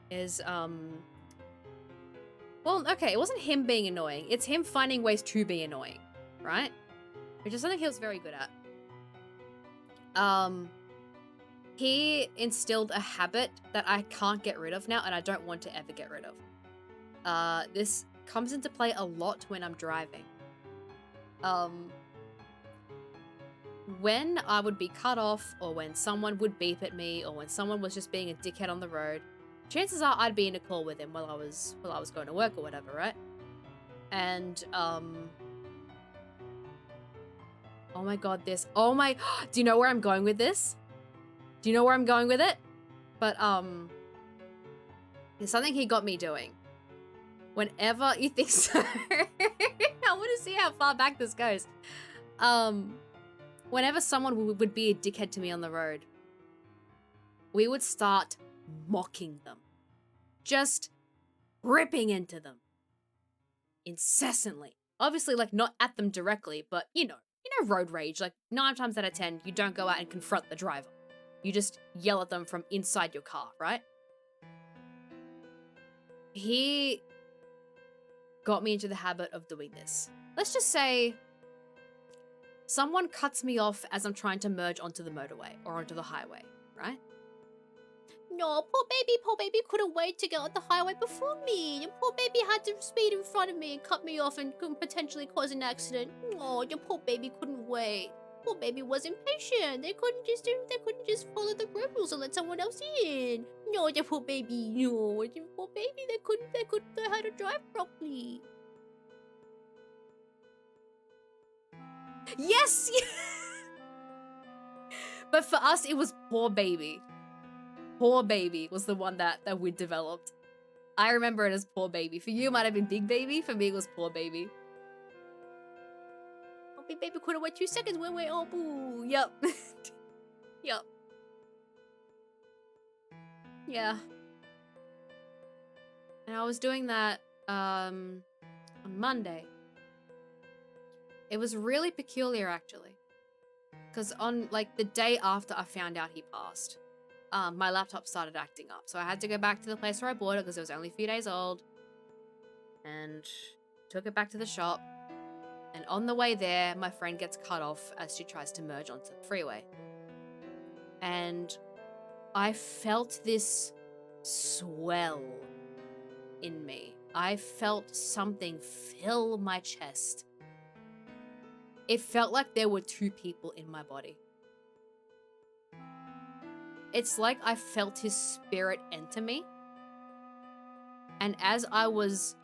is, well, okay, it wasn't him being annoying. It's him finding ways to be annoying, right? Which is something he was very good at. He instilled a habit that I can't get rid of now, and I don't want to ever get rid of. This comes into play a lot when I'm driving. When I would be cut off, or when someone would beep at me, or when someone was just being a dickhead on the road, chances are I'd be in a call with him while I was going to work or whatever, right? And oh my god, do you know where I'm going with this? Do you know where I'm going with it? But there's something he got me doing. Whenever you think so, I want to see how far back this goes. Whenever someone would be a dickhead to me on the road, we would start mocking them. Just ripping into them. Incessantly. Obviously, like, not at them directly, but, you know, road rage. Like, 9 times out of 10, you don't go out and confront the driver. You just yell at them from inside your car, right? He got me into the habit of doing this. Let's just say someone cuts me off as I'm trying to merge onto the motorway or onto the highway, right? No, poor baby couldn't wait to get on the highway before me. And poor baby had to speed in front of me and cut me off and could potentially cause an accident. Oh, your poor baby couldn't wait. Poor baby was impatient. They couldn't just follow the road rules and let someone else in. No, your poor baby. No, your poor baby. They couldn't know how to drive properly. Yes. But for us, it was poor baby. Poor baby was the one that we developed. I remember it as poor baby. For you, it might have been big baby. For me, it was poor baby. Oh, big baby couldn't wait 2 seconds. Wait. Oh, boo. Yup. Yup. Yeah. And I was doing that on Monday. It was really peculiar, actually. Because on, like, the day after I found out he passed, my laptop started acting up. So I had to go back to the place where I bought it because it was only a few days old. And took it back to the shop. And on the way there, my friend gets cut off as she tries to merge onto the freeway. And I felt this swell in me. I felt something fill my chest. It felt like there were 2 people in my body. It's like I felt his spirit enter me. And as I was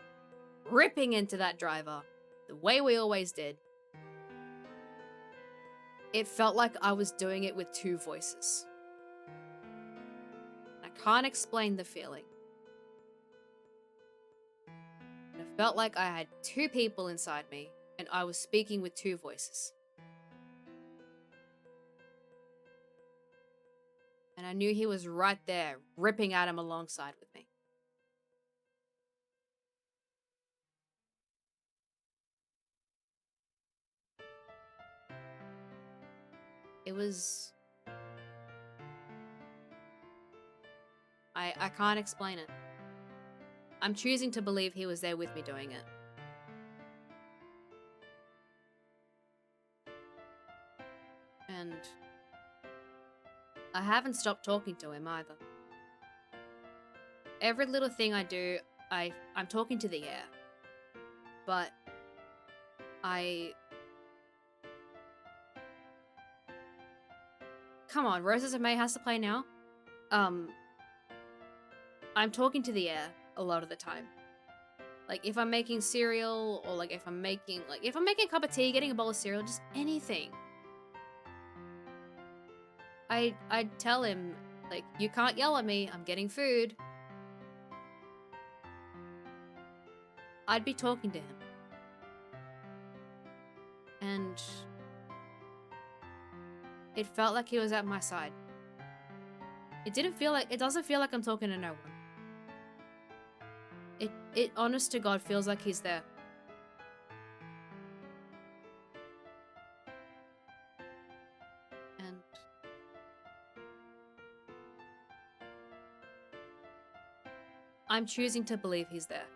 ripping into that driver, the way we always did, it felt like I was doing it with 2 voices. I can't explain the feeling. It felt like I had 2 people inside me, and I was speaking with 2 voices. And I knew he was right there, ripping at him alongside with me. It was... I can't explain it. I'm choosing to believe he was there with me doing it. And I haven't stopped talking to him either. Every little thing I do, I'm talking to the air. But come on, Roses of May has to play now. I'm talking to the air a lot of the time. Like if I'm making cereal, or like if I'm making a cup of tea, getting a bowl of cereal, just anything. I'd tell him, like, you can't yell at me, I'm getting food. I'd be talking to him. And it felt like he was at my side. It doesn't feel like I'm talking to no one. It honest to God feels like he's there. And I'm choosing to believe he's there.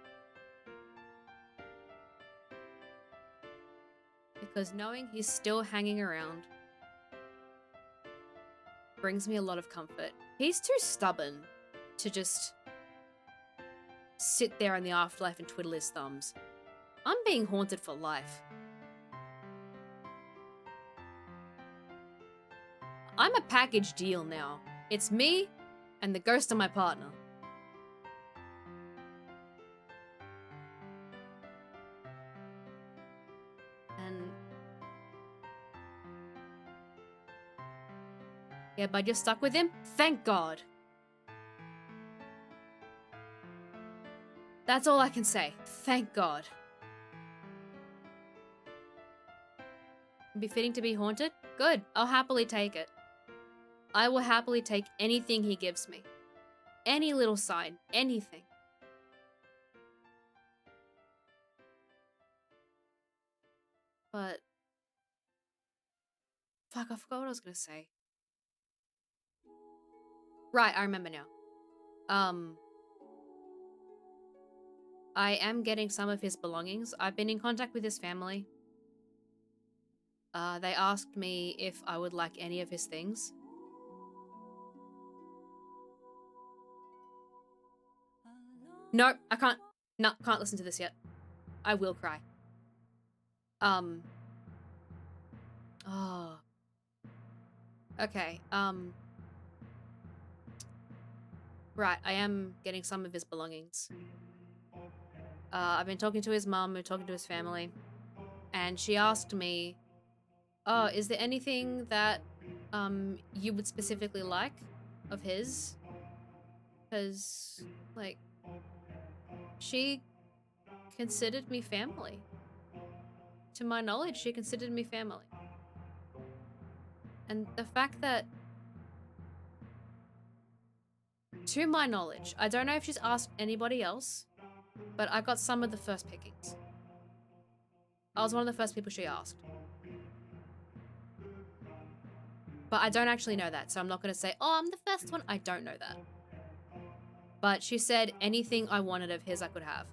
Because knowing he's still hanging around brings me a lot of comfort. He's too stubborn to just sit there in the afterlife and twiddle his thumbs. I'm being haunted for life. I'm a package deal now. It's me and the ghost of my partner. And yeah, but you're stuck with him? Thank God. That's all I can say. Thank God. Be fitting to be haunted? Good. I'll happily take it. I will happily take anything he gives me. Any little sign. Anything. But... fuck, I forgot what I was gonna say. Right, I remember now. I am getting some of his belongings. I've been in contact with his family. They asked me if I would like any of his things. No, I can't. No, can't listen to this yet. I will cry. Oh. Okay, right, I am getting some of his belongings. I've been talking to his mum, we're talking to his family, and she asked me, oh, is there anything that, you would specifically like of his? Because, like, she considered me family. To my knowledge, she considered me family. And the fact that, to my knowledge, I don't know if she's asked anybody else, but I got some of the first pickings. I was one of the first people she asked. But I don't actually know that, so I'm not going to say, oh, I'm the first one. I don't know that. But she said anything I wanted of his I could have.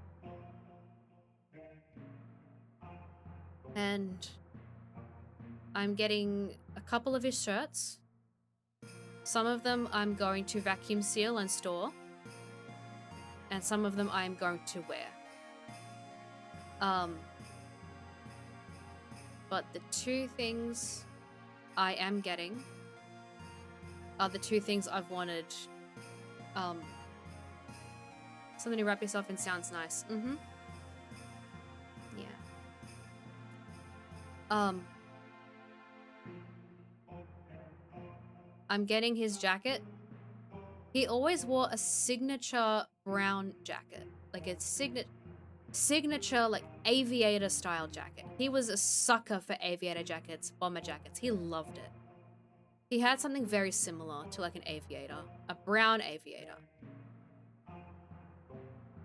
And I'm getting a couple of his shirts. Some of them I'm going to vacuum seal and store. And some of them I'm going to wear. But the two things I am getting are the two things I've wanted. Something to wrap yourself in sounds nice. Mm-hmm. Yeah. I'm getting his jacket. He always wore a signature brown jacket. Like a signature like aviator style jacket. He was a sucker for aviator jackets, bomber jackets. He loved it. He had something very similar to like an aviator, a brown aviator.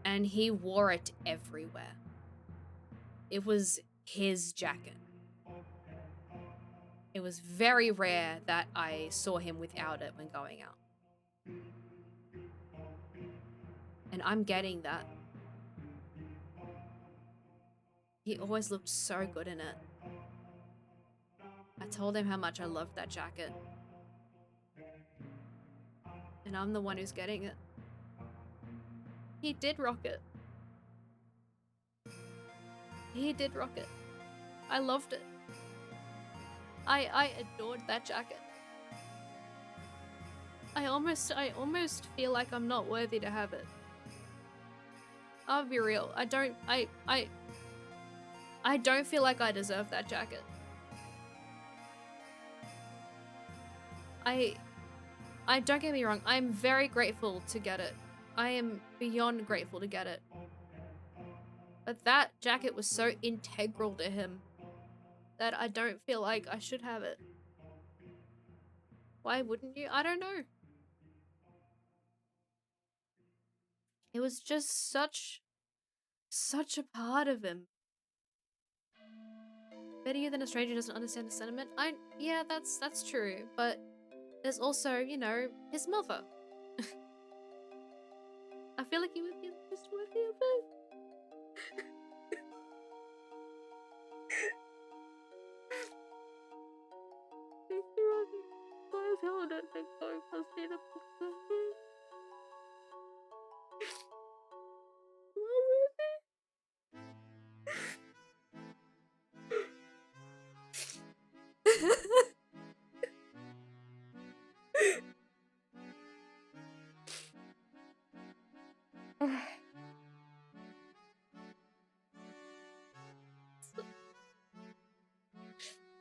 And he wore it everywhere. It was his jacket. It was very rare that I saw him without it when going out. And I'm getting that. He always looked so good in it. I told him how much I loved that jacket. And I'm the one who's getting it. He did rock it. He did rock it. I loved it. I adored that jacket. I almost feel like I'm not worthy to have it. I'll be real. I don't feel like I deserve that jacket. I don't get me wrong, I'm very grateful to get it. I am beyond grateful to get it. But that jacket was so integral to him that I don't feel like I should have it. Why wouldn't you? I don't know. It was just such a part of him. Better you than a stranger doesn't understand the sentiment. Yeah, that's true, but there's also, you know, his mother. I feel like he would be just worthy of it.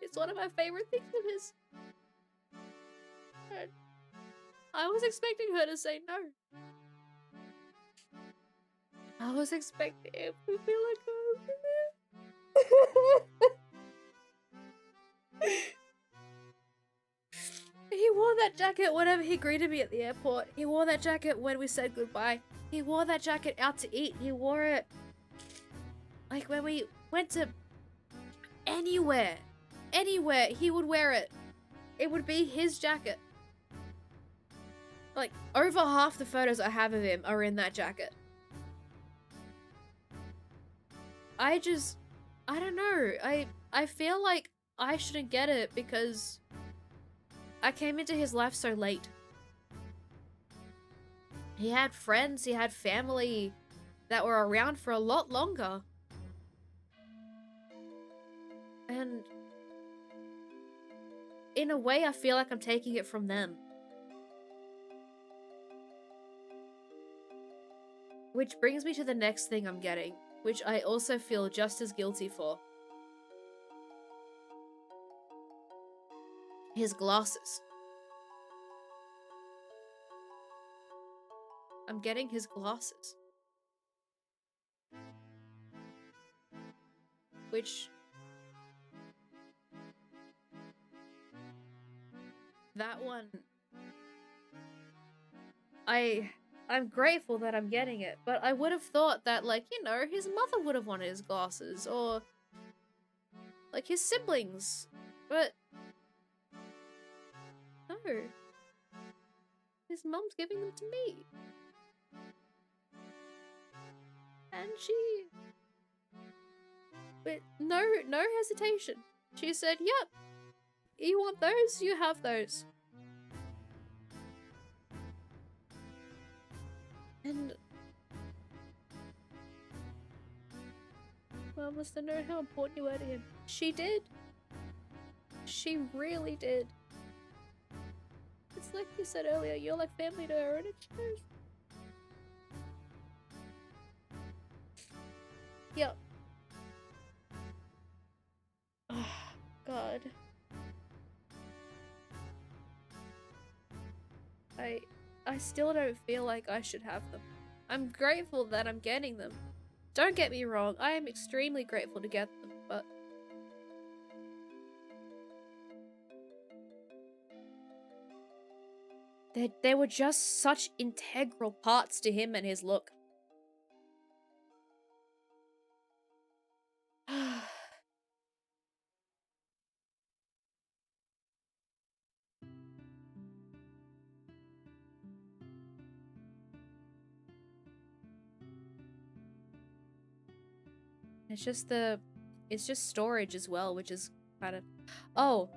It's one of my favorite things of his. And I was expecting her to say no. I was expecting him to feel like He wore that jacket whenever he greeted me at the airport. He wore that jacket when we said goodbye. He wore that jacket out to eat. He wore it like when we went to anywhere, he would wear it. It would be his jacket. Like, over half the photos I have of him are in that jacket. I don't know. I feel like I shouldn't get it because I came into his life so late. He had friends, he had family, that were around for a lot longer. And in a way, I feel like I'm taking it from them. Which brings me to the next thing I'm getting, which I also feel just as guilty for. His glasses. I'm getting his glasses. Which... that one... I'm grateful that I'm getting it, but I would have thought that, like, you know, his mother would have wanted his glasses, or... like, his siblings. But... no. His mom's giving them to me. And she... with no hesitation. She said, yep. You want those? You have those. And... Mom must have known how important you were to him. She did. She really did. It's like you said earlier, you're like family to her, and it shows. Yep. Oh, God. I still don't feel like I should have them. I'm grateful that I'm getting them. Don't get me wrong, I am extremely grateful to get them, but... They were just such integral parts to him and his look. It's just storage as well, which is kind of... oh.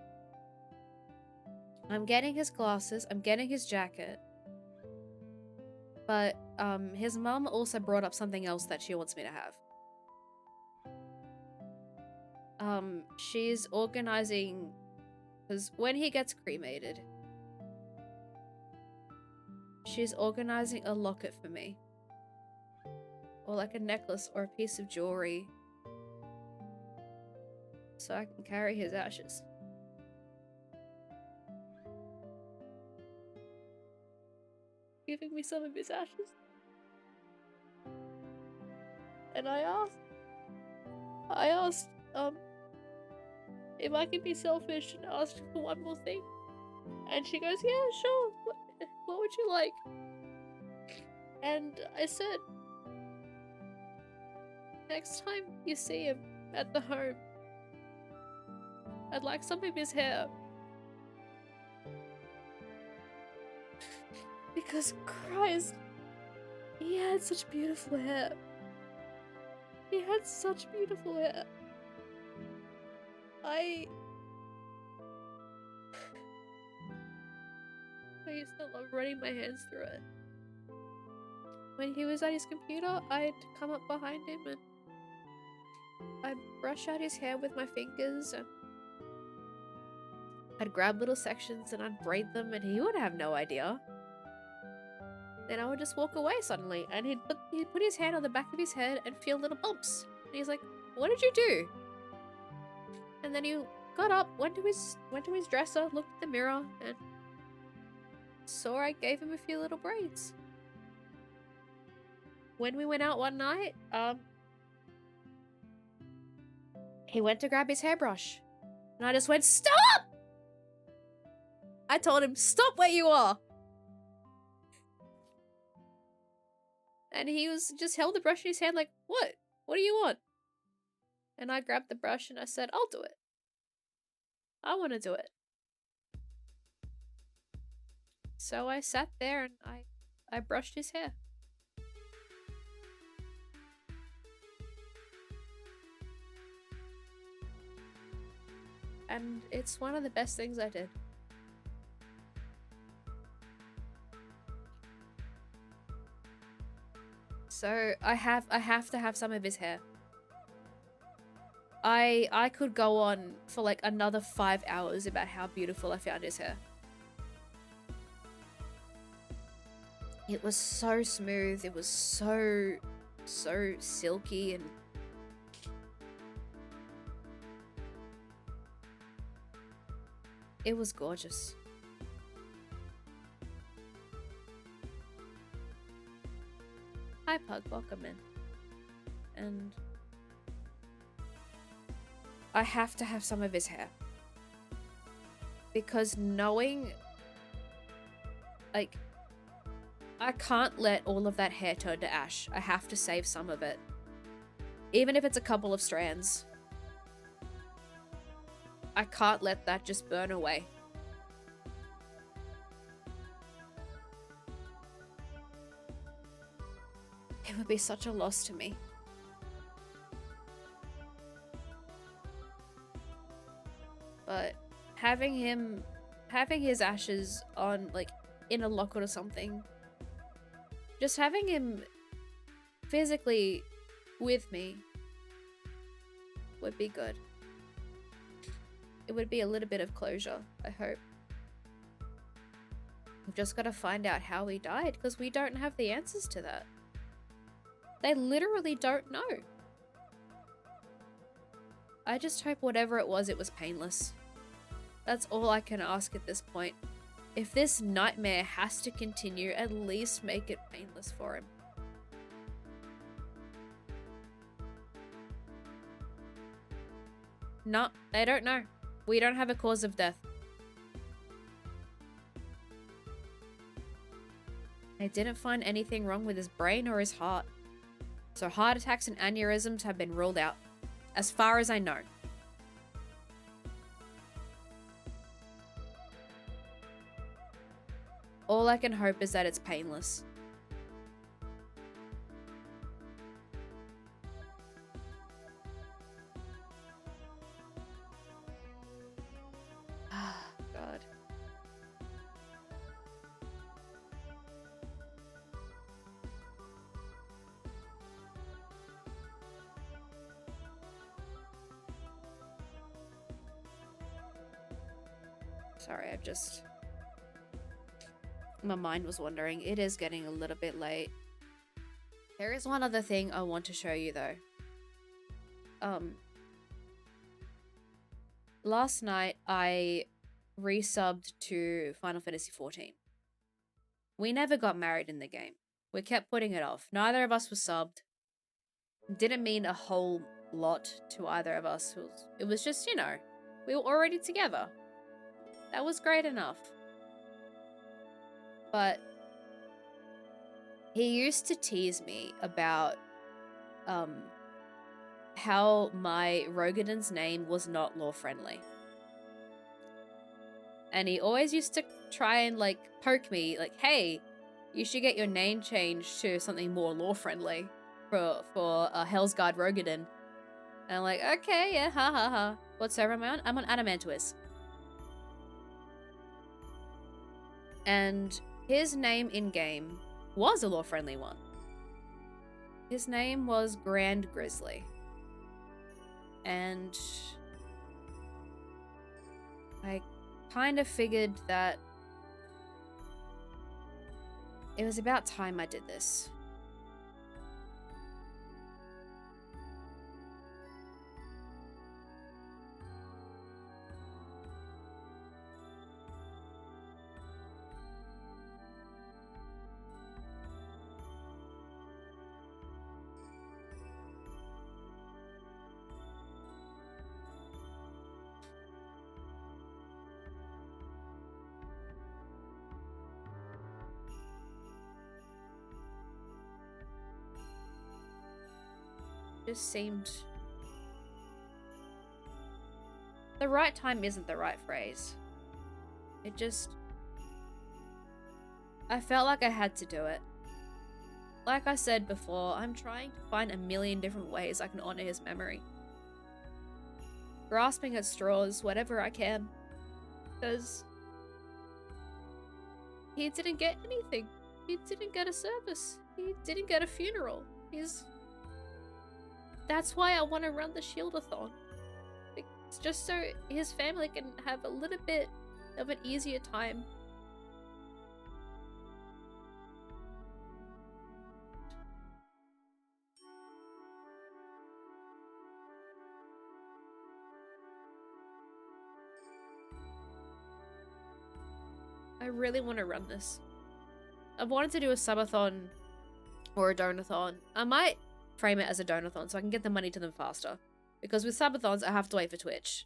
I'm getting his glasses, I'm getting his jacket. But, his mum also brought up something else that she wants me to have. She's organizing... because when he gets cremated, she's organizing a locket for me. Or like a necklace or a piece of jewelry. So I can carry his ashes. Giving me some of his ashes. And I asked, if I could be selfish and ask for one more thing. And she goes, yeah, sure. What would you like? And I said, next time you see him at the home, I'd like some of his hair. Because, Christ, he had such beautiful hair. He had such beautiful hair. I used to love running my hands through it. When he was at his computer, I'd come up behind him and I'd brush out his hair with my fingers, and I'd grab little sections and I'd braid them, and he would have no idea. Then I would just walk away suddenly, and he'd put his hand on the back of his head and feel little bumps. And he's like, "What did you do?" And then he got up, went to his dresser, looked at the mirror, and saw I gave him a few little braids. When we went out one night, he went to grab his hairbrush, and I just went, "Stop!" I told him, "Stop where you are." And he was just held the brush in his hand like, "What? What do you want?" And I grabbed the brush and I said, "I'll do it. I want to do it." So I sat there and I brushed his hair. And it's one of the best things I did. So I have to have some of his hair. I could go on for like another 5 hours about how beautiful I found his hair. It was so smooth. It was so silky and it was gorgeous. Hi Pug, welcome in. And I have to have some of his hair. Because knowing, like, I can't let all of that hair turn to ash. I have to save some of it. Even if it's a couple of strands. I can't let that just burn away. It would be such a loss to me. But having his ashes on, like, in a locket or something, just having him physically with me would be good. It would be a little bit of closure, I hope. We've just got to find out how he died, because we don't have the answers to that. They literally don't know. I just hope whatever it was painless. That's all I can ask at this point. If this nightmare has to continue, at least make it painless for him. No, they don't know. We don't have a cause of death. They didn't find anything wrong with his brain or his heart. So heart attacks and aneurysms have been ruled out, as far as I know. All I can hope is that it's painless. Ah, God. Sorry, my mind was wandering. It is getting a little bit late. There is one other thing I want to show you though. Last night I resubbed to Final Fantasy XIV. We never got married in the game. We kept putting it off. Neither of us was subbed. Didn't mean a whole lot to either of us. It was just, you know, we were already together. That was great enough. But he used to tease me about how my Rogadin's name was not law friendly. And he always used to try and like poke me like, hey, you should get your name changed to something more law friendly for Hellsguard Rogadin. And I'm like, okay, yeah, ha ha ha. What server am I on? I'm on Adamantuous. And his name in-game was a law-friendly one. His name was Grand Grizzly. And I kind of figured that it was about time I did this. Just seemed... The right time isn't the right phrase. It just... I felt like I had to do it. Like I said before, I'm trying to find a million different ways I can honor his memory. Grasping at straws, whatever I can. Because... he didn't get anything. He didn't get a service. He didn't get a funeral. That's why I want to run the Shieldathon. It's just so his family can have a little bit of an easier time. I really want to run this. I've wanted to do a subathon or a donathon. I might frame it as a donathon so I can get the money to them faster. Because with subathons, I have to wait for Twitch.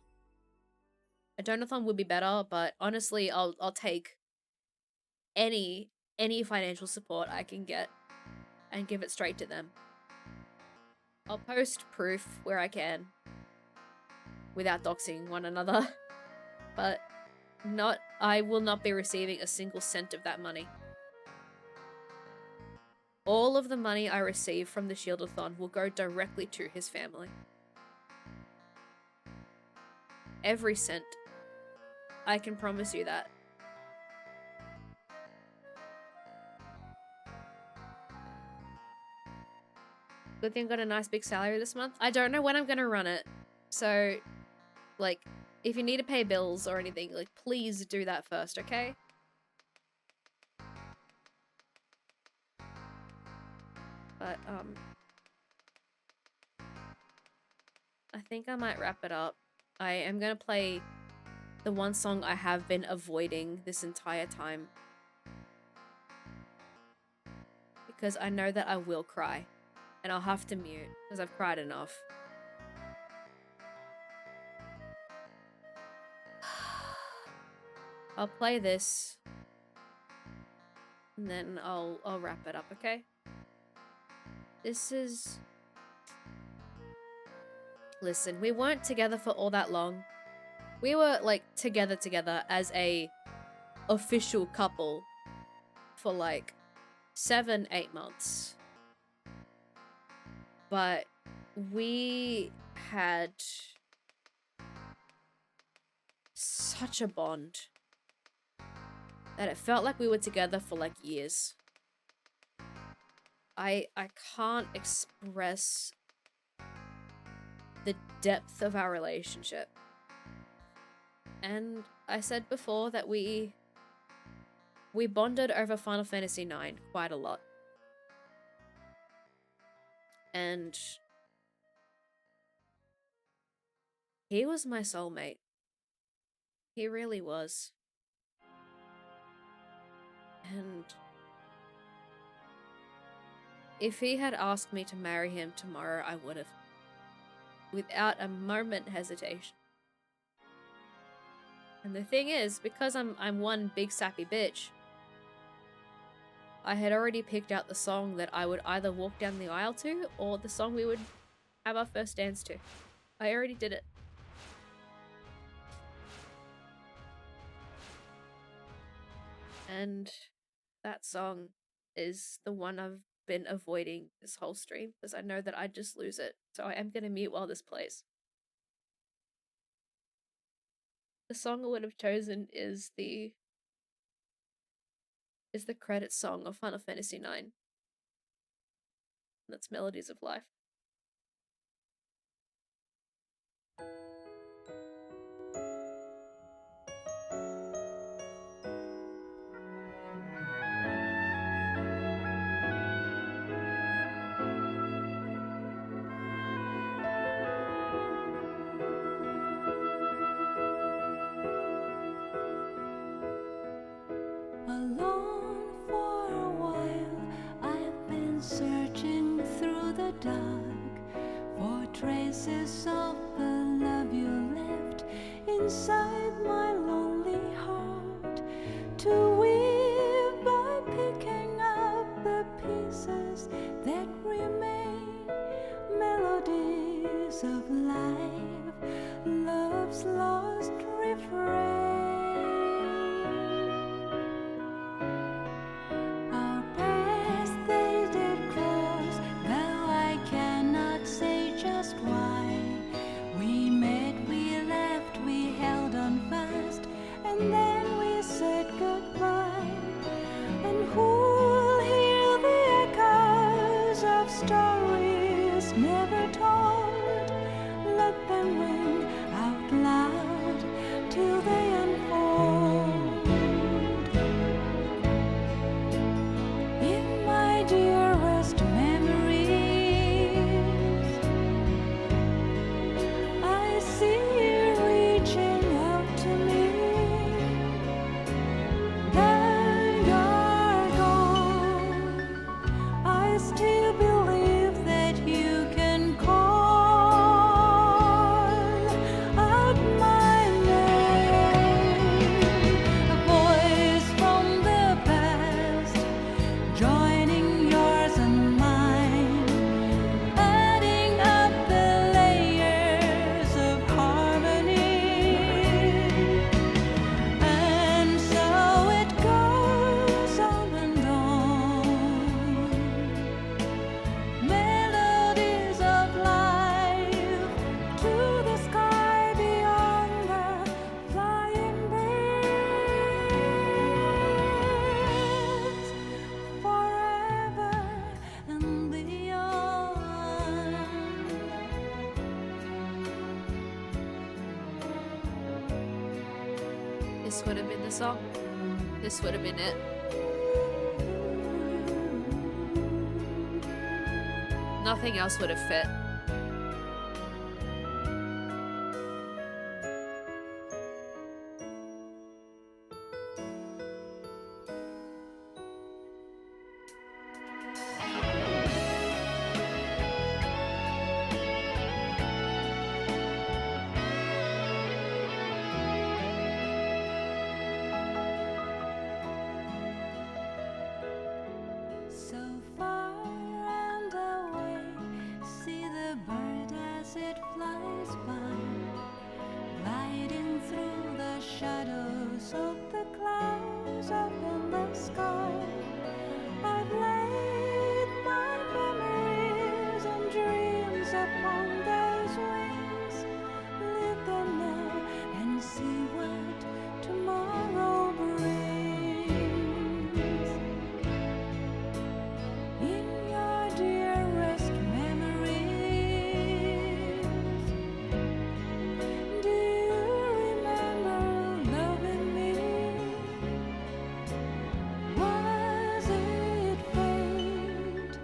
A donathon would be better, but honestly, I'll take any financial support I can get and give it straight to them. I'll post proof where I can without doxing one another, but I will not be receiving a single cent of that money. All of the money I receive from the Shieldathon will go directly to his family. Every cent. I can promise you that. Good thing I got a nice big salary this month. I don't know when I'm gonna run it. So, like, if you need to pay bills or anything, like, please do that first, okay? But, I think I might wrap it up. I am gonna play the one song I have been avoiding this entire time. Because I know that I will cry. And I'll have to mute, because I've cried enough. I'll play this. And then I'll wrap it up, okay? This is... Listen, we weren't together for all that long. We were, like, together as a official couple for, like, 7-8 months. But we had such a bond that it felt like we were together for, like, years. I can't express the depth of our relationship. And I said before that we bonded over Final Fantasy IX quite a lot. And he was my soulmate. He really was. And if he had asked me to marry him tomorrow, I would have. Without a moment hesitation. And the thing is, because I'm one big sappy bitch, I had already picked out the song that I would either walk down the aisle to, or the song we would have our first dance to. I already did it. And that song is the one I've been avoiding this whole stream, because I know that I'd just lose it. So I am gonna mute while this plays. The song I would have chosen is the credit song of Final Fantasy IX. That's Melodies of Life. Alone for a while, I've been searching through the dark for traces of the love you left inside my lonely heart. To weave by picking up the pieces that remain, melodies of life, love's lost refrain. Just why we met, we left, we held this would have been the song. This would have been it. Nothing else would have fit. So far and away, see the bird as it flies by, gliding through the shadows of the clouds up in the sky. I've laid my memories and dreams upon those wings. Live them now and see what tomorrow brings. In your dearest memories, do you remember loving me? Was it fate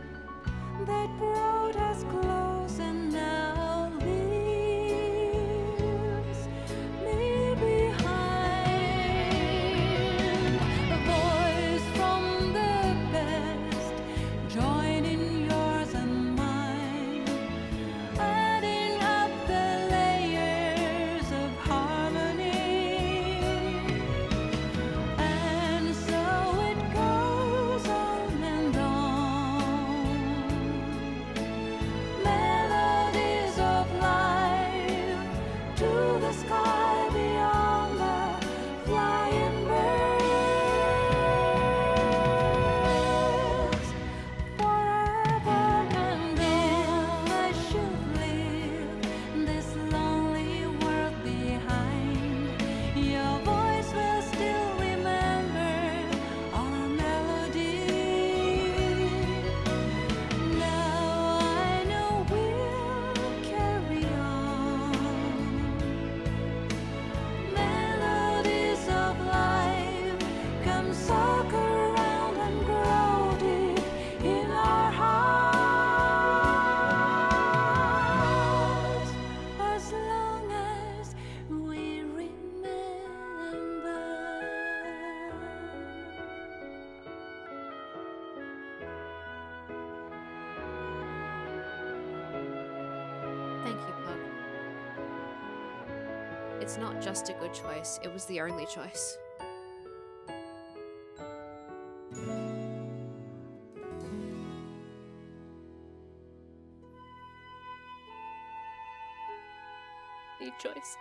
that brought us close and now leaves me behind? A voice from the past joining yours and mine, adding up the layers of harmony. And so it goes on and on. Melodies of life to the sky beyond the flying birds. Forever and if I should leave this lonely world behind, your voice will still remember our melody. Now I know we'll carry on. Melodies of life come soak around and grow deep in our hearts, as long as we remember. Thank you, Puck. It's not just a good choice, it was the only choice. The choice.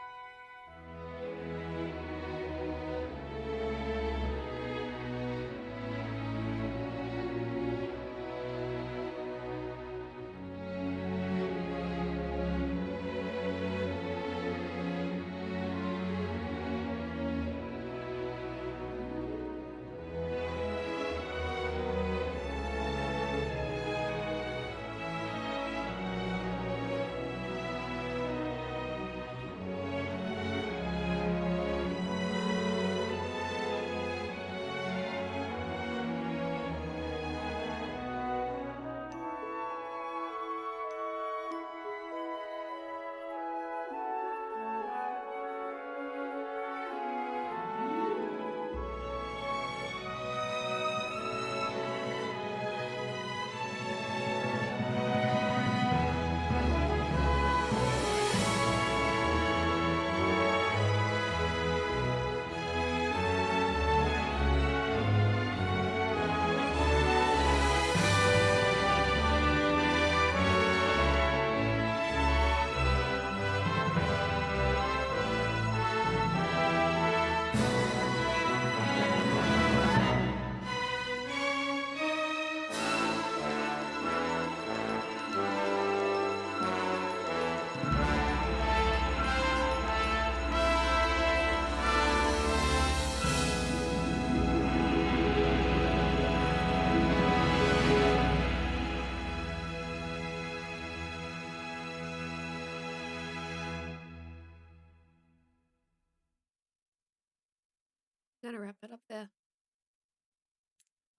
gonna wrap it up there.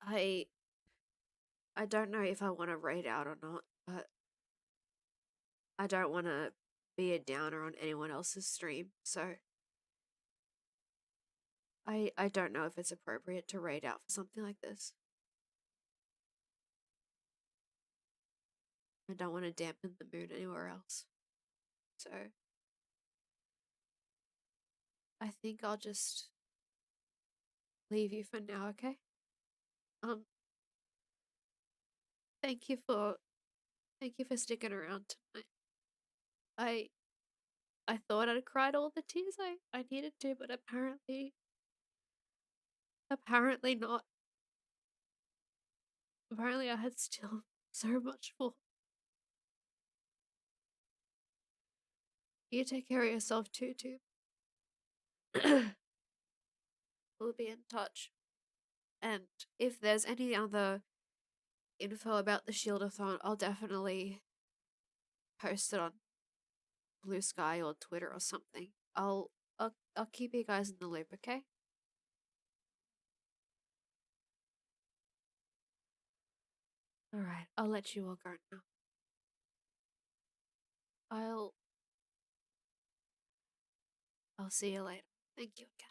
I don't know if I want to raid out or not, but I don't want to be a downer on anyone else's stream, so I don't know if it's appropriate to raid out for something like this. I don't want to dampen the mood anywhere else. So I think I'll just leave you for now, okay? Um thank you for sticking around tonight. I thought I'd cried all the tears I needed to, but apparently not. Apparently I had still so much more. You take care of yourself too. We'll be in touch. And if there's any other info about the Shieldathon, I'll definitely post it on Blue Sky or Twitter or something. I'll keep you guys in the loop, okay? Alright, I'll let you all go now. I'll see you later. Thank you again.